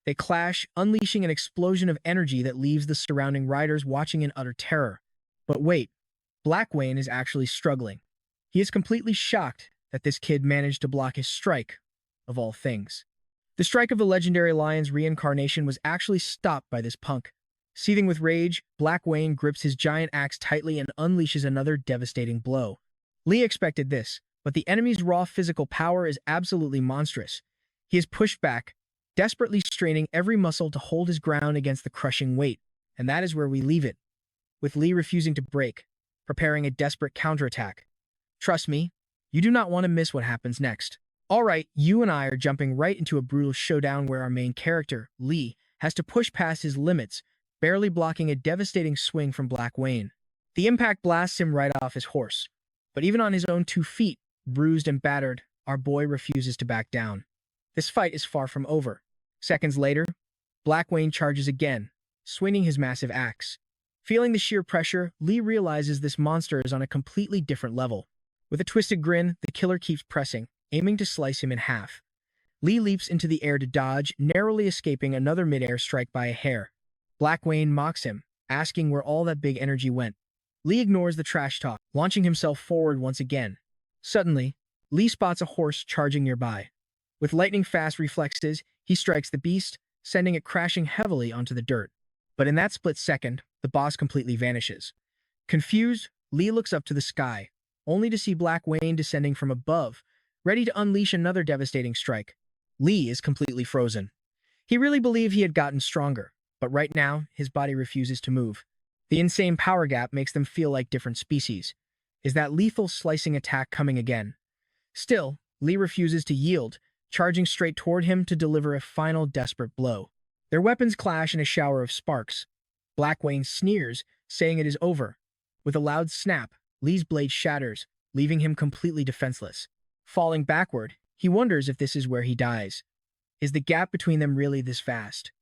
Speaker 1: They clash, unleashing an explosion of energy that leaves the surrounding riders watching in utter terror. But wait, Black Wayne is actually struggling. He is completely shocked that this kid managed to block his strike, of all things. The strike of the legendary lion's reincarnation was actually stopped by this punk. Seething with rage, Black Wayne grips his giant axe tightly and unleashes another devastating blow. Lee expected this, but the enemy's raw physical power is absolutely monstrous. He is pushed back, desperately straining every muscle to hold his ground against the crushing weight, and that is where we leave it, with Lee refusing to break, preparing a desperate counterattack. Trust me, you do not want to miss what happens next. Alright, you and I are jumping right into a brutal showdown where our main character, Lee, has to push past his limits, barely blocking a devastating swing from Black Wayne. The impact blasts him right off his horse, but even on his own 2 feet, bruised and battered, our boy refuses to back down. This fight is far from over. Seconds later, Black Wayne charges again, swinging his massive axe. Feeling the sheer pressure, Lee realizes this monster is on a completely different level. With a twisted grin, the killer keeps pressing, aiming to slice him in half. Lee leaps into the air to dodge, narrowly escaping another mid-air strike by a hair. Black Wayne mocks him, asking where all that big energy went. Lee ignores the trash talk, launching himself forward once again. Suddenly, Lee spots a horse charging nearby. With lightning-fast reflexes, he strikes the beast, sending it crashing heavily onto the dirt. But in that split second, the boss completely vanishes. Confused, Lee looks up to the sky, only to see Black Wayne descending from above, ready to unleash another devastating strike. Lee is completely frozen. He really believed he had gotten stronger, but right now, his body refuses to move. The insane power gap makes them feel like different species. Is that lethal slicing attack coming again? Still, Lee refuses to yield, charging straight toward him to deliver a final desperate blow. Their weapons clash in a shower of sparks. Black Wayne sneers, saying it is over. With a loud snap, Lee's blade shatters, leaving him completely defenseless. Falling backward, he wonders if this is where he dies. Is the gap between them really this vast?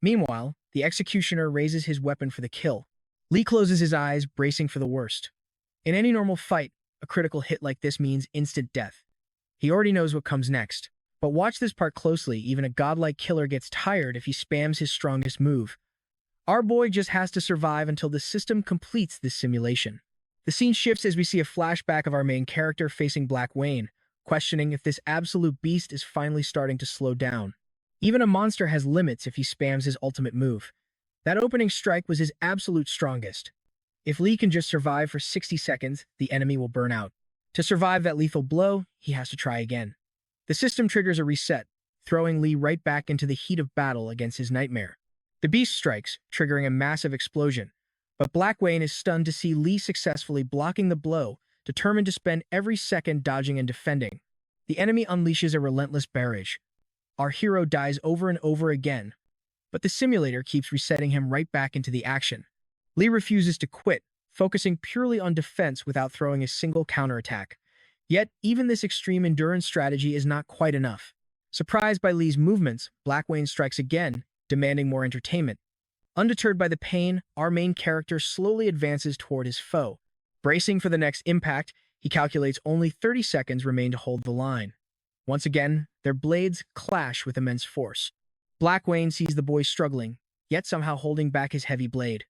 Speaker 1: Meanwhile, the executioner raises his weapon for the kill. Lee closes his eyes, bracing for the worst. In any normal fight, a critical hit like this means instant death. He already knows what comes next. But watch this part closely, even a godlike killer gets tired if he spams his strongest move. Our boy just has to survive until the system completes this simulation. The scene shifts as we see a flashback of our main character facing Black Wayne, questioning if this absolute beast is finally starting to slow down. Even a monster has limits if he spams his ultimate move. That opening strike was his absolute strongest. If Lee can just survive for 60 seconds, the enemy will burn out. To survive that lethal blow, he has to try again. The system triggers a reset, throwing Lee right back into the heat of battle against his nightmare. The beast strikes, triggering a massive explosion, but Black Wayne is stunned to see Lee successfully blocking the blow, determined to spend every second dodging and defending. The enemy unleashes a relentless barrage. Our hero dies over and over again, but the simulator keeps resetting him right back into the action. Lee refuses to quit, focusing purely on defense without throwing a single counterattack. Yet, even this extreme endurance strategy is not quite enough. Surprised by Lee's movements, Black Wayne strikes again, demanding more entertainment. Undeterred by the pain, our main character slowly advances toward his foe. Bracing for the next impact, he calculates only 30 seconds remain to hold the line. Once again, their blades clash with immense force. Black Wayne sees the boy struggling, yet somehow holding back his heavy blade.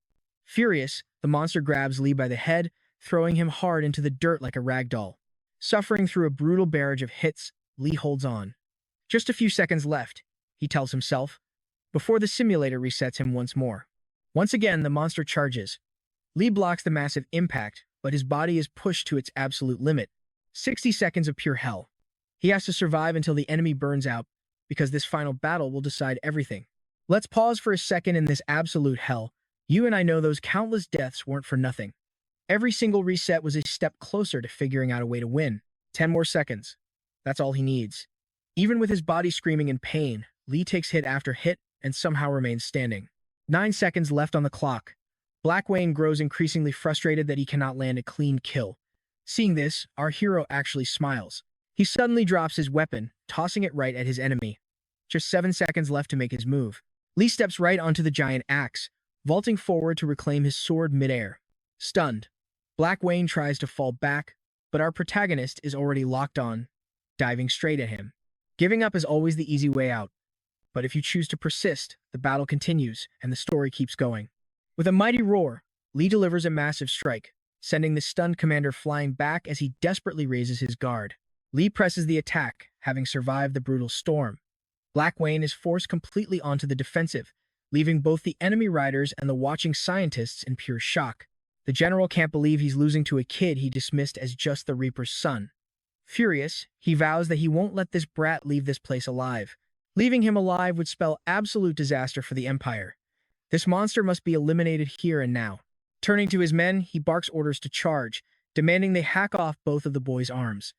Speaker 1: Furious, the monster grabs Lee by the head, throwing him hard into the dirt like a rag doll. Suffering through a brutal barrage of hits, Lee holds on. Just a few seconds left, he tells himself, before the simulator resets him once more. Once again, the monster charges. Lee blocks the massive impact, but his body is pushed to its absolute limit. 60 seconds of pure hell. He has to survive until the enemy burns out, because this final battle will decide everything. Let's pause for a second in this absolute hell. You and I know those countless deaths weren't for nothing. Every single reset was a step closer to figuring out a way to win. 10 more seconds. That's all he needs. Even with his body screaming in pain, Lee takes hit after hit and somehow remains standing. 9 seconds left on the clock. Black Wayne grows increasingly frustrated that he cannot land a clean kill. Seeing this, our hero actually smiles. He suddenly drops his weapon, tossing it right at his enemy. Just 7 seconds left to make his move. Lee steps right onto the giant axe, vaulting forward to reclaim his sword midair. Stunned, Black Wayne tries to fall back, but our protagonist is already locked on, diving straight at him. Giving up is always the easy way out. But if you choose to persist, the battle continues, and the story keeps going. With a mighty roar, Lee delivers a massive strike, sending the stunned commander flying back as he desperately raises his guard. Lee presses the attack, having survived the brutal storm. Black Wayne is forced completely onto the defensive, leaving both the enemy riders and the watching scientists in pure shock. The general can't believe he's losing to a kid he dismissed as just the Reaper's son. Furious, he vows that he won't let this brat leave this place alive. Leaving him alive would spell absolute disaster for the Empire. This monster must be eliminated here and now. Turning to his men, he barks orders to charge, demanding they hack off both of the boy's arms.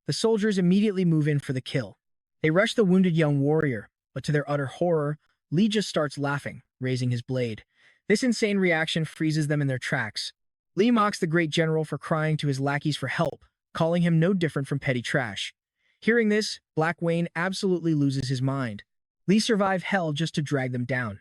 Speaker 1: The soldiers immediately move in for the kill. They rush the wounded young warrior, but to their utter horror, Lee just starts laughing, raising his blade. This insane reaction freezes them in their tracks. Lee mocks the great general for crying to his lackeys for help, calling him no different from petty trash. Hearing this, Black Wayne absolutely loses his mind. Lee survived hell just to drag them down.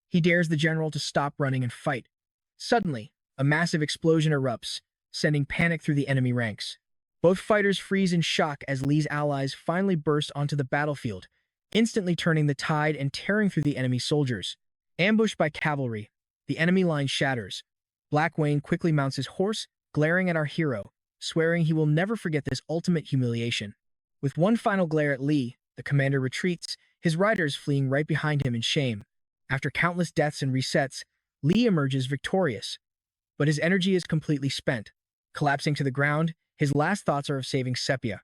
Speaker 1: He dares the general to stop running and fight. Suddenly, a massive explosion erupts, sending panic through the enemy ranks. Both fighters freeze in shock as Lee's allies finally burst onto the battlefield, instantly turning the tide and tearing through the enemy soldiers. Ambushed by cavalry, the enemy line shatters. Black Wayne quickly mounts his horse, glaring at our hero, swearing he will never forget this ultimate humiliation. With one final glare at Lee, the commander retreats, his riders fleeing right behind him in shame. After countless deaths and resets, Lee emerges victorious. But his energy is completely spent. Collapsing to the ground, his last thoughts are of saving Sepia.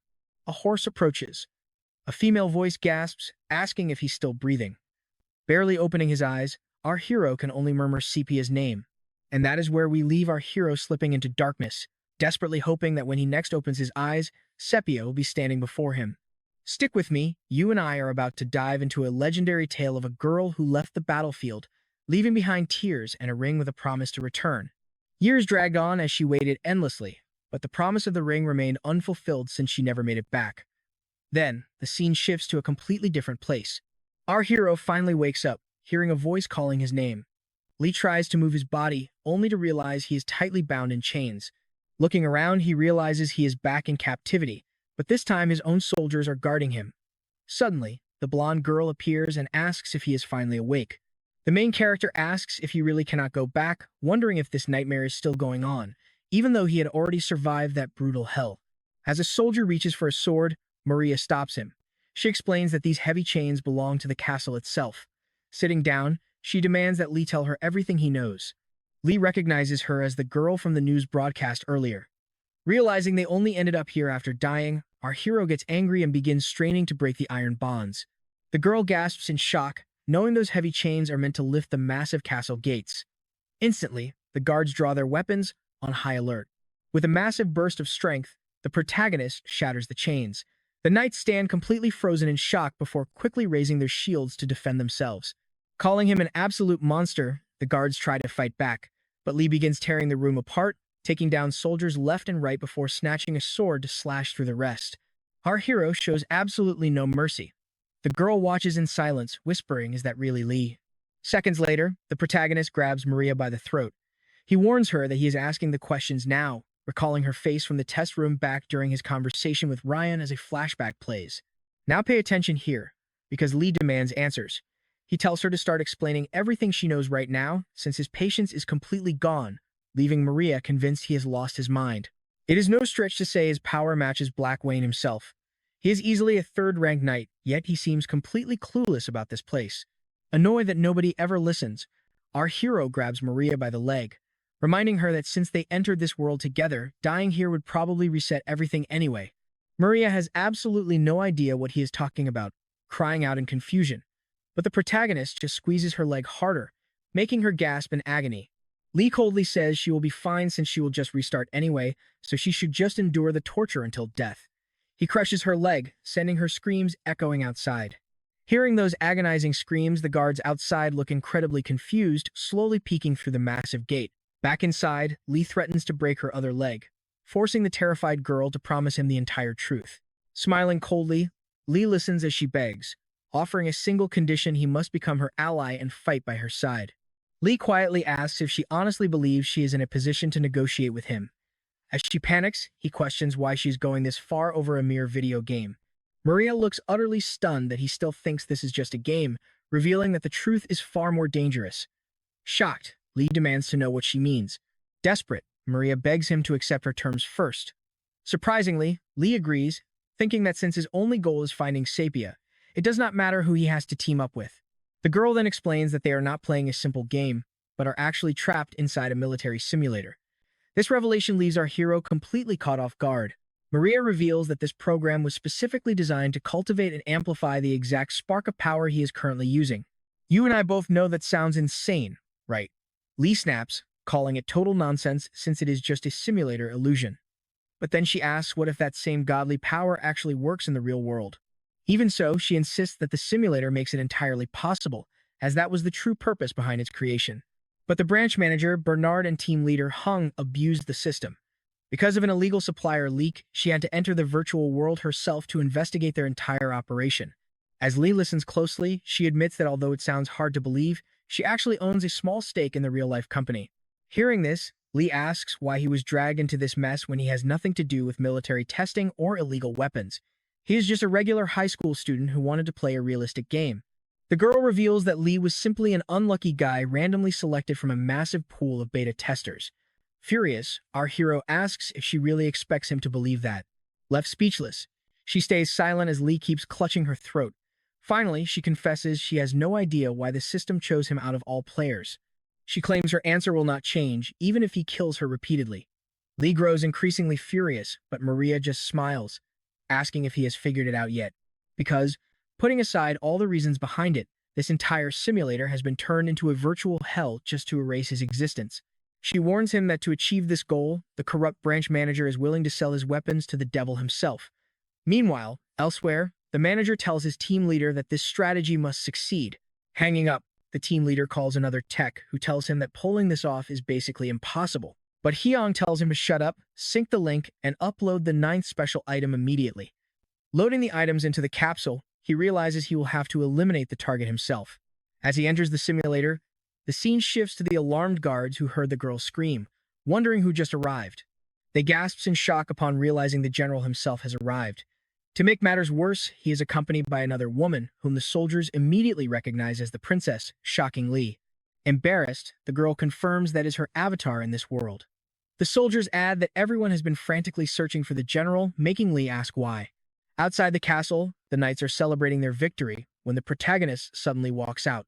Speaker 1: A horse approaches. A female voice gasps, asking if he's still breathing. Barely opening his eyes, our hero can only murmur Sepia's name. And that is where we leave our hero slipping into darkness, desperately hoping that when he next opens his eyes, Sepia will be standing before him. Stick with me, you and I are about to dive into a legendary tale of a girl who left the battlefield, leaving behind tears and a ring with a promise to return. Years dragged on as she waited endlessly, but the promise of the ring remained unfulfilled since she never made it back. Then, the scene shifts to a completely different place. Our hero finally wakes up, hearing a voice calling his name. Lee tries to move his body, only to realize he is tightly bound in chains. Looking around, he realizes he is back in captivity, but this time his own soldiers are guarding him. Suddenly, the blonde girl appears and asks if he is finally awake. The main character asks if he really cannot go back, wondering if this nightmare is still going on, even though he had already survived that brutal hell. As a soldier reaches for a sword, Maria stops him. She explains that these heavy chains belong to the castle itself. Sitting down, she demands that Lee tell her everything he knows. Lee recognizes her as the girl from the news broadcast earlier. Realizing they only ended up here after dying, our hero gets angry and begins straining to break the iron bonds. The girl gasps in shock, knowing those heavy chains are meant to lift the massive castle gates. Instantly, the guards draw their weapons, on high alert. With a massive burst of strength, the protagonist shatters the chains. The knights stand completely frozen in shock before quickly raising their shields to defend themselves. Calling him an absolute monster, the guards try to fight back, but Lee begins tearing the room apart, taking down soldiers left and right before snatching a sword to slash through the rest. Our hero shows absolutely no mercy. The girl watches in silence, whispering, "Is that really Lee?" Seconds later, the protagonist grabs Maria by the throat. He warns her that he is asking the questions now, recalling her face from the test room back during his conversation with Ryan as a flashback plays. Now pay attention here, because Lee demands answers. He tells her to start explaining everything she knows right now, since his patience is completely gone, leaving Maria convinced he has lost his mind. It is no stretch to say his power matches Black Wayne himself. He is easily a third-ranked knight, yet he seems completely clueless about this place. Annoyed that nobody ever listens, our hero grabs Maria by the leg, reminding her that since they entered this world together, dying here would probably reset everything anyway. Maria has absolutely no idea what he is talking about, crying out in confusion. But the protagonist just squeezes her leg harder, making her gasp in agony. Lee coldly says she will be fine since she will just restart anyway, so she should just endure the torture until death. He crushes her leg, sending her screams echoing outside. Hearing those agonizing screams, the guards outside look incredibly confused, slowly peeking through the massive gate. Back inside, Lee threatens to break her other leg, forcing the terrified girl to promise him the entire truth. Smiling coldly, Lee listens as she begs, offering a single condition: he must become her ally and fight by her side. Lee quietly asks if she honestly believes she is in a position to negotiate with him. As she panics, he questions why she's going this far over a mere video game. Maria looks utterly stunned that he still thinks this is just a game, revealing that the truth is far more dangerous. Shocked, Lee demands to know what she means. Desperate, Maria begs him to accept her terms first. Surprisingly, Lee agrees, thinking that since his only goal is finding Sepia, it does not matter who he has to team up with. The girl then explains that they are not playing a simple game, but are actually trapped inside a military simulator. This revelation leaves our hero completely caught off guard. Maria reveals that this program was specifically designed to cultivate and amplify the exact spark of power he is currently using. You and I both know that sounds insane, right? Lee snaps, calling it total nonsense since it is just a simulator illusion. But then she asks what if that same godly power actually works in the real world. Even so, she insists that the simulator makes it entirely possible, as that was the true purpose behind its creation. But the branch manager, Bernard, and team leader, Hung, abused the system. Because of an illegal supplier leak, she had to enter the virtual world herself to investigate their entire operation. As Lee listens closely, she admits that although it sounds hard to believe, she actually owns a small stake in the real-life company. Hearing this, Lee asks why he was dragged into this mess when he has nothing to do with military testing or illegal weapons. He is just a regular high school student who wanted to play a realistic game. The girl reveals that Lee was simply an unlucky guy randomly selected from a massive pool of beta testers. Furious, our hero asks if she really expects him to believe that. Left speechless, she stays silent as Lee keeps clutching her throat. Finally, she confesses she has no idea why the system chose him out of all players. She claims her answer will not change, even if he kills her repeatedly. Lee grows increasingly furious, but Maria just smiles, asking if he has figured it out yet. Because, putting aside all the reasons behind it, this entire simulator has been turned into a virtual hell just to erase his existence. She warns him that to achieve this goal, the corrupt branch manager is willing to sell his weapons to the devil himself. Meanwhile, elsewhere, the manager tells his team leader that this strategy must succeed. Hanging up, the team leader calls another tech, who tells him that pulling this off is basically impossible. But Hyung tells him to shut up, sync the link, and upload the 9th special item immediately. Loading the items into the capsule, he realizes he will have to eliminate the target himself. As he enters the simulator, the scene shifts to the alarmed guards who heard the girl scream, wondering who just arrived. They gasp in shock upon realizing the general himself has arrived. To make matters worse, he is accompanied by another woman, whom the soldiers immediately recognize as the princess, shocking Lee. Embarrassed, the girl confirms that is her avatar in this world. The soldiers add that everyone has been frantically searching for the general, making Lee ask why. Outside the castle, the knights are celebrating their victory when the protagonist suddenly walks out.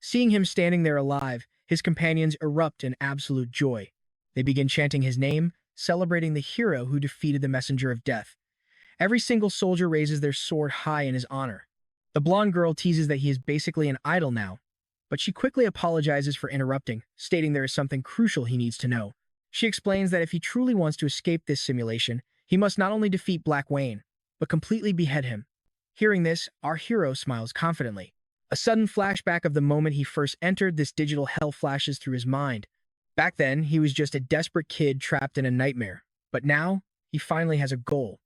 Speaker 1: Seeing him standing there alive, his companions erupt in absolute joy. They begin chanting his name, celebrating the hero who defeated the messenger of death. Every single soldier raises their sword high in his honor. The blonde girl teases that he is basically an idol now, but she quickly apologizes for interrupting, stating there is something crucial he needs to know. She explains that if he truly wants to escape this simulation, he must not only defeat Black Wayne, but completely behead him. Hearing this, our hero smiles confidently. A sudden flashback of the moment he first entered this digital hell flashes through his mind. Back then, he was just a desperate kid trapped in a nightmare, but now, he finally has a goal.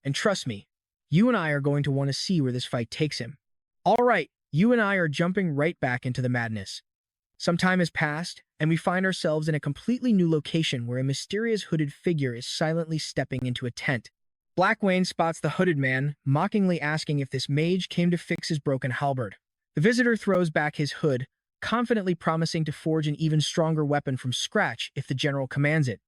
Speaker 1: And trust me, you and I are going to want to see where this fight takes him. All right, you and I are jumping right back into the madness. Some time has passed, and we find ourselves in a completely new location where a mysterious hooded figure is silently stepping into a tent. Black Wayne spots the hooded man, mockingly asking if this mage came to fix his broken halberd. The visitor throws back his hood, confidently promising to forge an even stronger weapon from scratch if the general commands it.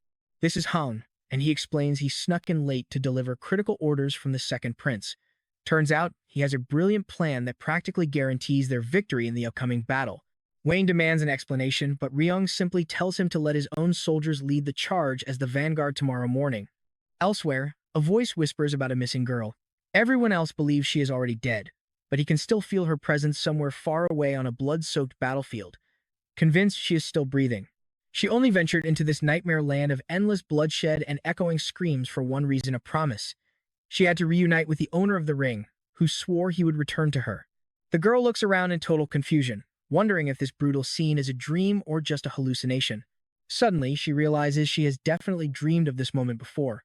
Speaker 1: This is Han, and he explains he snuck in late to deliver critical orders from the second prince. Turns out, he has a brilliant plan that practically guarantees their victory in the upcoming battle. Wayne demands an explanation, but Ryung simply tells him to let his own soldiers lead the charge as the vanguard tomorrow morning. Elsewhere, a voice whispers about a missing girl. Everyone else believes she is already dead, but he can still feel her presence somewhere far away on a blood-soaked battlefield. Convinced she is still breathing, she only ventured into this nightmare land of endless bloodshed and echoing screams for one reason: a promise. She had to reunite with the owner of the ring, who swore he would return to her. The girl looks around in total confusion, wondering if this brutal scene is a dream or just a hallucination. Suddenly, she realizes she has definitely dreamed of this moment before.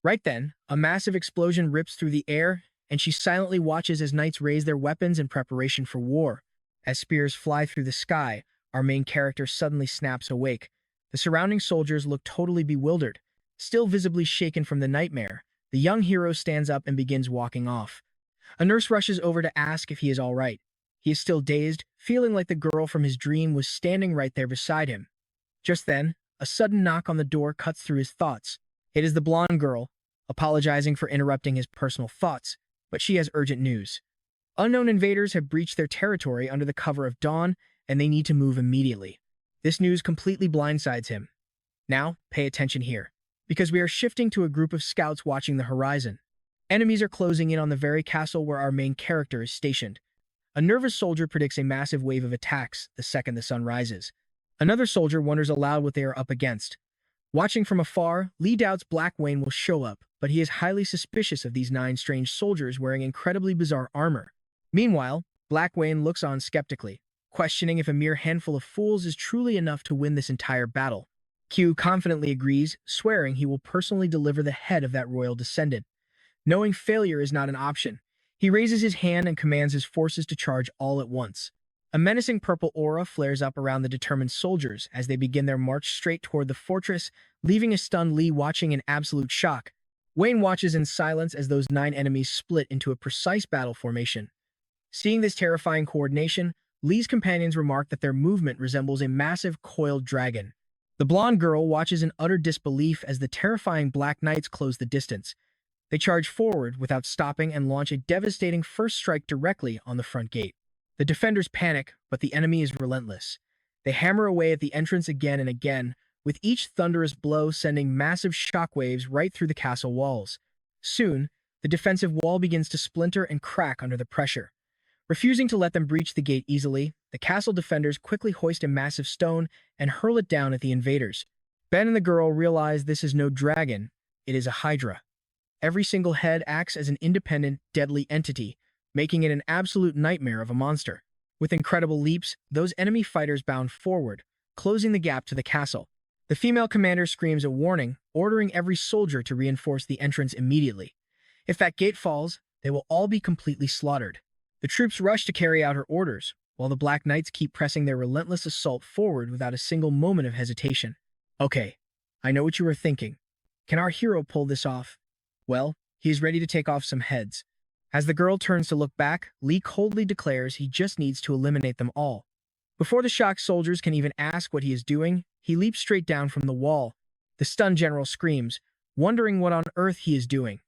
Speaker 1: Right then, a massive explosion rips through the air, and she silently watches as knights raise their weapons in preparation for war. As spears fly through the sky, our main character suddenly snaps awake. The surrounding soldiers look totally bewildered. Still visibly shaken from the nightmare, the young hero stands up and begins walking off. A nurse rushes over to ask if he is all right. He is still dazed, feeling like the girl from his dream was standing right there beside him. Just then, a sudden knock on the door cuts through his thoughts. It is the blonde girl, apologizing for interrupting his personal thoughts, but she has urgent news. Unknown invaders have breached their territory under the cover of dawn, and they need to move immediately. This news completely blindsides him. Now, pay attention here, because we are shifting to a group of scouts watching the horizon. Enemies are closing in on the very castle where our main character is stationed. A nervous soldier predicts a massive wave of attacks the second the sun rises. Another soldier wonders aloud what they are up against. Watching from afar, Lee doubts Black Wayne will show up, but he is highly suspicious of these 9 strange soldiers wearing incredibly bizarre armor. Meanwhile, Black Wayne looks on skeptically, questioning if a mere handful of fools is truly enough to win this entire battle. Q confidently agrees, swearing he will personally deliver the head of that royal descendant. Knowing failure is not an option, he raises his hand and commands his forces to charge all at once. A menacing purple aura flares up around the determined soldiers as they begin their march straight toward the fortress, leaving a stunned Lee watching in absolute shock. Wayne watches in silence as those 9 enemies split into a precise battle formation. Seeing this terrifying coordination, Lee's companions remark that their movement resembles a massive coiled dragon. The blonde girl watches in utter disbelief as the terrifying Black Knights close the distance. They charge forward without stopping and launch a devastating first strike directly on the front gate. The defenders panic, but the enemy is relentless. They hammer away at the entrance again and again, with each thunderous blow sending massive shockwaves right through the castle walls. Soon, the defensive wall begins to splinter and crack under the pressure. Refusing to let them breach the gate easily, the castle defenders quickly hoist a massive stone and hurl it down at the invaders. Ben and the girl realize this is no dragon, it is a hydra. Every single head acts as an independent, deadly entity, making it an absolute nightmare of a monster. With incredible leaps, those enemy fighters bound forward, closing the gap to the castle. The female commander screams a warning, ordering every soldier to reinforce the entrance immediately. If that gate falls, they will all be completely slaughtered. The troops rush to carry out her orders, while the Black Knights keep pressing their relentless assault forward without a single moment of hesitation. Okay, I know what you are thinking. Can our hero pull this off? Well, he is ready to take off some heads. As the girl turns to look back, Lee coldly declares he just needs to eliminate them all. Before the shocked soldiers can even ask what he is doing, he leaps straight down from the wall. The stunned general screams, wondering what on earth he is doing.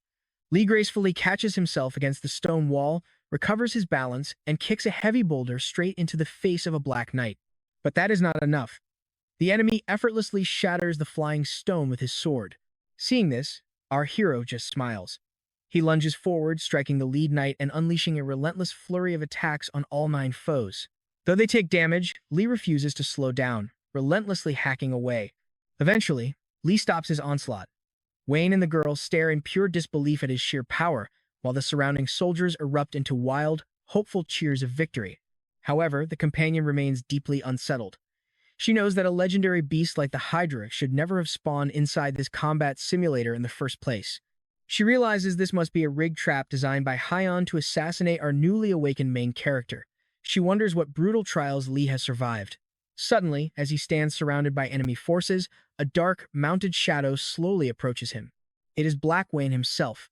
Speaker 1: Lee gracefully catches himself against the stone wall, recovers his balance, and kicks a heavy boulder straight into the face of a Black Knight. But that is not enough. The enemy effortlessly shatters the flying stone with his sword. Seeing this, our hero just smiles. He lunges forward, striking the lead knight and unleashing a relentless flurry of attacks on all 9 foes. Though they take damage, Lee refuses to slow down, relentlessly hacking away. Eventually, Lee stops his onslaught. Wayne and the girl stare in pure disbelief at his sheer power, while the surrounding soldiers erupt into wild, hopeful cheers of victory. However, the companion remains deeply unsettled. She knows that a legendary beast like the Hydra should never have spawned inside this combat simulator in the first place. She realizes this must be a rigged trap designed by Hyon to assassinate our newly awakened main character. She wonders what brutal trials Lee has survived. Suddenly, as he stands surrounded by enemy forces, a dark, mounted shadow slowly approaches him. It is Black Wayne himself.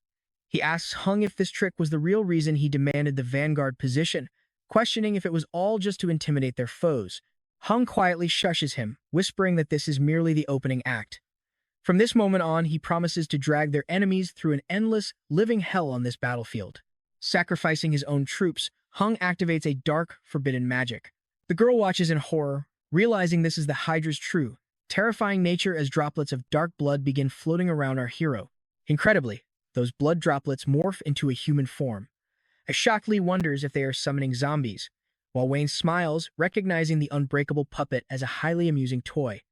Speaker 1: He asks Hung if this trick was the real reason he demanded the vanguard position, questioning if it was all just to intimidate their foes. Hung quietly shushes him, whispering that this is merely the opening act. From this moment on, he promises to drag their enemies through an endless, living hell on this battlefield. Sacrificing his own troops, Hung activates a dark, forbidden magic. The girl watches in horror, realizing this is the Hydra's true, terrifying nature as droplets of dark blood begin floating around our hero. Incredibly, those blood droplets morph into a human form. As shocked Lee wonders if they are summoning zombies, while Wayne smiles, recognizing the unbreakable puppet as a highly amusing toy.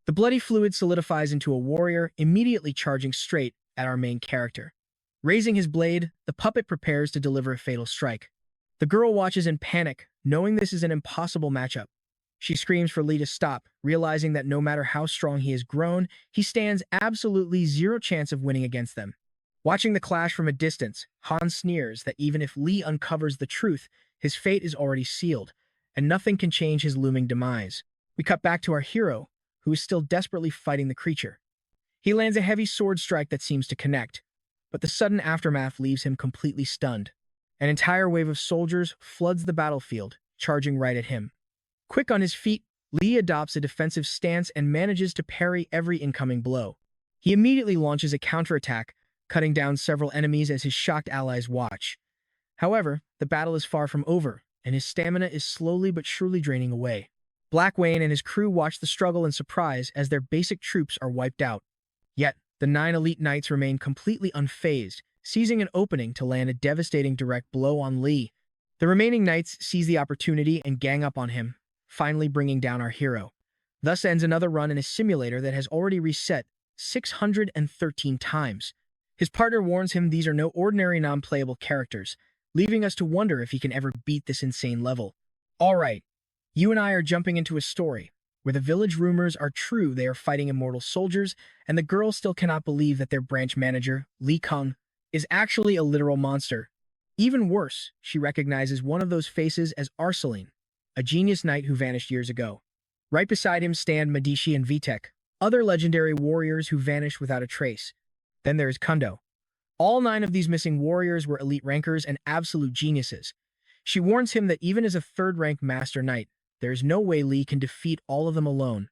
Speaker 1: The bloody fluid solidifies into a warrior, immediately charging straight at our main character. Raising his blade, the puppet prepares to deliver a fatal strike. The girl watches in panic, knowing this is an impossible matchup. She screams for Lee to stop, realizing that no matter how strong he has grown, he stands absolutely zero chance of winning against them. Watching the clash from a distance, Han sneers that even if Lee uncovers the truth, his fate is already sealed, and nothing can change his looming demise. We cut back to our hero, who is still desperately fighting the creature. He lands a heavy sword strike that seems to connect, but the sudden aftermath leaves him completely stunned. An entire wave of soldiers floods the battlefield, charging right at him. Quick on his feet, Lee adopts a defensive stance and manages to parry every incoming blow. He immediately launches a counterattack, cutting down several enemies as his shocked allies watch. However, the battle is far from over, and his stamina is slowly but surely draining away. Black Wayne and his crew watch the struggle in surprise as their basic troops are wiped out. Yet, the 9 elite knights remain completely unfazed, seizing an opening to land a devastating direct blow on Lee. The remaining knights seize the opportunity and gang up on him, finally bringing down our hero. Thus ends another run in a simulator that has already reset 613 times. His partner warns him these are no ordinary non-playable characters, leaving us to wonder if he can ever beat this insane level. Alright, you and I are jumping into a story where the village rumors are true. They are fighting immortal soldiers, and the girl still cannot believe that their branch manager, Lee Kung, is actually a literal monster. Even worse, she recognizes one of those faces as Arsaline, a genius knight who vanished years ago. Right beside him stand Medici and Vitek, other legendary warriors who vanished without a trace. Then there is Kundo, All 9 of these missing warriors were elite rankers and absolute geniuses. She warns him that even as a third-rank Master Knight, there is no way Lee can defeat all of them alone.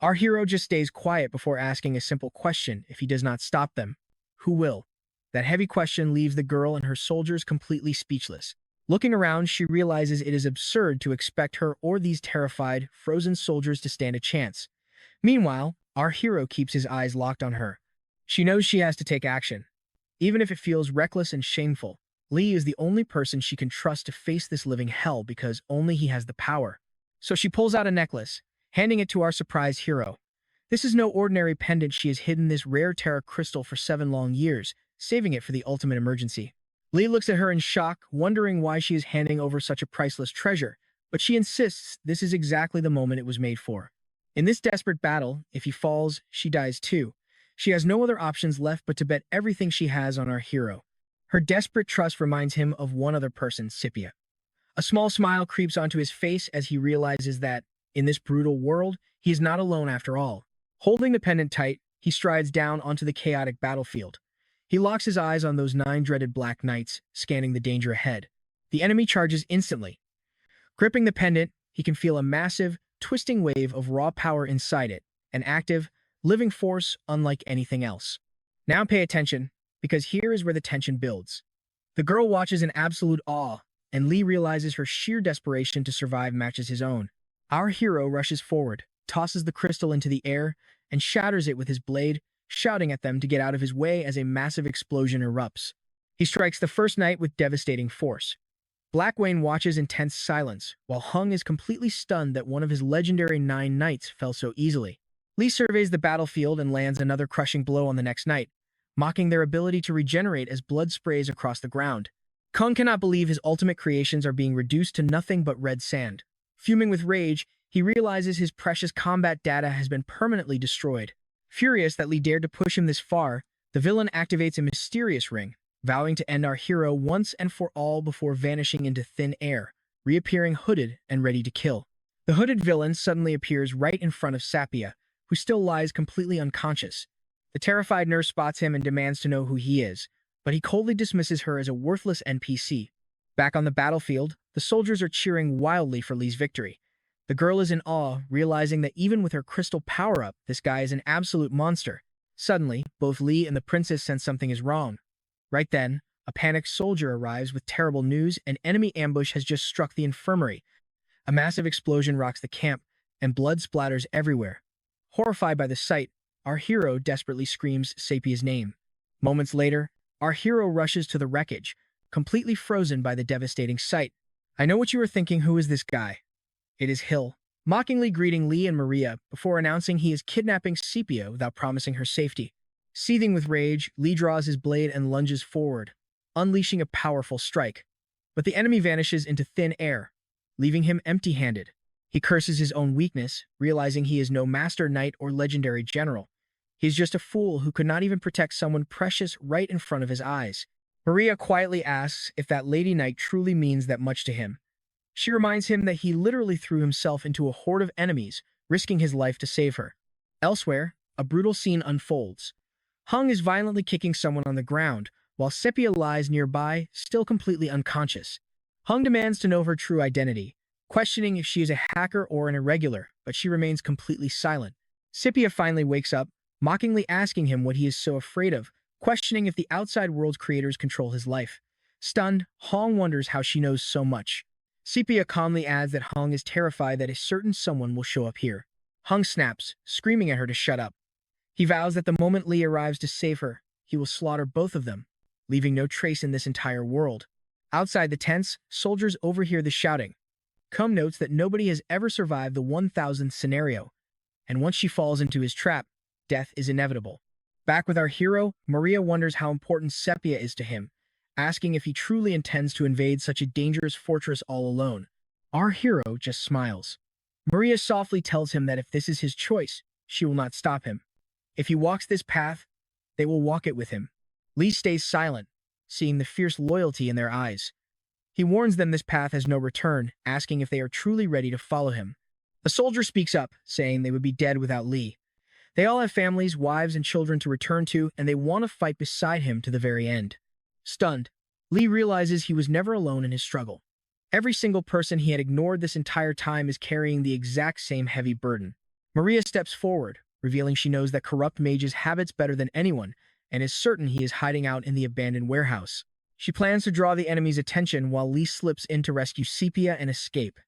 Speaker 1: Our hero just stays quiet before asking a simple question: if he does not stop them, who will? That heavy question leaves the girl and her soldiers completely speechless. Looking around, she realizes it is absurd to expect her or these terrified, frozen soldiers to stand a chance. Meanwhile, our hero keeps his eyes locked on her. She knows she has to take action. Even if it feels reckless and shameful, Lee is the only person she can trust to face this living hell because only he has the power. So she pulls out a necklace, handing it to our surprised hero. This is no ordinary pendant. She has hidden this rare Terra crystal for 7 long years, saving it for the ultimate emergency. Lee looks at her in shock, wondering why she is handing over such a priceless treasure, but she insists this is exactly the moment it was made for. In this desperate battle, if he falls, she dies too. She has no other options left but to bet everything she has on our hero. Her desperate trust reminds him of one other person, Scipia. A small smile creeps onto his face as he realizes that, in this brutal world, he is not alone after all. Holding the pendant tight, he strides down onto the chaotic battlefield. He locks his eyes on those 9 dreaded black knights, scanning the danger ahead. The enemy charges instantly. Gripping the pendant, he can feel a massive, twisting wave of raw power inside it, an active, living force unlike anything else. Now pay attention, because here is where the tension builds. The girl watches in absolute awe, and Lee realizes her sheer desperation to survive matches his own. Our hero rushes forward, tosses the crystal into the air, and shatters it with his blade, shouting at them to get out of his way as a massive explosion erupts. He strikes the first knight with devastating force. Black Wayne watches in tense silence, while Hung is completely stunned that one of his legendary 9 knights fell so easily. Lee surveys the battlefield and lands another crushing blow on the next knight, mocking their ability to regenerate as blood sprays across the ground. Kung cannot believe his ultimate creations are being reduced to nothing but red sand. Fuming with rage, he realizes his precious combat data has been permanently destroyed. Furious that Lee dared to push him this far, the villain activates a mysterious ring, vowing to end our hero once and for all before vanishing into thin air, reappearing hooded and ready to kill. The hooded villain suddenly appears right in front of Sapia, who still lies completely unconscious. The terrified nurse spots him and demands to know who he is, but he coldly dismisses her as a worthless NPC. Back on the battlefield, the soldiers are cheering wildly for Lee's victory. The girl is in awe, realizing that even with her crystal power-up, this guy is an absolute monster. Suddenly, both Lee and the princess sense something is wrong. Right then, a panicked soldier arrives with terrible news: an enemy ambush has just struck the infirmary. A massive explosion rocks the camp, and blood splatters everywhere. Horrified by the sight, our hero desperately screams Sapia's name. Moments later, our hero rushes to the wreckage, completely frozen by the devastating sight. I know what you are thinking: who is this guy? It is Hill, mockingly greeting Lee and Maria before announcing he is kidnapping Sepia without promising her safety. Seething with rage, Lee draws his blade and lunges forward, unleashing a powerful strike. But the enemy vanishes into thin air, leaving him empty-handed. He curses his own weakness, realizing he is no master knight or legendary general. He is just a fool who could not even protect someone precious right in front of his eyes. Maria quietly asks if that lady knight truly means that much to him. She reminds him that he literally threw himself into a horde of enemies, risking his life to save her. Elsewhere, a brutal scene unfolds. Hung is violently kicking someone on the ground, while Sepia lies nearby, still completely unconscious. Hung demands to know her true identity, questioning if she is a hacker or an irregular, but she remains completely silent. Sepia finally wakes up, mockingly asking him what he is so afraid of, questioning if the outside world's creators control his life. Stunned, Hong wonders how she knows so much. Sepia calmly adds that Hong is terrified that a certain someone will show up here. Hong snaps, screaming at her to shut up. He vows that the moment Lee arrives to save her, he will slaughter both of them, leaving no trace in this entire world. Outside the tents, soldiers overhear the shouting. Cum notes that nobody has ever survived the 1000th scenario, and once she falls into his trap, death is inevitable. Back with our hero, Maria wonders how important Sepia is to him, asking if he truly intends to invade such a dangerous fortress all alone. Our hero just smiles. Maria softly tells him that if this is his choice, she will not stop him. If he walks this path, they will walk it with him. Lee stays silent, seeing the fierce loyalty in their eyes. He warns them this path has no return, asking if they are truly ready to follow him. A soldier speaks up, saying they would be dead without Lee. They all have families, wives, and children to return to, and they want to fight beside him to the very end. Stunned, Lee realizes he was never alone in his struggle. Every single person he had ignored this entire time is carrying the exact same heavy burden. Maria steps forward, revealing she knows that corrupt mage's habits better than anyone, and is certain he is hiding out in the abandoned warehouse. She plans to draw the enemy's attention while Lee slips in to rescue Sepia and escape.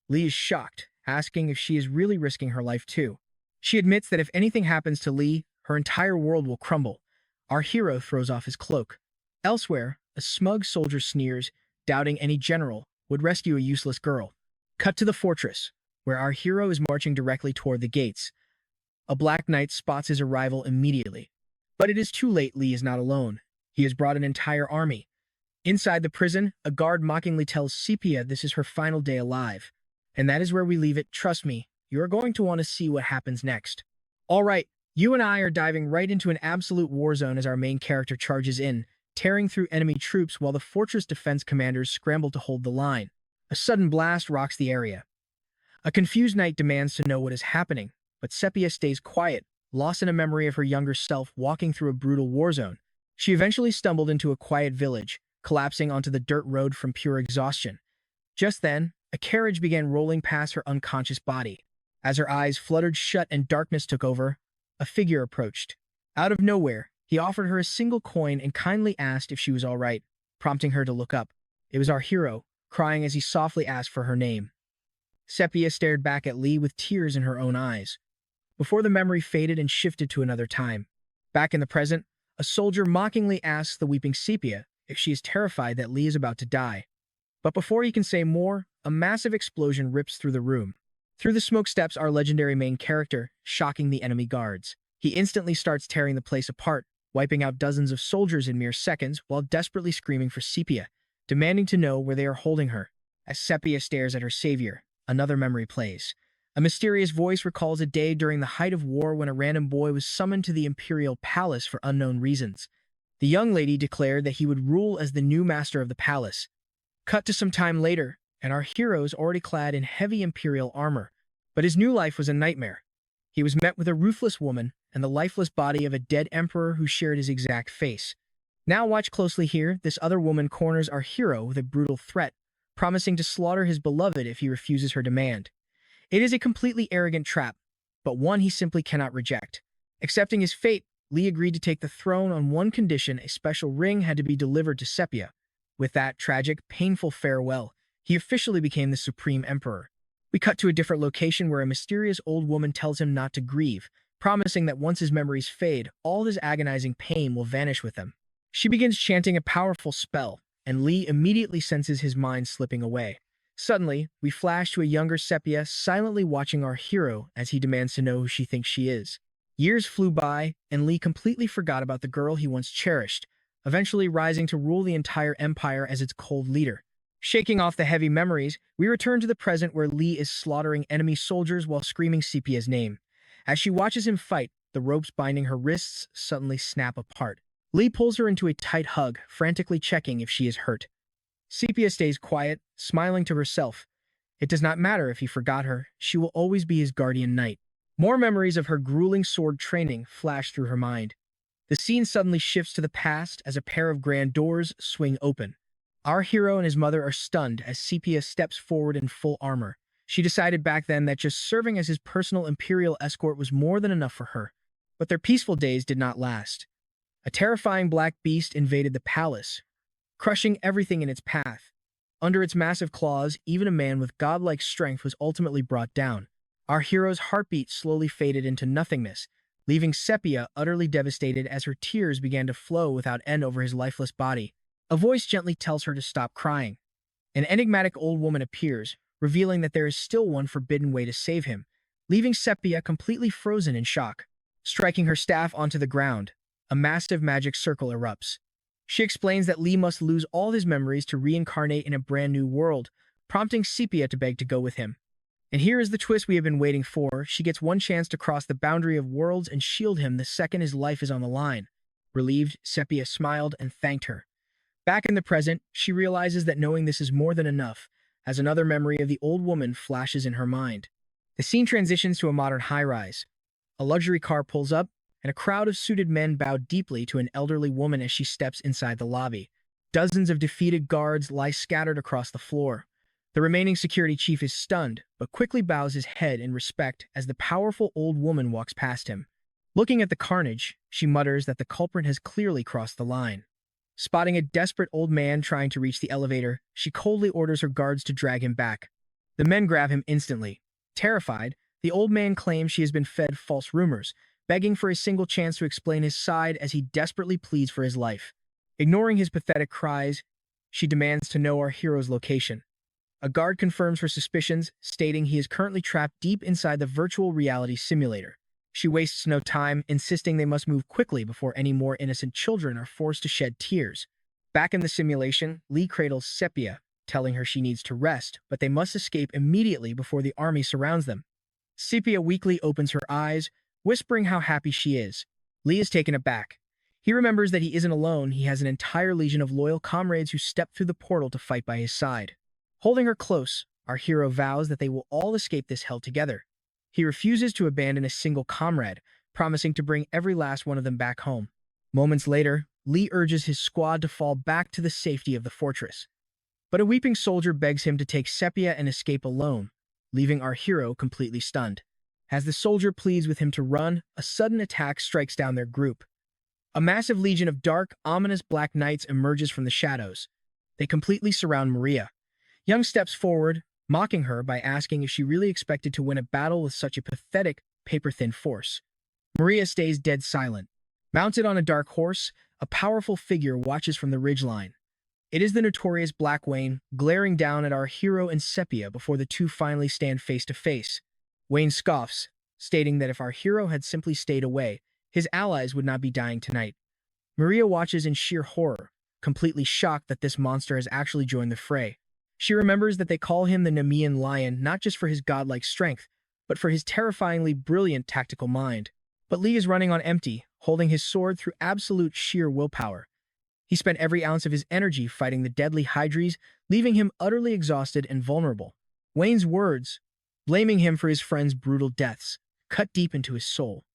Speaker 1: Lee is shocked, asking if she is really risking her life too. She admits that if anything happens to Lee, her entire world will crumble. Our hero throws off his cloak. Elsewhere, a smug soldier sneers, doubting any general would rescue a useless girl. Cut to the fortress, where our hero is marching directly toward the gates. A black knight spots his arrival immediately. But it is too late. Lee is not alone. He has brought an entire army. Inside the prison, a guard mockingly tells Sepia this is her final day alive. And that is where we leave it. Trust me, you are going to want to see what happens next. All right, you and I are diving right into an absolute war zone as our main character charges in, tearing through enemy troops while the fortress defense commanders scramble to hold the line. A sudden blast rocks the area. A confused knight demands to know what is happening, but Sepia stays quiet, lost in a memory of her younger self walking through a brutal war zone. She eventually stumbled into a quiet village, collapsing onto the dirt road from pure exhaustion. Just then, a carriage began rolling past her unconscious body. As her eyes fluttered shut and darkness took over, a figure approached. Out of nowhere, he offered her a single coin and kindly asked if she was all right, prompting her to look up. It was our hero, crying as he softly asked for her name. Sepia stared back at Lee with tears in her own eyes, before the memory faded and shifted to another time. Back in the present, a soldier mockingly asks the weeping Sepia if she is terrified that Lee is about to die. But before he can say more, a massive explosion rips through the room. Through the smoke steps our legendary main character, shocking the enemy guards. He instantly starts tearing the place apart, wiping out dozens of soldiers in mere seconds while desperately screaming for Sepia, demanding to know where they are holding her. As Sepia stares at her savior, another memory plays. A mysterious voice recalls a day during the height of war when a random boy was summoned to the imperial palace for unknown reasons. The young lady declared that he would rule as the new master of the palace. Cut to some time later, and our hero is already clad in heavy imperial armor. But his new life was a nightmare. He was met with a ruthless woman and the lifeless body of a dead emperor who shared his exact face. Now watch closely here. This other woman corners our hero with a brutal threat, promising to slaughter his beloved if he refuses her demand. It is a completely arrogant trap, but one he simply cannot reject. Accepting his fate, Lee agreed to take the throne on one condition: a special ring had to be delivered to Sepia. With that tragic, painful farewell, he officially became the supreme emperor. We cut to a different location where a mysterious old woman tells him not to grieve, promising that once his memories fade, all his agonizing pain will vanish with them. She begins chanting a powerful spell, and Lee immediately senses his mind slipping away. Suddenly, we flash to a younger Sepia silently watching our hero as he demands to know who she thinks she is. Years flew by, and Lee completely forgot about the girl he once cherished, eventually rising to rule the entire empire as its cold leader. Shaking off the heavy memories, we return to the present where Lee is slaughtering enemy soldiers while screaming Sepia's name. As she watches him fight, the ropes binding her wrists suddenly snap apart. Lee pulls her into a tight hug, frantically checking if she is hurt. Sepia stays quiet, smiling to herself. It does not matter if he forgot her, she will always be his guardian knight. More memories of her grueling sword training flash through her mind. The scene suddenly shifts to the past as a pair of grand doors swing open. Our hero and his mother are stunned as Sepia steps forward in full armor. She decided back then that just serving as his personal imperial escort was more than enough for her. But their peaceful days did not last. A terrifying black beast invaded the palace, crushing everything in its path. Under its massive claws, even a man with godlike strength was ultimately brought down. Our hero's heartbeat slowly faded into nothingness, leaving Sepia utterly devastated as her tears began to flow without end over his lifeless body. A voice gently tells her to stop crying. An enigmatic old woman appears, revealing that there is still one forbidden way to save him, leaving Sepia completely frozen in shock. Striking her staff onto the ground, a massive magic circle erupts. She explains that Lee must lose all his memories to reincarnate in a brand new world, prompting Sepia to beg to go with him. And here is the twist we have been waiting for. She gets one chance to cross the boundary of worlds and shield him the second his life is on the line. Relieved, Sepia smiled and thanked her. Back in the present, she realizes that knowing this is more than enough, as another memory of the old woman flashes in her mind. The scene transitions to a modern high-rise. A luxury car pulls up, and a crowd of suited men bow deeply to an elderly woman as she steps inside the lobby. Dozens of defeated guards lie scattered across the floor. The remaining security chief is stunned, but quickly bows his head in respect as the powerful old woman walks past him. Looking at the carnage, she mutters that the culprit has clearly crossed the line. Spotting a desperate old man trying to reach the elevator, she coldly orders her guards to drag him back. The men grab him instantly. Terrified, the old man claims she has been fed false rumors, begging for a single chance to explain his side as he desperately pleads for his life. Ignoring his pathetic cries, she demands to know our hero's location. A guard confirms her suspicions, stating he is currently trapped deep inside the virtual reality simulator. She wastes no time, insisting they must move quickly before any more innocent children are forced to shed tears. Back in the simulation, Lee cradles Sepia, telling her she needs to rest, but they must escape immediately before the army surrounds them. Sepia weakly opens her eyes, whispering how happy she is. Lee is taken aback. He remembers that he isn't alone. He has an entire legion of loyal comrades who step through the portal to fight by his side. Holding her close, our hero vows that they will all escape this hell together. He refuses to abandon a single comrade, promising to bring every last one of them back home. Moments later, Lee urges his squad to fall back to the safety of the fortress. But a weeping soldier begs him to take Sepia and escape alone, leaving our hero completely stunned. As the soldier pleads with him to run, a sudden attack strikes down their group. A massive legion of dark, ominous black knights emerges from the shadows. They completely surround Maria. Young steps forward, mocking her by asking if she really expected to win a battle with such a pathetic, paper-thin force. Maria stays dead silent. Mounted on a dark horse, a powerful figure watches from the ridgeline. It is the notorious Black Wayne, glaring down at our hero and Sepia before the two finally stand face to face. Wayne scoffs, stating that if our hero had simply stayed away, his allies would not be dying tonight. Maria watches in sheer horror, completely shocked that this monster has actually joined the fray. She remembers that they call him the Nemean Lion not just for his godlike strength, but for his terrifyingly brilliant tactical mind. But Lee is running on empty, holding his sword through absolute sheer willpower. He spent every ounce of his energy fighting the deadly Hydries, leaving him utterly exhausted and vulnerable. Wayne's words, blaming him for his friend's brutal deaths, cut deep into his soul.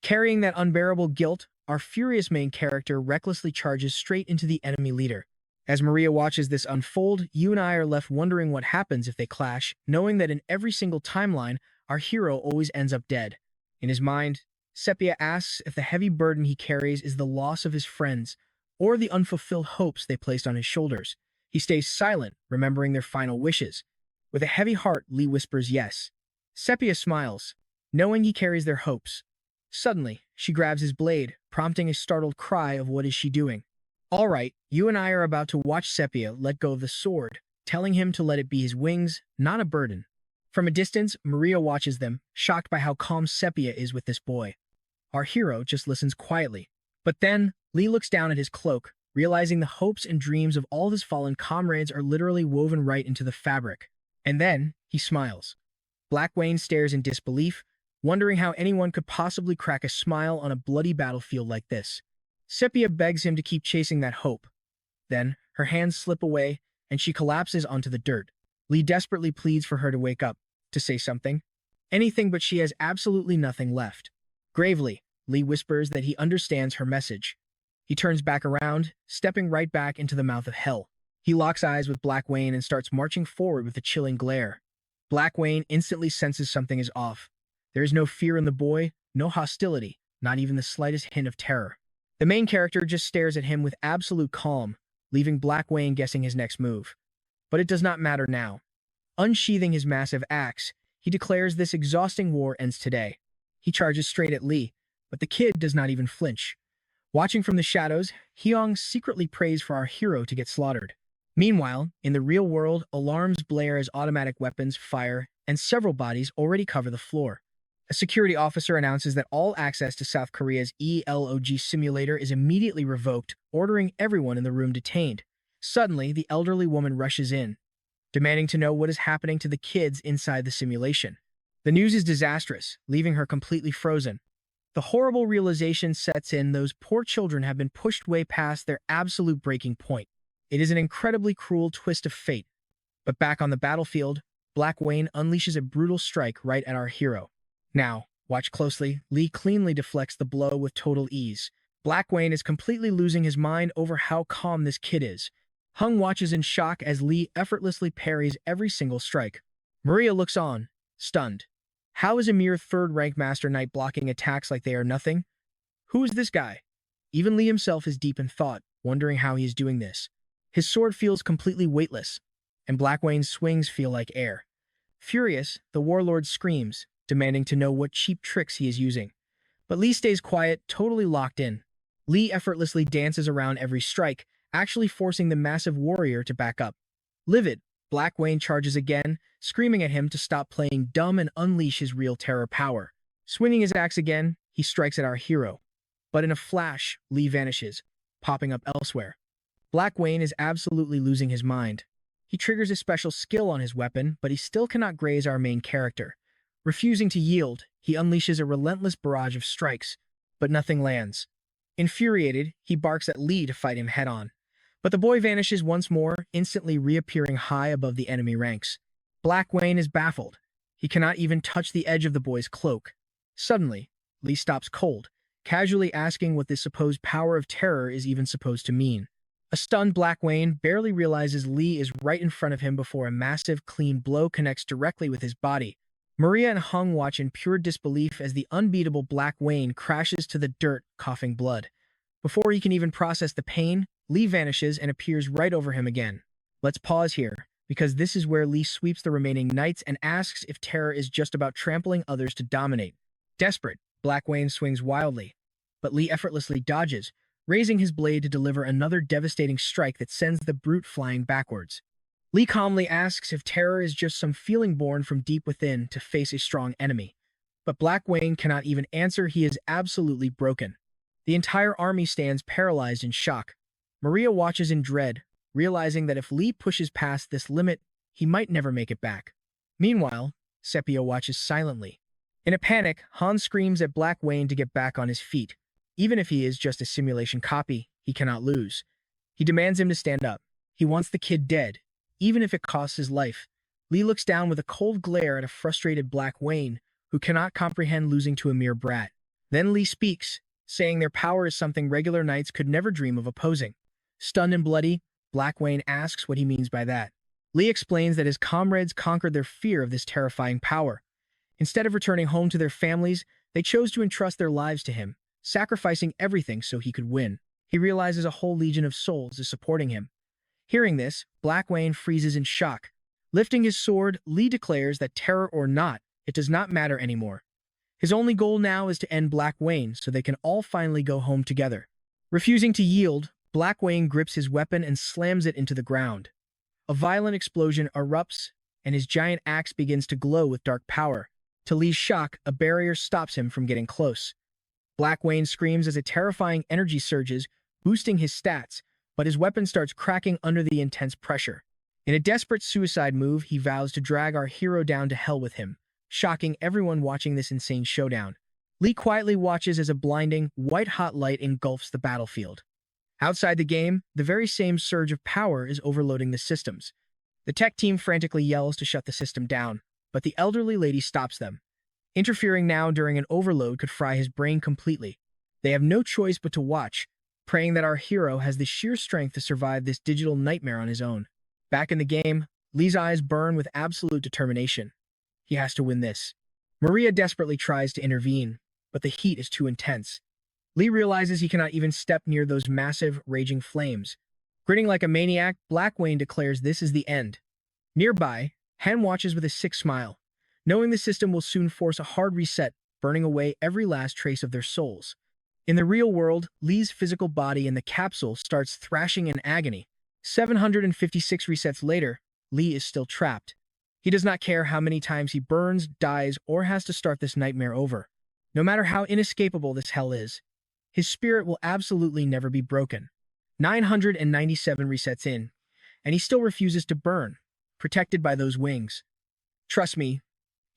Speaker 1: Carrying that unbearable guilt, our furious main character recklessly charges straight into the enemy leader. As Maria watches this unfold, you and I are left wondering what happens if they clash, knowing that in every single timeline, our hero always ends up dead. In his mind, Sepia asks if the heavy burden he carries is the loss of his friends, or the unfulfilled hopes they placed on his shoulders. He stays silent, remembering their final wishes. With a heavy heart, Lee whispers yes. Sepia smiles, knowing he carries their hopes. Suddenly, she grabs his blade, prompting a startled cry of what is she doing. All right, you and I are about to watch Sepia let go of the sword, telling him to let it be his wings, not a burden. From a distance, Maria watches them, shocked by how calm Sepia is with this boy. Our hero just listens quietly. But then, Lee looks down at his cloak, realizing the hopes and dreams of all of his fallen comrades are literally woven right into the fabric. And then, he smiles. Black Wayne stares in disbelief, wondering how anyone could possibly crack a smile on a bloody battlefield like this. Sepia begs him to keep chasing that hope. Then, her hands slip away, and she collapses onto the dirt. Lee desperately pleads for her to wake up, to say something. Anything, but she has absolutely nothing left. Gravely, Lee whispers that he understands her message. He turns back around, stepping right back into the mouth of hell. He locks eyes with Black Wayne and starts marching forward with a chilling glare. Black Wayne instantly senses something is off. There is no fear in the boy, no hostility, not even the slightest hint of terror. The main character just stares at him with absolute calm, leaving Black Wayne guessing his next move. But it does not matter now. Unsheathing his massive axe, he declares this exhausting war ends today. He charges straight at Lee, but the kid does not even flinch. Watching from the shadows, Hyung secretly prays for our hero to get slaughtered. Meanwhile, in the real world, alarms blare as automatic weapons fire, and several bodies already cover the floor. A security officer announces that all access to South Korea's ELOG simulator is immediately revoked, ordering everyone in the room detained. Suddenly, the elderly woman rushes in, demanding to know what is happening to the kids inside the simulation. The news is disastrous, leaving her completely frozen. The horrible realization sets in: those poor children have been pushed way past their absolute breaking point. It is an incredibly cruel twist of fate. But back on the battlefield, Black Wayne unleashes a brutal strike right at our hero. Now, Watch closely. Lee cleanly deflects the blow with total ease. Black Wayne is completely losing his mind over how calm this kid is. Hung watches in shock as Lee effortlessly parries every single strike. Maria looks on, stunned. How is a mere third-rank Master Knight blocking attacks like they are nothing? Who is this guy? Even Lee himself is deep in thought, wondering how he is doing this. His sword feels completely weightless, and Black Wayne's swings feel like air. Furious, the warlord screams, demanding to know what cheap tricks he is using. But Lee stays quiet, totally locked in. Lee effortlessly dances around every strike, actually forcing the massive warrior to back up. Livid, Black Wayne charges again, screaming at him to stop playing dumb and unleash his real terror power. Swinging his axe again, he strikes at our hero. But in a flash, Lee vanishes, popping up elsewhere. Black Wayne is absolutely losing his mind. He triggers a special skill on his weapon, but he still cannot graze our main character. Refusing to yield, he unleashes a relentless barrage of strikes, but nothing lands. Infuriated, he barks at Lee to fight him head-on. But the boy vanishes once more, instantly reappearing high above the enemy ranks. Black Wayne is baffled. He cannot even touch the edge of the boy's cloak. Suddenly, Lee stops cold, casually asking what this supposed power of terror is even supposed to mean. A stunned Black Wayne barely realizes Lee is right in front of him before a massive, clean blow connects directly with his body. Maria and Hung watch in pure disbelief as the unbeatable Black Wayne crashes to the dirt, coughing blood. Before he can even process the pain, Lee vanishes and appears right over him again. Let's pause here, because this is where Lee sweeps the remaining knights and asks if terror is just about trampling others to dominate. Desperate, Black Wayne swings wildly, but Lee effortlessly dodges, raising his blade to deliver another devastating strike that sends the brute flying backwards. Lee calmly asks if terror is just some feeling born from deep within to face a strong enemy. But Black Wayne cannot even answer. He is absolutely broken. The entire army stands paralyzed in shock. Maria watches in dread, realizing that if Lee pushes past this limit, he might never make it back. Meanwhile, Sepio watches silently. In a panic, Han screams at Black Wayne to get back on his feet. Even if he is just a simulation copy, he cannot lose. He demands him to stand up. He wants the kid dead, even if it costs his life. Lee looks down with a cold glare at a frustrated Black Wayne, who cannot comprehend losing to a mere brat. Then Lee speaks, saying their power is something regular knights could never dream of opposing. Stunned and bloody, Black Wayne asks what he means by that. Lee explains that his comrades conquered their fear of this terrifying power. Instead of returning home to their families, they chose to entrust their lives to him, sacrificing everything so he could win. He realizes a whole legion of souls is supporting him. Hearing this, Black Wayne freezes in shock. Lifting his sword, Lee declares that terror or not, it does not matter anymore. His only goal now is to end Black Wayne so they can all finally go home together. Refusing to yield, Black Wayne grips his weapon and slams it into the ground. A violent explosion erupts, and his giant axe begins to glow with dark power. To Lee's shock, a barrier stops him from getting close. Black Wayne screams as a terrifying energy surges, boosting his stats, but his weapon starts cracking under the intense pressure. In a desperate suicide move, he vows to drag our hero down to hell with him, shocking everyone watching this insane showdown. Lee quietly watches as a blinding, white-hot light engulfs the battlefield. Outside the game, the very same surge of power is overloading the systems. The tech team frantically yells to shut the system down, but the elderly lady stops them. Interfering now during an overload could fry his brain completely. They have no choice but to watch, praying that our hero has the sheer strength to survive this digital nightmare on his own. Back in the game, Lee's eyes burn with absolute determination. He has to win this. Maria desperately tries to intervene, but the heat is too intense. Lee realizes he cannot even step near those massive, raging flames. Grinning like a maniac, Black Wayne declares this is the end. Nearby, Han watches with a sick smile, knowing the system will soon force a hard reset, burning away every last trace of their souls. In the real world, Lee's physical body in the capsule starts thrashing in agony. 756 resets later, Lee is still trapped. He does not care how many times he burns, dies, or has to start this nightmare over. No matter how inescapable this hell is, his spirit will absolutely never be broken. 997 resets in, and he still refuses to burn, protected by those wings. Trust me,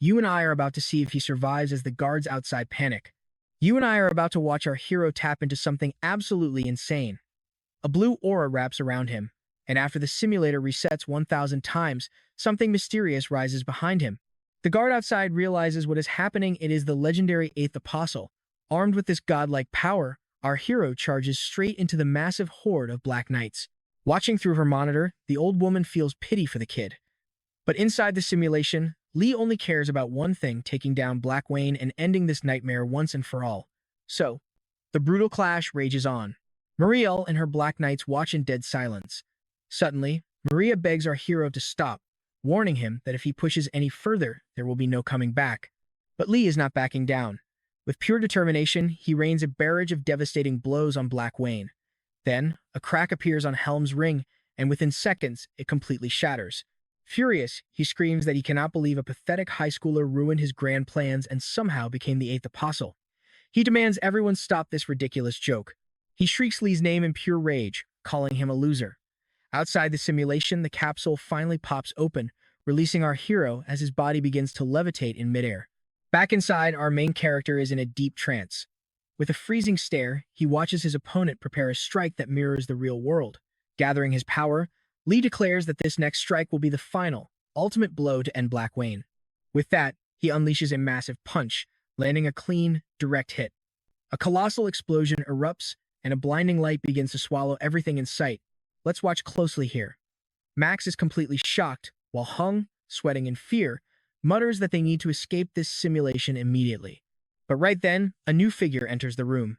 Speaker 1: you and I are about to see if he survives as the guards outside panic. You and I are about to watch our hero tap into something absolutely insane. A blue aura wraps around him, and after the simulator resets 1,000 times, something mysterious rises behind him. The guard outside realizes what is happening. It is the legendary Eighth Apostle. Armed with this godlike power, our hero charges straight into the massive horde of Black Knights. Watching through her monitor, the old woman feels pity for the kid. But inside the simulation, Lee only cares about one thing: taking down Black Wayne and ending this nightmare once and for all. So, the brutal clash rages on. Marielle and her Black Knights watch in dead silence. Suddenly, Maria begs our hero to stop, warning him that if he pushes any further, there will be no coming back. But Lee is not backing down. With pure determination, he rains a barrage of devastating blows on Black Wayne. Then, a crack appears on Helm's ring, and within seconds, it completely shatters. Furious, he screams that he cannot believe a pathetic high schooler ruined his grand plans and somehow became the Eighth Apostle. He demands everyone stop this ridiculous joke. He shrieks Lee's name in pure rage, calling him a loser. Outside the simulation, the capsule finally pops open, releasing our hero as his body begins to levitate in midair. Back inside, our main character is in a deep trance. With a freezing stare, he watches his opponent prepare a strike that mirrors the real world. Gathering his power, Lee declares that this next strike will be the final, ultimate blow to end Black Wayne. With that, he unleashes a massive punch, landing a clean, direct hit. A colossal explosion erupts, and a blinding light begins to swallow everything in sight. Let's watch closely here. Max is completely shocked, while Hung, sweating in fear, mutters that they need to escape this simulation immediately. But right then, a new figure enters the room.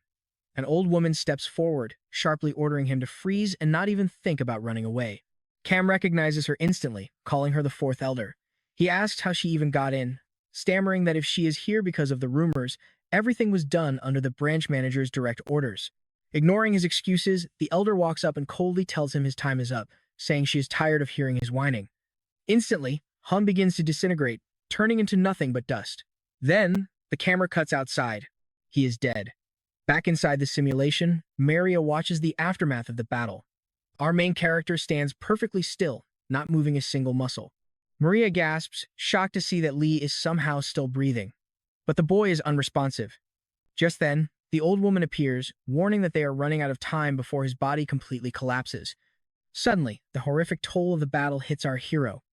Speaker 1: An old woman steps forward, sharply ordering him to freeze and not even think about running away. Cam recognizes her instantly, calling her the Fourth Elder. He asks how she even got in, stammering that if she is here because of the rumors, everything was done under the branch manager's direct orders. Ignoring his excuses, the Elder walks up and coldly tells him his time is up, saying she is tired of hearing his whining. Instantly, Hun begins to disintegrate, turning into nothing but dust. Then, the camera cuts outside. He is dead. Back inside the simulation, Maria watches the aftermath of the battle. Our main character stands perfectly still, not moving a single muscle. Maria gasps, shocked to see that Lee is somehow still breathing. But the boy is unresponsive. Just then, the old woman appears, warning that they are running out of time before his body completely collapses. Suddenly, the horrific toll of the battle hits our hero.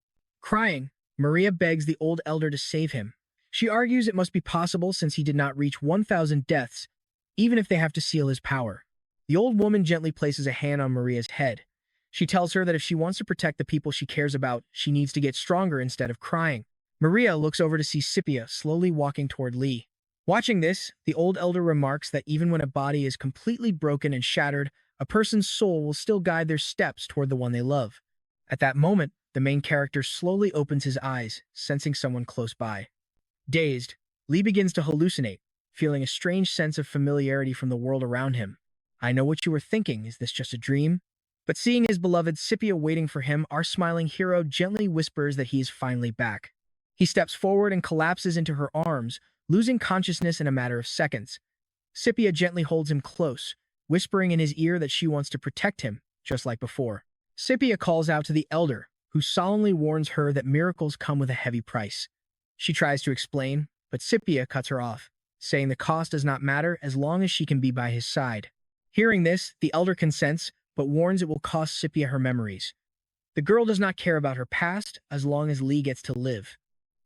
Speaker 1: Crying, Maria begs the old elder to save him. She argues it must be possible since he did not reach 1,000 deaths, even if they have to seal his power. The old woman gently places a hand on Maria's head. She tells her that if she wants to protect the people she cares about, she needs to get stronger instead of crying. Maria looks over to see Scipia slowly walking toward Lee. Watching this, the old elder remarks that even when a body is completely broken and shattered, a person's soul will still guide their steps toward the one they love. At that moment, the main character slowly opens his eyes, sensing someone close by. Dazed, Lee begins to hallucinate, feeling a strange sense of familiarity from the world around him. I know what you were thinking, is this just a dream? But seeing his beloved Scipia waiting for him, our smiling hero gently whispers that he is finally back. He steps forward and collapses into her arms, losing consciousness in a matter of seconds. Scipia gently holds him close, whispering in his ear that she wants to protect him, just like before. Scipia calls out to the elder, who solemnly warns her that miracles come with a heavy price. She tries to explain, but Scipia cuts her off, saying the cost does not matter as long as she can be by his side. Hearing this, the elder consents, but warns it will cost Scipia her memories. The girl does not care about her past as long as Lee gets to live.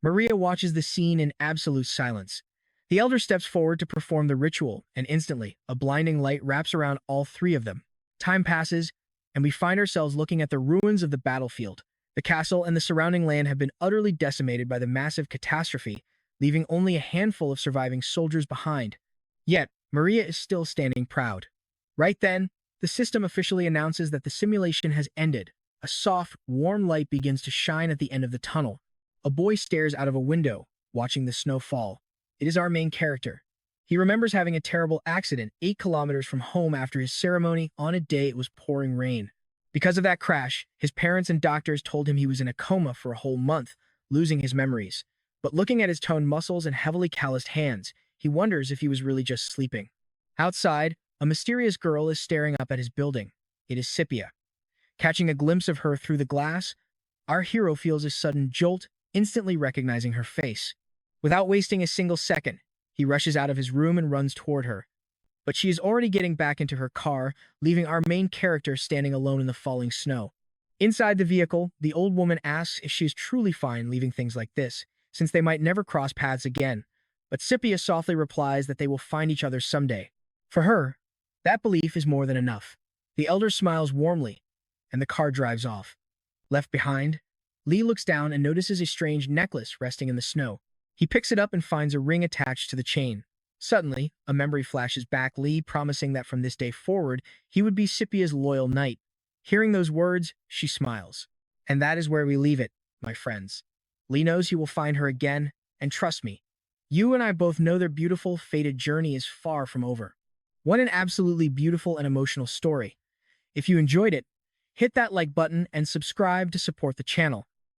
Speaker 1: Maria watches the scene in absolute silence. The elder steps forward to perform the ritual, and instantly, a blinding light wraps around all three of them. Time passes, and we find ourselves looking at the ruins of the battlefield. The castle and the surrounding land have been utterly decimated by the massive catastrophe, leaving only a handful of surviving soldiers behind. Yet, Maria is still standing proud. Right then, the system officially announces that the simulation has ended. A soft, warm light begins to shine at the end of the tunnel. A boy stares out of a window, watching the snow fall. It is our main character. He remembers having a terrible accident 8 kilometers from home after his ceremony on a day it was pouring rain. Because of that crash, his parents and doctors told him he was in a coma for a whole month, losing his memories. But looking at his toned muscles and heavily calloused hands, he wonders if he was really just sleeping. Outside, a mysterious girl is staring up at his building. It is Scipia. Catching a glimpse of her through the glass, our hero feels a sudden jolt, instantly recognizing her face. Without wasting a single second, he rushes out of his room and runs toward her. But she is already getting back into her car, leaving our main character standing alone in the falling snow. Inside the vehicle, the old woman asks if she is truly fine leaving things like this. since they might never cross paths again. But Scipia softly replies that they will find each other someday. For her, that belief is more than enough. The elder smiles warmly, and the car drives off. Left behind, Lee looks down and notices a strange necklace resting in the snow. He picks it up and finds a ring attached to the chain. Suddenly, a memory flashes back Lee, promising that from this day forward, he would be Scipia's loyal knight. Hearing those words, she smiles. And that is where we leave it, my friends. Lee knows he will find her again, and trust me, you and I both know their beautiful, fated journey is far from over. What an absolutely beautiful and emotional story. If you enjoyed it, hit that like button and subscribe to support the channel.